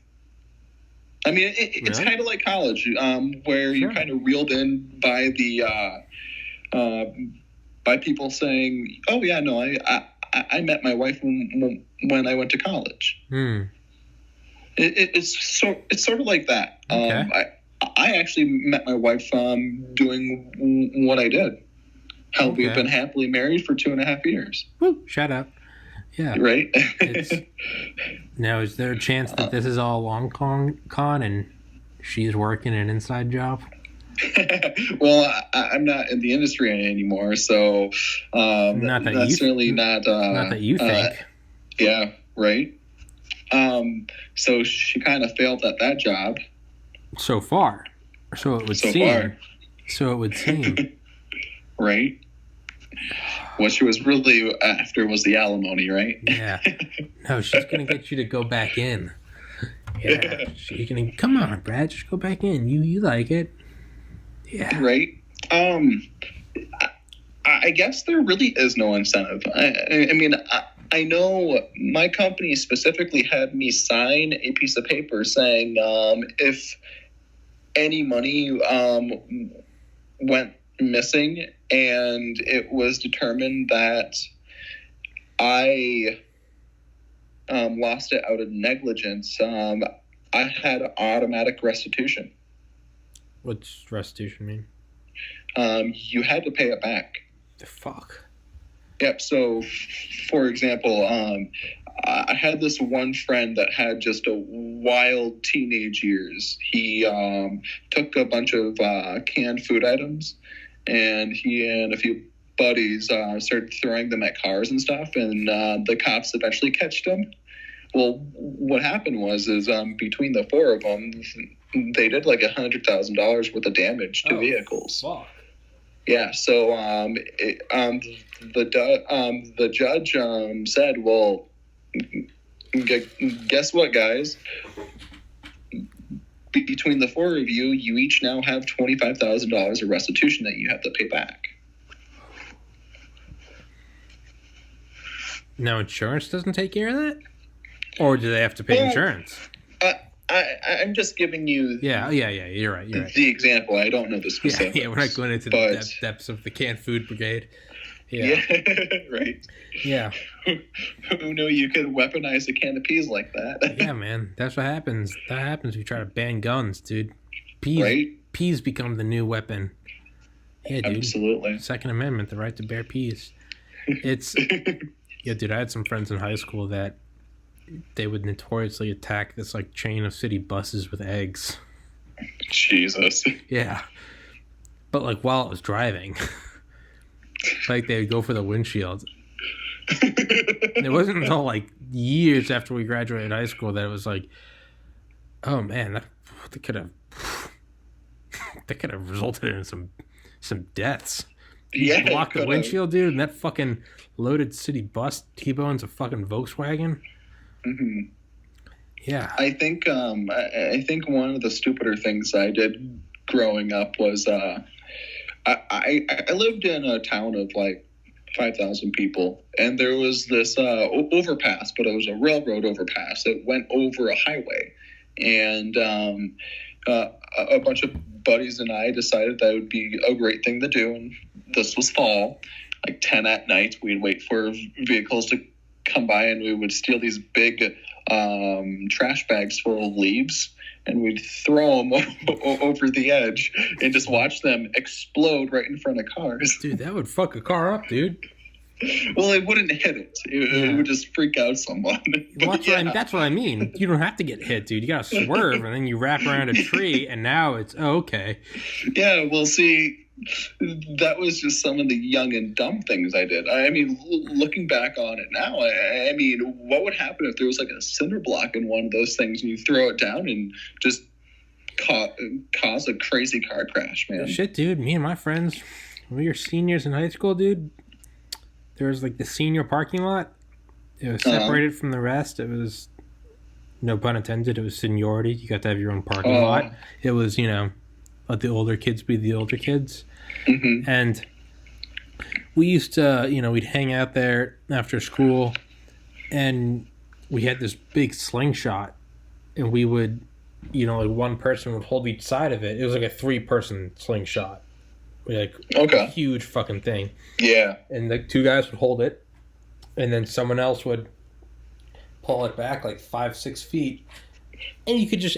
I mean, it's Really? kind of like college, where you're kind of reeled in by the by people saying, "Oh yeah, no, I met my wife when I went to college." It's sort of like that. Okay. I actually met my wife doing what I did. Hell, we've been happily married for 2.5 years. Woo! Shout out. Yeah. Right. Now, is there a chance that this is all long con and she's working an inside job? Well, I'm not in the industry anymore, so Not that you think. Yeah, right. So she kind of failed at that job. So far. So it would seem. So it would seem. Right. What she was really after was the alimony, right? Yeah. No, she's going to get you to go back in. Yeah. She's going to, come on, Brad, just go back in. You like it. Yeah. Right. I guess there really is no incentive. I mean, I know my company specifically had me sign a piece of paper saying if any money went missing and it was determined that I lost it out of negligence, I had automatic restitution. What's restitution mean? You had to pay it back. The fuck? Yep. So, for example, I had this one friend that had just a wild teenage years. He took a bunch of canned food items, and he and a few buddies started throwing them at cars and stuff, and the cops eventually catched him. Well, what happened was between the four of them, they did like $100,000 worth of damage to vehicles. Fuck. Yeah, so the judge said, "Well, guess what, guys? Between the four of you, you each now have $25,000 of restitution that you have to pay back." Now insurance doesn't take care of that? Or do they have to pay insurance? I'm just giving you Yeah, you're right. the example. I don't know the specifics. Yeah, we're not going into the depths of the canned food brigade. Yeah, right. Yeah. Who knew you could weaponize a can of peas like that? Yeah, man. That's what happens. That happens if you try to ban guns, dude. Peas become the new weapon. Yeah, dude. Absolutely. Second Amendment, the right to bear peas. It's... Yeah, dude, I had some friends in high school that they would notoriously attack this like chain of city buses with eggs. Jesus. Yeah. But like while it was driving. Like they would go for the windshield. And it wasn't until like years after we graduated high school that it was like, oh man, that could have resulted in some deaths. Yeah. Block the windshield, dude, and that fucking loaded city bus T-bones a fucking Volkswagen. Mm-hmm. Yeah. I think one of the stupider things I did growing up was I lived in a town of like 5,000 people, and there was this overpass, but it was a railroad overpass that went over a highway, and a bunch of buddies and I decided that would be a great thing to do. And this was fall, like 10 at night. We'd wait for vehicles to come by, and we would steal these big trash bags full of leaves, and we'd throw them over the edge and just watch them explode right in front of cars. Dude, that would fuck a car up, dude. Well, it wouldn't hit it. It would just freak out someone. Well, that's what I mean. You don't have to get hit, dude. You got to swerve, and then you wrap around a tree, and now it's, okay. Yeah, well, see, that was just some of the young and dumb things I did. I mean, looking back on it now, I mean, what would happen if there was like a cinder block in one of those things and you throw it down and just cause a crazy car crash, man? Shit, dude. Me and my friends, we were seniors in high school, dude. There was like the senior parking lot. It was separated from the rest. It was, no pun intended, it was seniority. You got to have your own parking lot. It was, let the older kids be the older kids. Mm-hmm. And we used to, we'd hang out there after school, and we had this big slingshot, and we would, like one person would hold each side of it. It was like a 3-person slingshot. Like, a huge fucking thing. Yeah. And the 2 guys would hold it, and then someone else would pull it back like 5-6 feet. And you could just,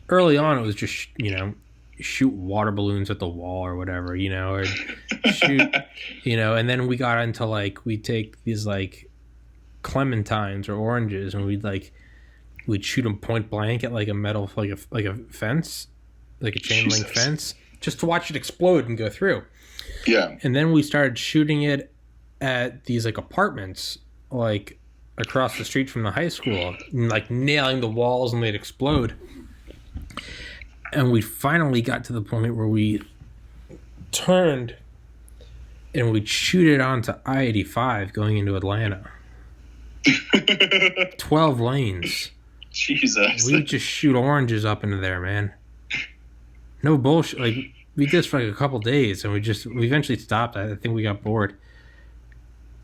early on it was just, shoot water balloons at the wall or whatever, or shoot, and then we got into like, we'd take these like clementines or oranges, and we'd shoot them point blank at like a metal, like a fence, like a chain link fence, just to watch it explode and go through. Yeah. And then we started shooting it at these like apartments, like across the street from the high school, and like nailing the walls, and they'd explode. And we finally got to the point where we turned and we'd shoot it onto I-85 going into Atlanta. 12 lanes. Jesus. We'd just shoot oranges up into there, man. No bullshit. Like, we did this for like a couple days, and we eventually stopped. I think we got bored.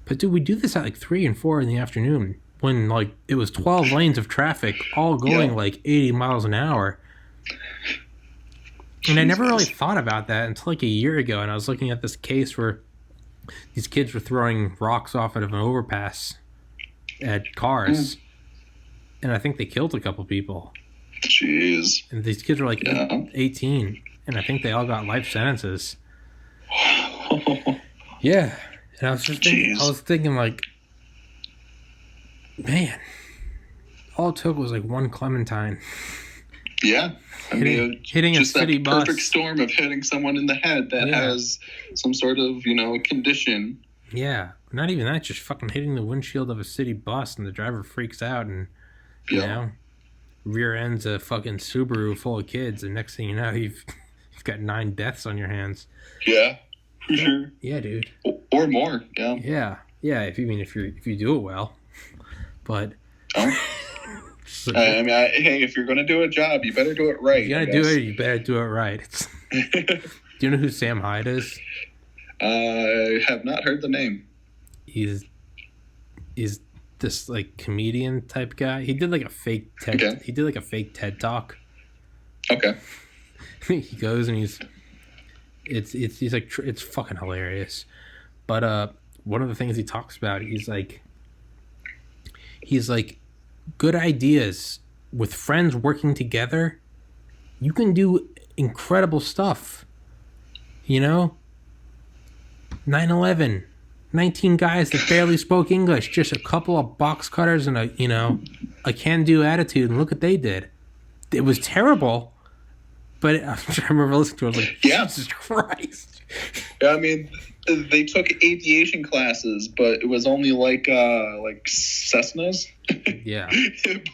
But dude, we do this at like 3 and 4 in the afternoon when like it was 12 lanes of traffic all going like 80 miles an hour. And I never really thought about that until like a year ago, and I was looking at this case where these kids were throwing rocks off of an overpass at cars, and I think they killed a couple people. Jeez. And these kids were like 18, and I think they all got life sentences. Yeah. And I was just thinking like, man, all it took was like one clementine. Yeah. Hitting just a city that bus. Perfect storm of hitting someone in the head that has some sort of, condition. Yeah. Not even that, just fucking hitting the windshield of a city bus, and the driver freaks out and, rear ends a fucking Subaru full of kids, and next thing you know, you've got 9 deaths on your hands. Yeah, for sure. Yeah, dude. Or more. Yeah. Yeah. Yeah. If you do it well, but. Hey, if you're gonna do a job, you better do it right. You gotta do it. You better do it right. Do you know who Sam Hyde is? I have not heard the name. He's this like comedian type guy. He did like a fake TED. Okay. He did like a fake TED talk. Okay. He goes and he's like, it's fucking hilarious. But one of the things he talks about, he's like good ideas with friends working together, you can do incredible stuff. 9/11, 19 guys that barely spoke English, just a couple of box cutters and a can-do attitude, and look what they did. It was terrible, but I remember listening to it, I was like, Jesus Christ. Yeah, they took aviation classes, but it was only like Cessnas. Yeah.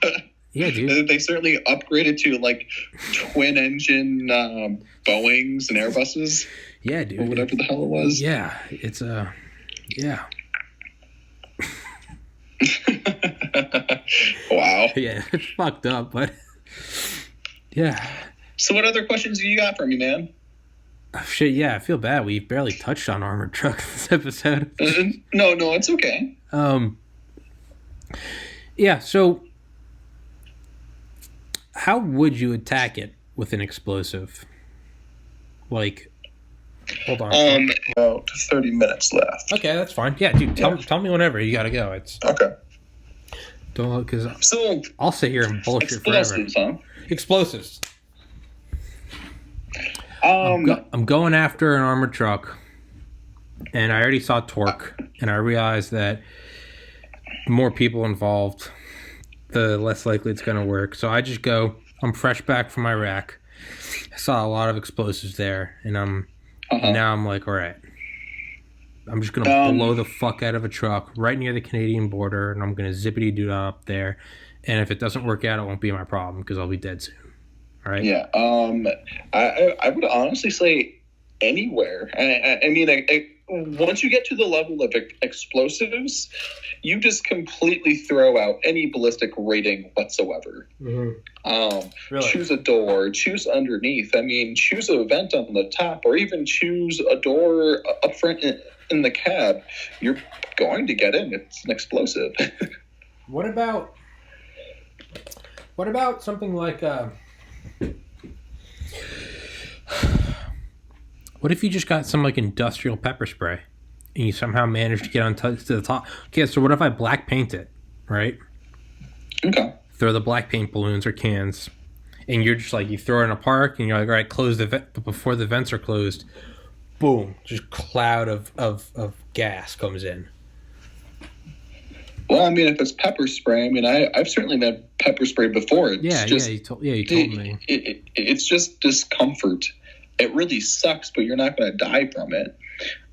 But yeah, dude. They certainly upgraded to like twin engine Boeings and Airbuses. Yeah, dude. Or whatever the hell it was. Yeah, it's yeah. Wow. Yeah, it's fucked up, but yeah. So what other questions do you got for me, man? Oh, shit, yeah, I feel bad. We barely touched on armored trucks this episode. No, it's okay. Yeah, so how would you attack it with an explosive? Like, hold on. About 30 minutes left. Okay, that's fine. Yeah, dude, tell me whenever you gotta go. It's okay. Don't, because So I'll sit here and bullshit forever. Explosives. I'm going after an armored truck, and I already saw torque, and I realized that the more people involved, the less likely it's going to work. So I just go. I'm fresh back from Iraq. I saw a lot of explosives there, and now I'm like, all right, I'm just going to blow the fuck out of a truck right near the Canadian border, and I'm going to zippity-doo up there. And if it doesn't work out, it won't be my problem because I'll be dead soon. All right? Yeah. I would honestly say anywhere. I mean, once you get to the level of explosives, you just completely throw out any ballistic rating whatsoever. Really? Choose a door, choose underneath. I mean, choose a vent on the top, or even choose a door up front in the cab. You're going to get in. It's an explosive. What about something like what if you just got some like industrial pepper spray and you somehow managed to get on to the top? Okay, so what if I black paint it, right? Okay. Throw the black paint balloons or cans, and you're just like, you throw it in a park and you're like, all right, close the vent, but before the vents are closed, boom, just cloud of gas comes in. Well, I mean, if it's pepper spray, I mean, I've certainly had pepper spray before. You told me. It's just discomfort. It really sucks, but you're not going to die from it.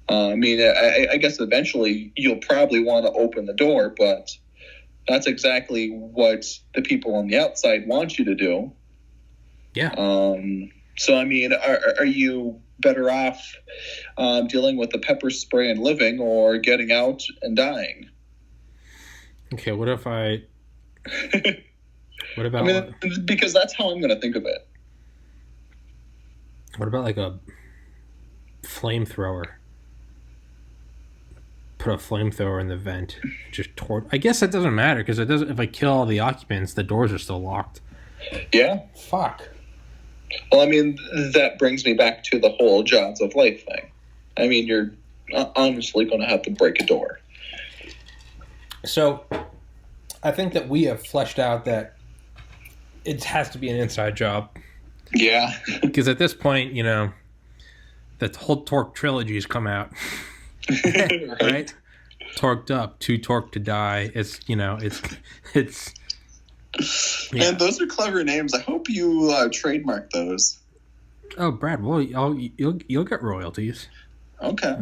I mean, I guess eventually you'll probably want to open the door, but that's exactly what the people on the outside want you to do. Yeah. So, I mean, are you better off dealing with the pepper spray and living, or getting out and dying? Okay, what if I... What about... I mean, because that's how I'm going to think of it. What about like a flamethrower? Put a flamethrower in the vent. Just torch. I guess that doesn't matter, because it doesn't. If I kill all the occupants, the doors are still locked. Yeah. Fuck. Well, I mean, that brings me back to the whole jaws of life thing. I mean, you're honestly going to have to break a door. So, I think that we have fleshed out that it has to be an inside job. Yeah. Because at this point, you know, the whole Torque trilogy has come out. Right? Torqued Up, Too Torqued to Die. It's, you know, it's. Yeah. And those are clever names. I hope you trademark those. Oh, Brad, well, you'll get royalties. Okay.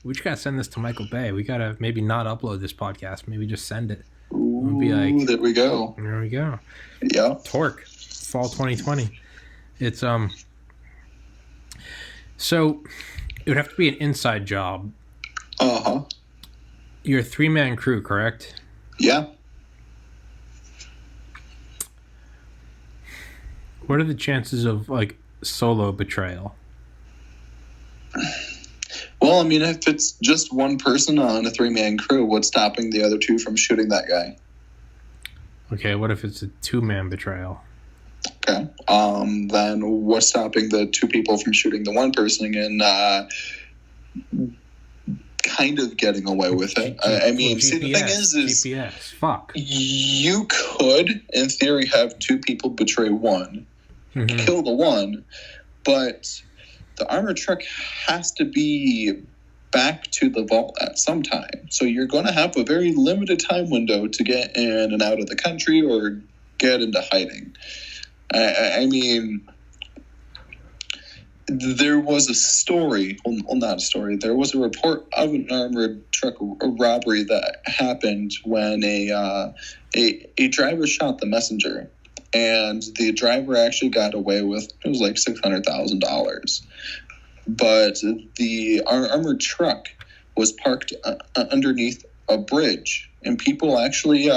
We just gotta send this to Michael Bay. We gotta maybe not upload this podcast. Maybe just send it. Ooh, be like, there we go. There we go. Yeah. Torque, fall 2020. It's So it would have to be an inside job. Uh-huh. You're a 3-man crew, correct? Yeah. What are the chances of like solo betrayal? Well, I mean, if it's just one person on a 3-man crew, what's stopping the other two from shooting that guy? Okay, what if it's a 2-man betrayal? Okay. Then what's stopping the 2 people from shooting the one person and kind of getting away with it? I mean, GPS, see, the thing is GPS. Fuck. You could, in theory, have 2 people betray one, kill the one, but the armored truck has to be back to the vault at some time. So you're going to have a very limited time window to get in and out of the country or get into hiding. I mean, there was a story, well, not a story, there was a report of an armored truck robbery that happened when a driver shot the messenger. And the driver actually got away with, it was like $600,000. But the armored truck was parked underneath a bridge, and people actually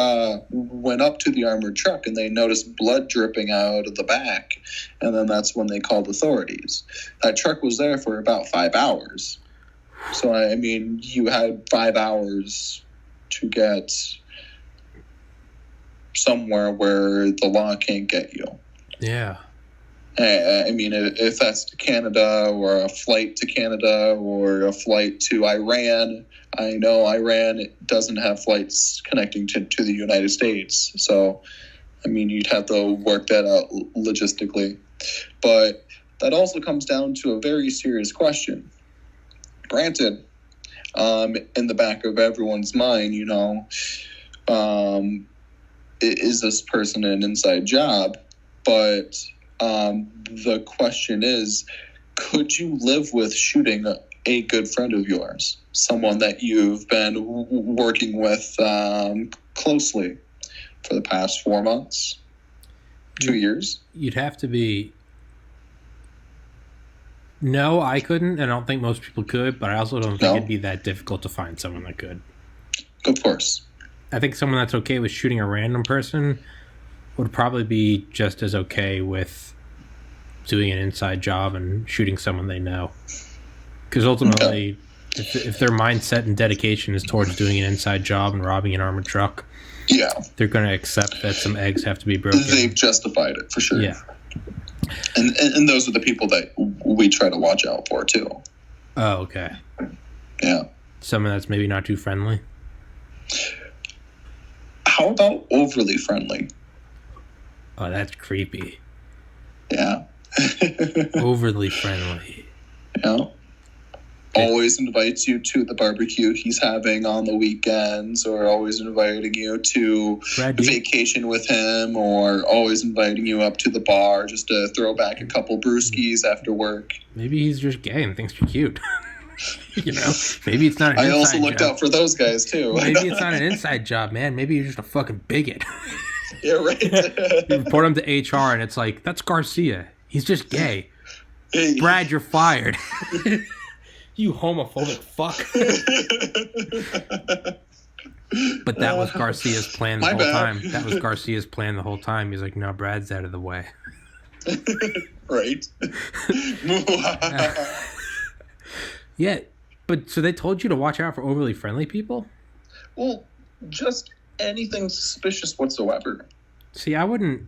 went up to the armored truck and they noticed blood dripping out of the back, and then that's when they called authorities. That truck was there for about 5 hours. So, I mean, you had 5 hours to get somewhere where the law can't get you. Yeah. I mean, if that's to Canada or a flight to Canada or a flight to Iran, I know Iran doesn't have flights connecting to the United States. So, I mean, you'd have to work that out logistically. But that also comes down to a very serious question. Granted, in the back of everyone's mind, you know, is this person an inside job? But the question is, could you live with shooting a good friend of yours, someone that you've been working with closely for the past 4 months, 2 years? You'd have to be... No, I couldn't, and I don't think most people could, but I also don't think it'd be that difficult to find someone that could. Of course. I think someone that's okay with shooting a random person would probably be just as okay with doing an inside job and shooting someone they know. Because ultimately, if their mindset and dedication is towards doing an inside job and robbing an armored truck, they're going to accept that some eggs have to be broken. They've justified it, for sure. Yeah. And those are the people that we try to watch out for, too. Oh, okay. Yeah. Someone that's maybe not too friendly? How about overly friendly? Oh, that's creepy. Yeah. Overly friendly. Yeah. Always invites you to the barbecue he's having on the weekends, or always inviting you to vacation with him, or always inviting you up to the bar just to throw back a couple brewskis after work. Maybe he's just gay and thinks you're cute. You know, maybe it's not an inside job. I also looked out for those guys, too. Maybe it's not an inside job, man. Maybe you're just a fucking bigot. Yeah, right. You report him to HR and it's like, that's Garcia. He's just gay. Hey. Brad, you're fired. You homophobic fuck. But that was Garcia's plan the whole time. That was Garcia's plan the whole time. He's like, no, Brad's out of the way. Right. Yeah, but so they told you to watch out for overly friendly people? Well, just anything suspicious whatsoever. See, I wouldn't...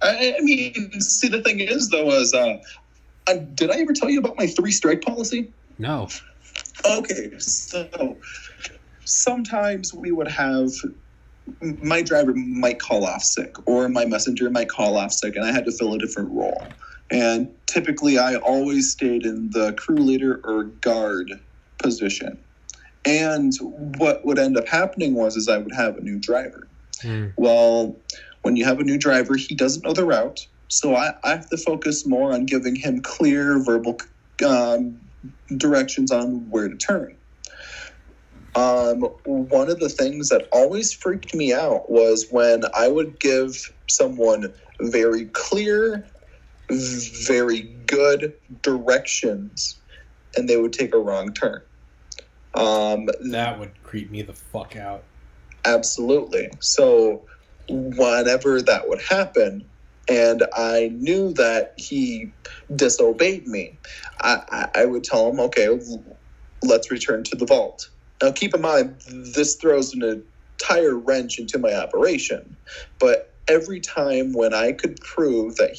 I mean, see, the thing is, though, is... did I ever tell you about my 3-strike policy? No. Okay, so sometimes we would have... My driver might call off sick, or my messenger might call off sick, and I had to fill a different role. And typically, I always stayed in the crew leader or guard position. And what would end up happening is I would have a new driver. Well, when you have a new driver, he doesn't know the route. So I have to focus more on giving him clear verbal directions on where to turn. One of the things that always freaked me out was when I would give someone very clear, very good directions, and they would take a wrong turn. That would creep me the fuck out. Absolutely. So whenever that would happen, and I knew that he disobeyed me, I would tell him, okay, let's return to the vault. Now, keep in mind, this throws an entire wrench into my operation. But every time when I could prove that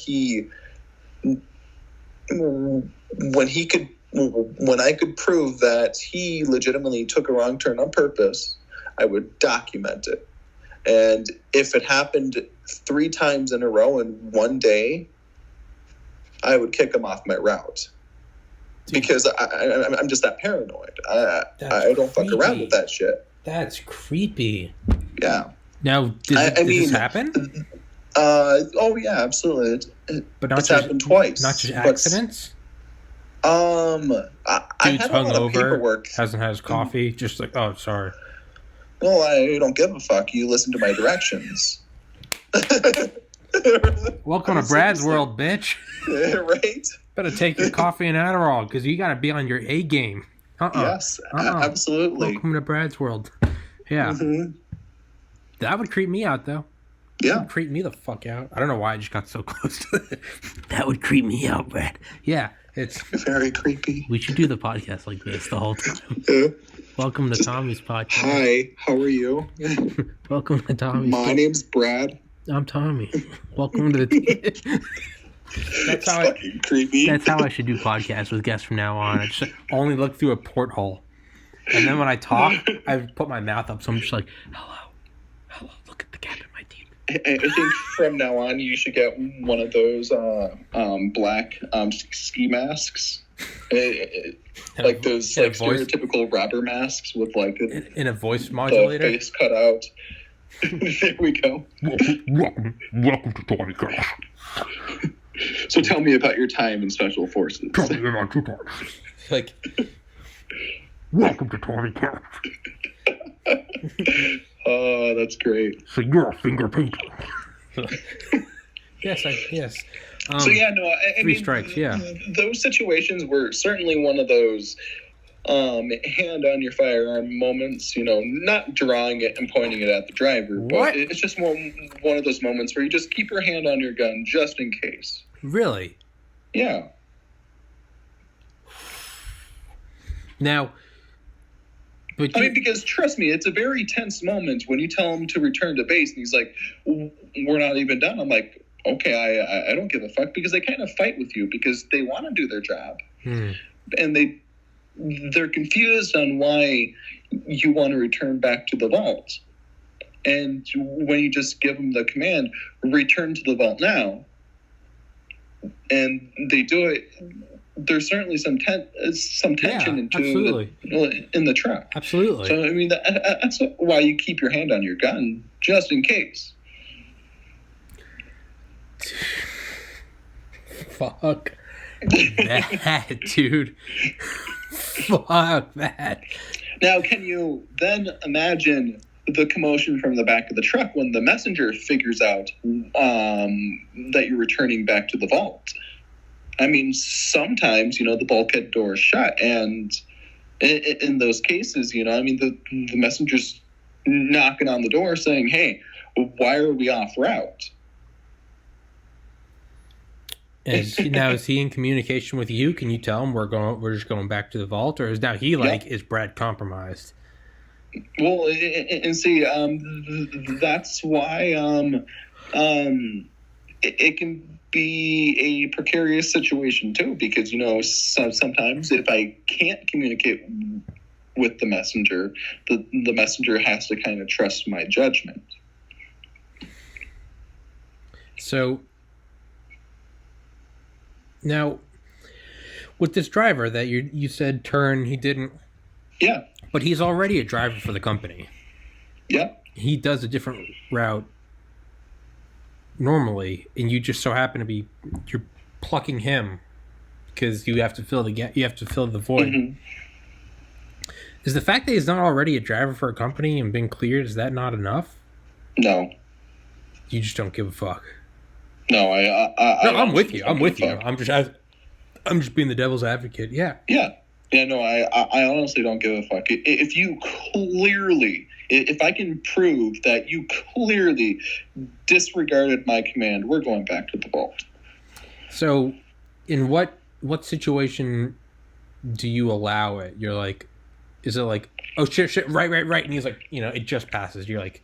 when I could prove that he legitimately took a wrong turn on purpose, I would document it. And if it happened 3 times in a row in one day, I would kick him off my route. Because I'm just that paranoid. I don't fuck around with that shit. That's creepy. Yeah. Now, did this happen? Oh yeah, absolutely. But not it's happened twice. Not just accidents. I had a lot of paperwork. Hasn't had his coffee. Just like, oh, sorry. Well, I don't give a fuck. You listen to my directions. Welcome to Brad's world, bitch. Right? Better take your coffee and Adderall because you got to be on your A game. Yes, absolutely. Welcome to Brad's world. Yeah. Mm-hmm. That would creep me out, though. Yeah. That would creep me the fuck out. I don't know why I just got so close to it. That would creep me out, Brad. Yeah, it's very creepy. We should do the podcast like this the whole time. Welcome to Tommy's podcast. Hi, how are you? Welcome to Tommy's My name's Brad. I'm Tommy. Welcome to the That's how fucking creepy. That's how I should do podcasts with guests from now on. I just only look through a porthole. And then when I talk, I put my mouth up, so I'm just like, hello, look at the gap in my teeth. I think from now on, you should get one of those black ski masks. Like those like stereotypical rapper masks with like in a voice modulator, the face cut out. There we go. Welcome to Tommy Cash. So tell me about your time in Special Forces. Tell me about your time. Like, welcome to Tommy Cash. Oh, that's great. So you're a finger painter. Yes. So yeah, no, I three mean, strikes. Yeah, those situations were certainly one of those hand on your firearm moments. You know, not drawing it and pointing it at the driver, but it's just one of those moments where you just keep your hand on your gun just in case. Really? Yeah. Now, but I mean, because trust me, it's a very tense moment when you tell him to return to base, and he's like, "We're not even done." I'm like, "Okay, I don't give a fuck," because they kind of fight with you because they want to do their job, and they're confused on why you want to return back to the vault. And when you just give them the command, "Return to the vault now," and they do it. There's certainly some tension in the truck. Absolutely. So I mean, that's why you keep your hand on your gun just in case. Fuck that, dude. Fuck that. Now, can you then imagine the commotion from the back of the truck when the messenger figures out that you're returning back to the vault? I mean, sometimes, the bulkhead door is shut, and in those cases, I mean, the messenger's knocking on the door saying, "Hey, why are we off route?" Is he in communication with you? Can you tell him we're just going back to the vault, or is now he is Brad compromised? Well, and see, that's why it can be a precarious situation too, because sometimes if I can't communicate with the messenger, the messenger has to kind of trust my judgment. So now with this driver that you said turn, he didn't. Yeah, but he's already a driver for the company. Yeah, he does a different route normally, and you just so happen to be you're plucking him because you have to fill the gap. You have to fill the void. Mm-hmm. Is the fact that he's not already a driver for a company and been cleared, is that not enough? No. You just don't give a fuck. No, I'm with you. I'm with you. I'm just being the devil's advocate. Yeah. Yeah. Yeah. No, I honestly don't give a fuck. If I can prove that you clearly disregarded my command, we're going back to the vault. So, in what situation do you allow it? You're like, is it like, oh shit, right, and he's like, it just passes. You're like,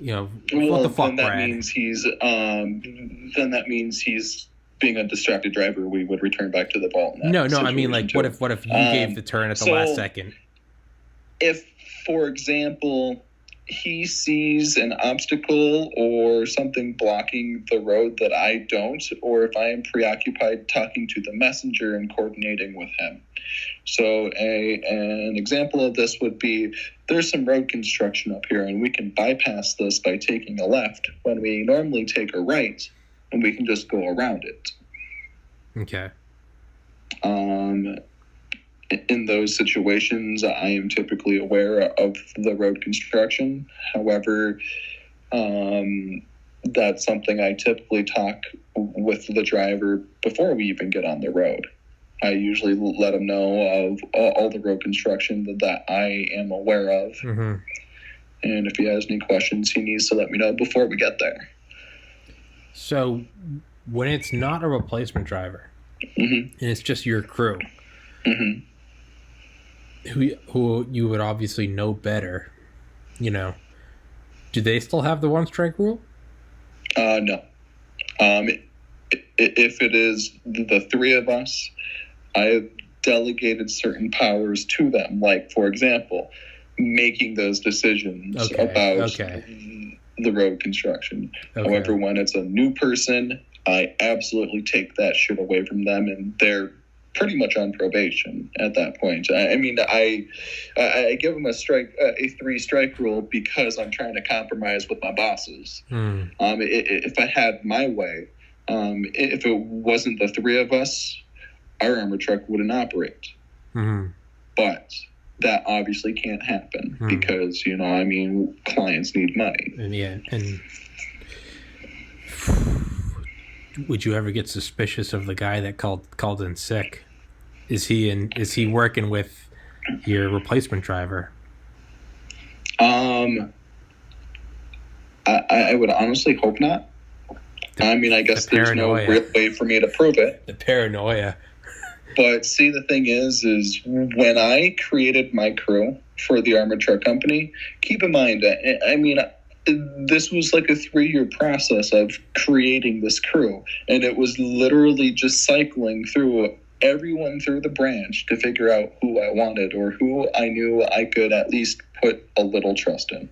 what the fuck, then that Brad? means he's being a distracted driver. We would return back to the vault. No, I mean, like, what if you gave the turn at the last second? If, for example, he sees an obstacle or something blocking the road that I don't, or if I am preoccupied talking to the messenger and coordinating with him. So an example of this would be, there's some road construction up here and we can bypass this by taking a left when we normally take a right, and we can just go around it. Okay. In those situations, I am typically aware of the road construction. However, that's something I typically talk with the driver before we even get on the road. I usually let them know of all the road construction that I am aware of. Mm-hmm. And if he has any questions, he needs to let me know before we get there. So when it's not a replacement driver and it's just your crew, who you would obviously know better, you know, do they still have the one strike rule? No. If it is the three of us, I have delegated certain powers to them. Like, for example, making those decisions about the road construction. However, when it's a new person, I absolutely take that shit away from them, and they're pretty much on probation at that point. I mean, I give them a 3-strike rule because I'm trying to compromise with my bosses. If I had my way, if it wasn't the three of us, our armored truck wouldn't operate. But that obviously can't happen because, you know, I mean, clients need money. And would you ever get suspicious of the guy that called in sick? Is he working with your replacement driver? I would honestly hope not. I mean, I guess there's no real way for me to prove it. The paranoia. But see, the thing is when I created my crew for the armored truck company, keep in mind, I mean, this was like a 3-year process of creating this crew. And it was literally just cycling through everyone through the branch to figure out who I wanted or who I knew I could at least put a little trust in.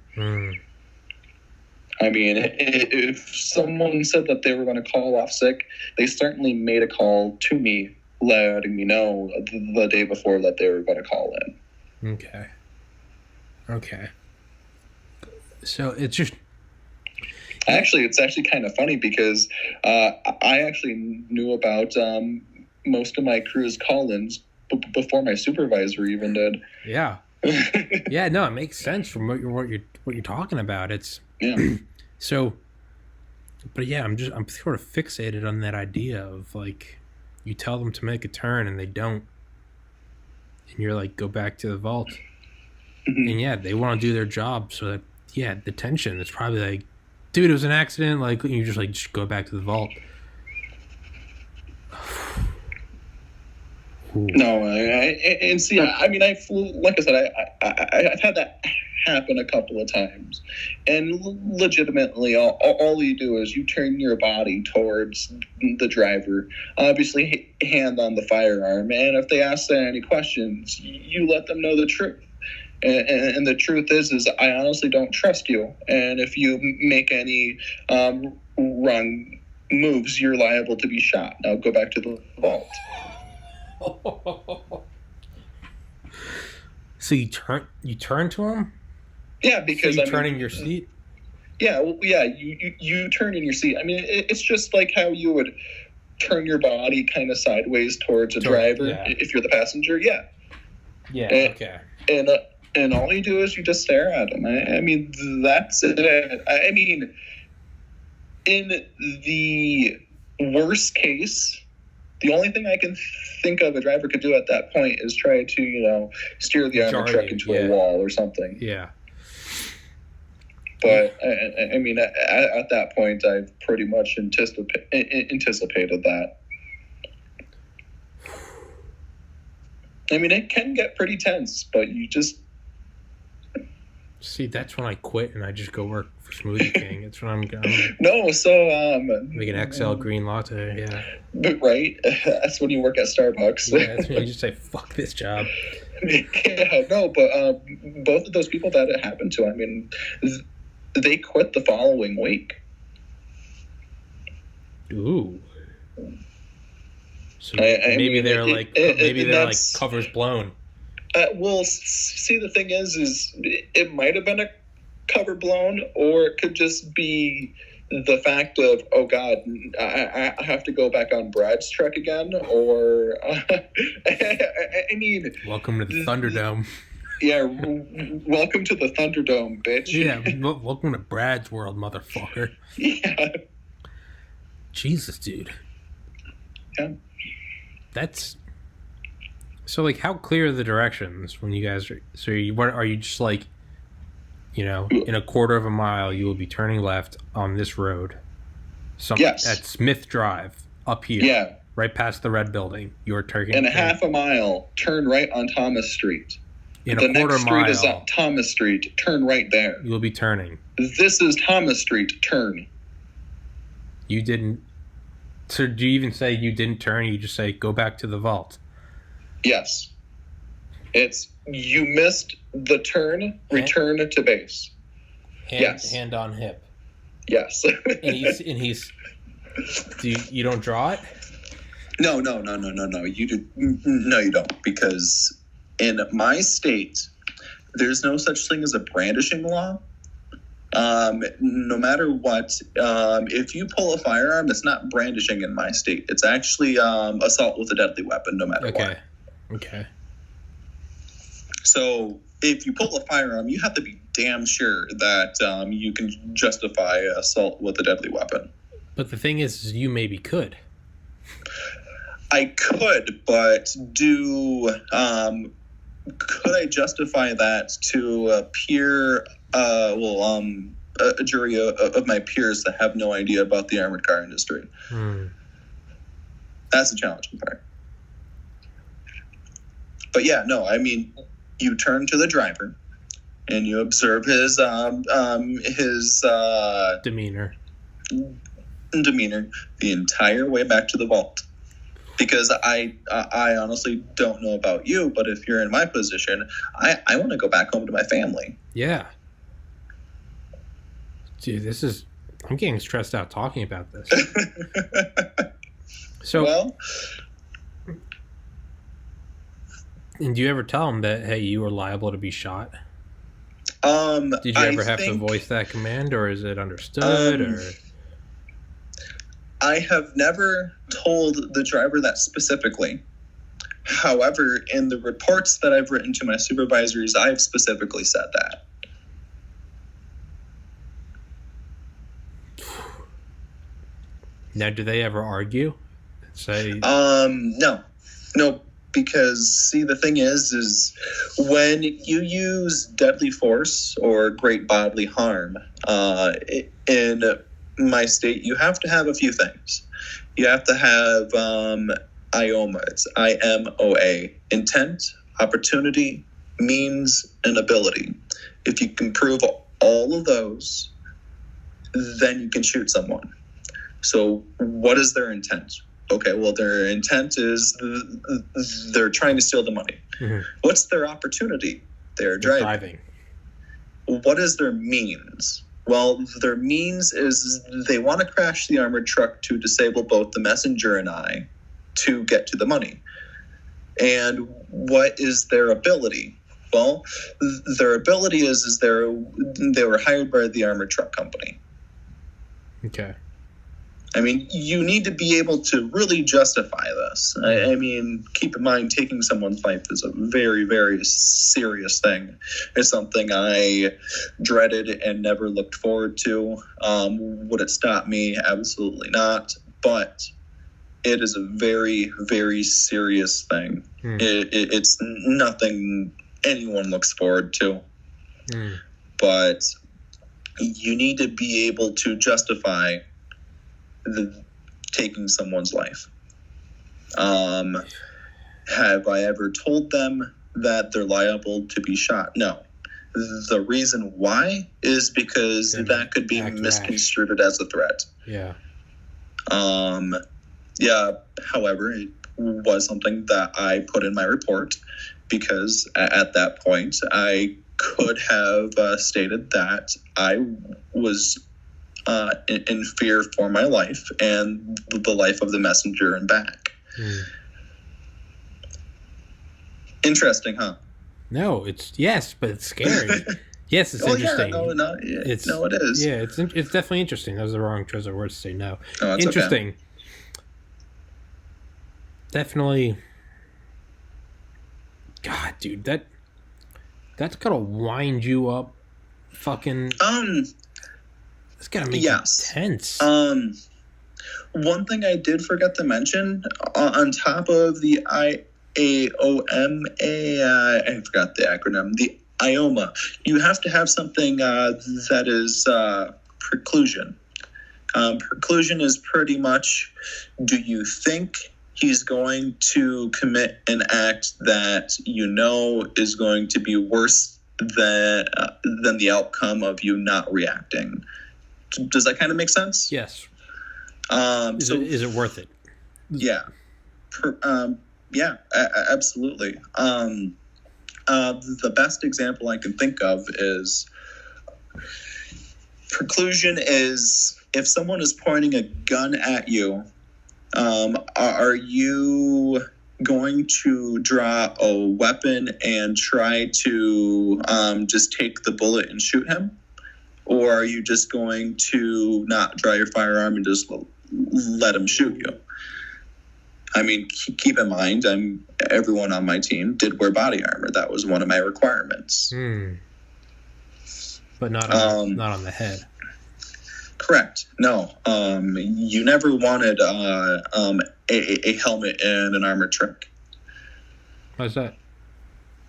I mean, if someone said that they were going to call off sick, they certainly made a call to me, letting me know the day before that they were going to call in. Okay. So it's just... It's actually kind of funny because I actually knew about most of my crew's call-ins before my supervisor even did. Yeah. Yeah, no, it makes sense from what you're talking about. It's... So, but yeah, I'm sort of fixated on that idea of like, you tell them to make a turn and they don't, and you're like, go back to the vault. And yeah, they want to do their job, so that the tension is probably like, dude, it was an accident. Like, you just go back to the vault. No, and see, I mean, like I said, I've had that happen a couple of times, and legitimately, all you do is you turn your body towards the driver, obviously hand on the firearm, and if they ask any questions, you let them know the truth. And the truth is I honestly don't trust you, and if you make any wrong moves, you're liable to be shot. Now go back to the vault. So you turn to him? Yeah, because so you turn in your seat? Yeah, well, yeah, you turn in your seat. I mean, it's just like how you would turn your body kind of sideways towards a driver if you're the passenger. Yeah. Yeah. Okay. And all you do is you just stare at him. I mean, that's it. I mean, in the worst case, the only thing I can think of a driver could do at that point is try to, you know, steer the armored truck into a wall or something. Yeah. But, I mean, at that point, I've pretty much anticipated that. I mean, it can get pretty tense, but you just... See, that's when I quit and I just go work for Smoothie King. It's when I'm going. No, so make an XL green latte. Yeah. Right. That's when you work at Starbucks. Yeah, that's when you just say fuck this job. Yeah, no, but both of those people that it happened to, I mean, they quit the following week. Ooh. So maybe they're like covers blown. Well, see, the thing is it might have been a cover blown, or it could just be the fact of, oh God, I have to go back on Brad's truck again, or I mean, welcome to the Thunderdome. Yeah, welcome to the Thunderdome, bitch. Yeah, welcome to Brad's world, motherfucker. Yeah. Jesus, dude. Yeah. That's so. Like, how clear are the directions when you guys are? So, are you just like in a quarter of a mile, you will be turning left on this road. Yes. At Smith Drive, up here. Yeah. Right past the red building. You're turning. In a half a mile, turn right on Thomas Street. In a quarter mile. The next street is on Thomas Street. Turn right there. You will be turning. This is Thomas Street. Turn. You didn't. So do you even say you didn't turn? You just say go back to the vault. Yes. It's you missed the turn. Return to base. Yes. Hand on hip. Yes. and he's. You don't draw it? No. You don't, because in my state, there's no such thing as a brandishing law. No matter what, if you pull a firearm, it's not brandishing in my state. It's actually assault with a deadly weapon, no matter what. Okay. So if you pull a firearm, you have to be damn sure that you can justify assault with a deadly weapon. But the thing is you maybe could. I could, but could I justify that to a jury of my peers that have no idea about the armored car industry? That's the challenging part. But yeah, no, I mean, you turn to the driver and you observe his demeanor the entire way back to the vault. Because I honestly don't know about you, but if you're in my position, I want to go back home to my family. Yeah. Dude, I'm getting stressed out talking about this. And do you ever tell them that, hey, you are liable to be shot? Did you ever have to voice that command, or is it understood, or... I have never told the driver that specifically. However, in the reports that I've written to my supervisors, I've specifically said that. Now, do they ever argue? Say, no, because see, the thing is when you use deadly force or great bodily harm, in my state, you have to have a few things. You have to have IOMA. It's IMOA. Intent, opportunity, means, and ability. If you can prove all of those, then you can shoot someone. So what is their intent? Okay, well, their intent is they're trying to steal the money. Mm-hmm. What's their opportunity? They're driving. What is their means? Well, their means is they want to crash the armored truck to disable both the messenger and I to get to the money. And what is their ability? Well, their ability is they were hired by the armored truck company. Okay. I mean, you need to be able to really justify this. I mean, keep in mind, taking someone's life is a very, very serious thing. It's something I dreaded and never looked forward to. Would it stop me? Absolutely not. But it is a very, very serious thing. It's nothing anyone looks forward to. But you need to be able to justify taking someone's life. Have I ever told them that they're liable to be shot? No. The reason why is because that could be misconstrued as a threat. Yeah. Yeah. However, it was something that I put in my report because at that point I could have stated that I was in fear for my life and the life of the messenger and back. Interesting, huh? No, yes, but it's scary. Yes, it's interesting. Yeah, it is. Yeah, it's definitely interesting. That was the wrong choice of words to say no. Oh, interesting. Okay. Definitely. God, dude, that's gotta wind you up. Fucking. It's gotta make you tense. One thing I did forget to mention on top of the IAOMA, I forgot the acronym. The IOMA. You have to have something that is preclusion. Preclusion is pretty much, do you think he's going to commit an act that you know is going to be worse than the outcome of you not reacting? Does that kind of make sense? Yes. Is it worth it? Yeah. Absolutely. The best example I can think of is preclusion is if someone is pointing a gun at you, are you going to draw a weapon and try to just take the bullet and shoot him? Or are you just going to not draw your firearm and just let him shoot you? I mean, keep in mind, everyone on my team did wear body armor. That was one of my requirements. But not on the head. Correct. No. You never wanted a helmet and an armored truck. Why's that?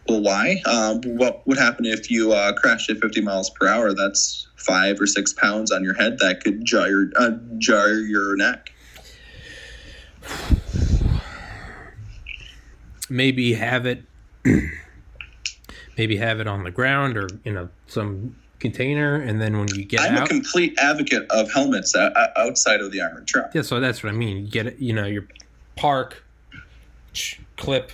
Well, why? What would happen if you crashed at 50 miles per hour? That's 5 or 6 pounds on your head that could jar your neck. Maybe have it on the ground or in some container, and then when you get out... I'm a complete advocate of helmets outside of the armored truck. Yeah, so that's what I mean. You get it, your park, clip.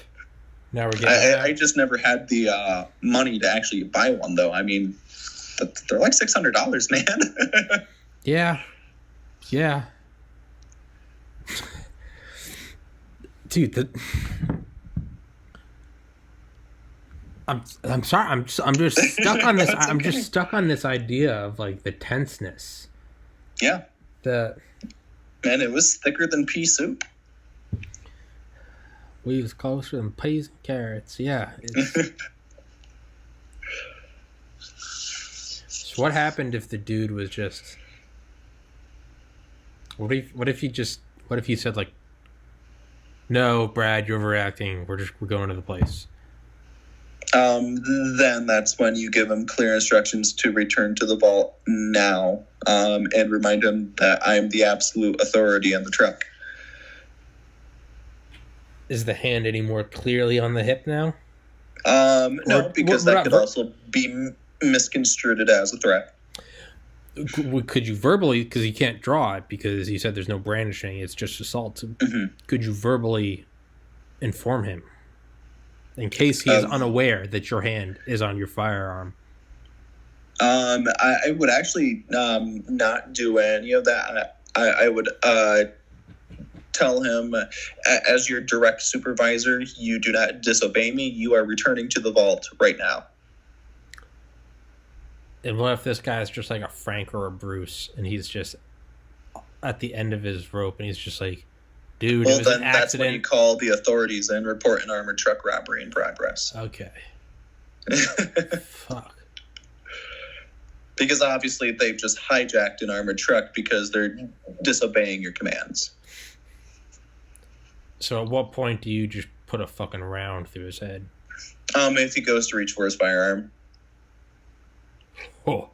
Now we're getting I just never had the money to actually buy one, though. I mean, they're like $600, man. Yeah. Dude, I'm sorry. I'm just stuck on this. I'm just stuck on this idea of like the tenseness. Yeah. Man, it was thicker than pea soup. We was closer than peas and carrots. Yeah. So what happened if the dude was just? What if he said like, "No, Brad, you're overreacting. We're going to the place." Then that's when you give him clear instructions to return to the vault now, and remind him that I'm the absolute authority in the truck. Is the hand any more clearly on the hip now? No, because that could also be misconstrued as a threat. Could you verbally, because you can't draw it because you said there's no brandishing, it's just assault. Mm-hmm. Could you verbally inform him in case he is unaware that your hand is on your firearm? I would actually not do any of that. I would tell him, as your direct supervisor, you do not disobey me. You are returning to the vault right now. And what if this guy is just like a Frank or a Bruce, and he's just at the end of his rope, and he's just like, dude, well, it was then an accident. That's when you call the authorities and report an armored truck robbery in progress. Okay. Fuck. Because obviously they've just hijacked an armored truck because they're disobeying your commands. So at what point do you just put a fucking round through his head? If he goes to reach for his firearm. Oh.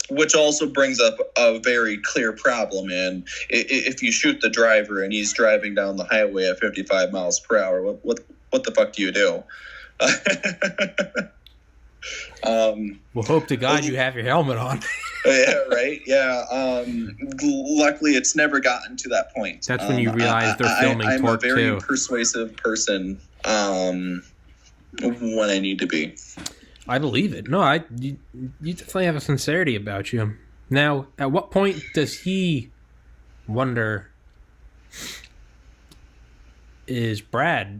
Which also brings up a very clear problem. And if you shoot the driver and he's driving down the highway at 55 miles per hour, what the fuck do you do? Well, hope to God you have your helmet on. Yeah, right. Yeah. Luckily, it's never gotten to that point. That's when you realize they're filming I'm Torque a very 2. persuasive person when I need to be. I believe it. No, you definitely have a sincerity about you. Now, at what point does he wonder, can Brad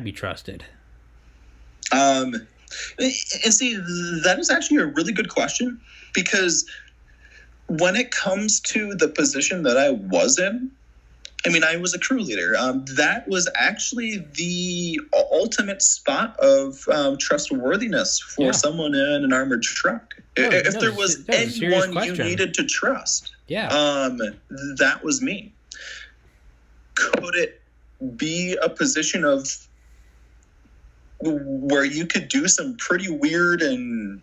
be trusted? And see, that is actually a really good question, because when it comes to the position that I was in, I mean, I was a crew leader. That was actually the ultimate spot of trustworthiness for someone in an armored truck. If there was anyone you needed to trust, that was me. Could it be a position of where you could do some pretty weird and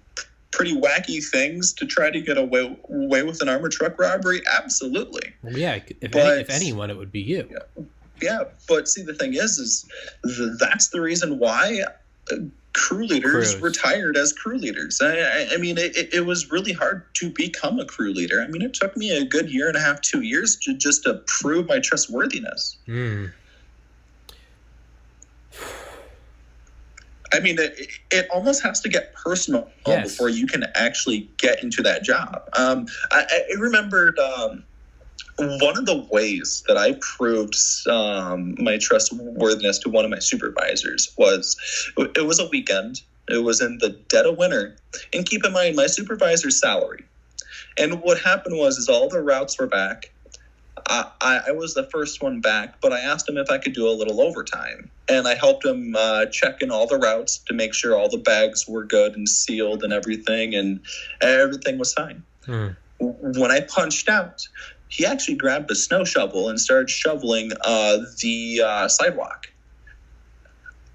pretty wacky things to try to get away with an armored truck robbery? Absolutely. Well, yeah, if anyone, it would be you. Yeah, but see, the thing is that's the reason why crew leaders retired as crew leaders. I mean, it was really hard to become a crew leader. I mean, it took me a good 1.5, 2 years just to prove my trustworthiness. I mean, it almost has to get personal before you can actually get into that job. I remembered one of the ways that I proved my trustworthiness to one of my supervisors was, it was a weekend. It was in the dead of winter. And keep in mind, my supervisor's salary. And what happened was all the routes were back. I was the first one back, but I asked him if I could do a little overtime. And I helped him check in all the routes to make sure all the bags were good and sealed and everything was fine. When I punched out, he actually grabbed a snow shovel and started shoveling the sidewalk.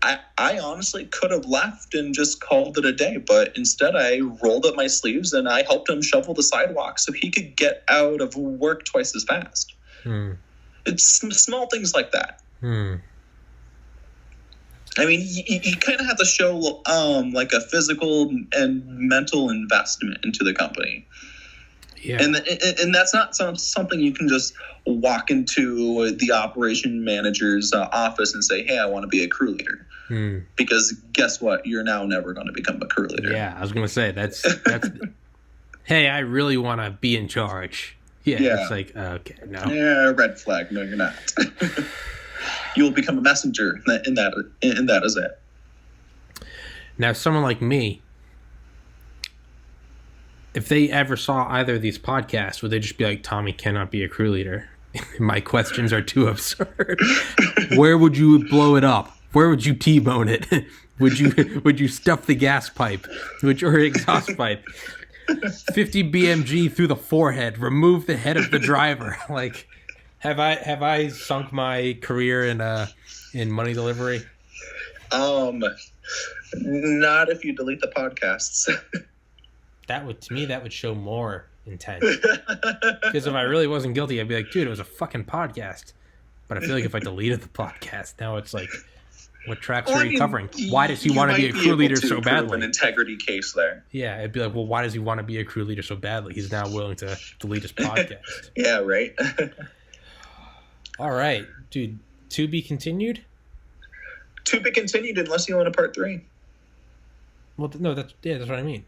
I honestly could have left and just called it a day, but instead I rolled up my sleeves and I helped him shovel the sidewalk so he could get out of work twice as fast. It's small things like that. I mean, you kind of have to show like a physical and mental investment into the company. Yeah. And that's not something you can just walk into the operation manager's office and say, hey, I want to be a crew leader. Because guess what? You're now never going to become a crew leader. Yeah, I was going to say, that's hey, I really want to be in charge. Yeah, it's like, okay, no. Yeah, red flag. No, you're not. You'll become a messenger, and that is it. Now, someone like me, if they ever saw either of these podcasts, would they just be like, Tommy cannot be a crew leader? My questions are too absurd. Where would you blow it up? Where would you T-bone it? Would you stuff the gas pipe? Or exhaust pipe? 50 BMG through the forehead. Remove the head of the driver. Like, have I sunk my career in money delivery? Not if you delete the podcasts. That would show more intent. Because if I really wasn't guilty, I'd be like, dude, it was a fucking podcast. But I feel like if I deleted the podcast, now it's like, what tracks are you covering? Why does he want to be a crew leader so badly? An integrity case there. Yeah, it'd be like, well, why does he want to be a crew leader so badly? He's now willing to delete his podcast. Yeah, right. All right, dude. To be continued? To be continued, unless you want a part 3. Well, no, that's what I mean.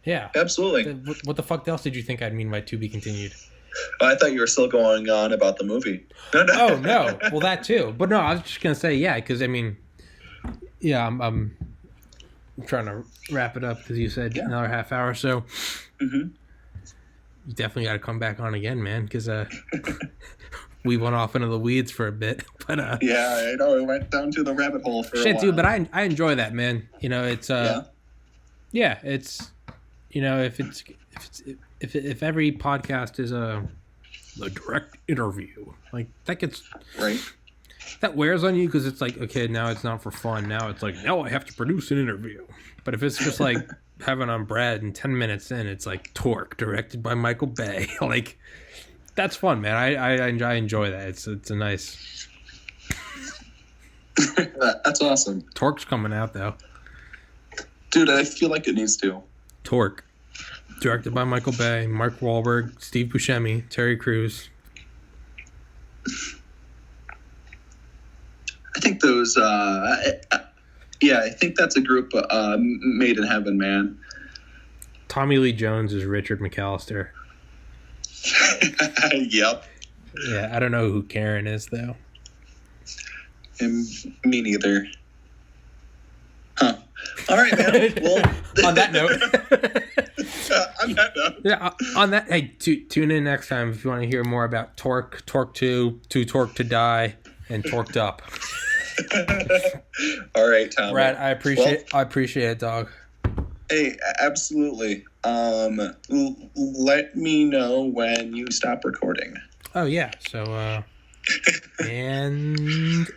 Yeah, absolutely. What the fuck else did you think I'd mean by to be continued? I thought you were still going on about the movie. No. Oh no, well that too. But no, I was just gonna say because I mean, yeah, I'm trying to wrap it up because you said another half hour. So you definitely got to come back on again, man, because we went off into the weeds for a bit. But yeah, I know we went down to the rabbit hole for a while. Dude. But I enjoy that, man. You know, it's it's if every podcast is a direct interview, like that gets right, that wears on you because it's like, okay, now it's not for fun. Now it's like, now I have to produce an interview. But if it's just like having on Brad and 10 minutes in, it's like Torque, directed by Michael Bay. Like, that's fun, man. I enjoy that. It's a nice. That's awesome. Torque's coming out though. Dude, I feel like it needs to. Torque, directed by Michael Bay, Mark Wahlberg, Steve Buscemi, Terry Crews. I think those. I think that's a group made in heaven, man. Tommy Lee Jones is Richard McAllister. Yep. Yeah, I don't know who Karen is though. Me neither. Huh. All right, man. Well, on that note. On that note. Yeah, on that, hey, tune in next time if you want to hear more about Torque, Torque 2, Too Torque to Die, and Torqued Up. All right, Tom. Brad, I appreciate it, dog. Hey, absolutely. Let me know when you stop recording. Oh, yeah. So, And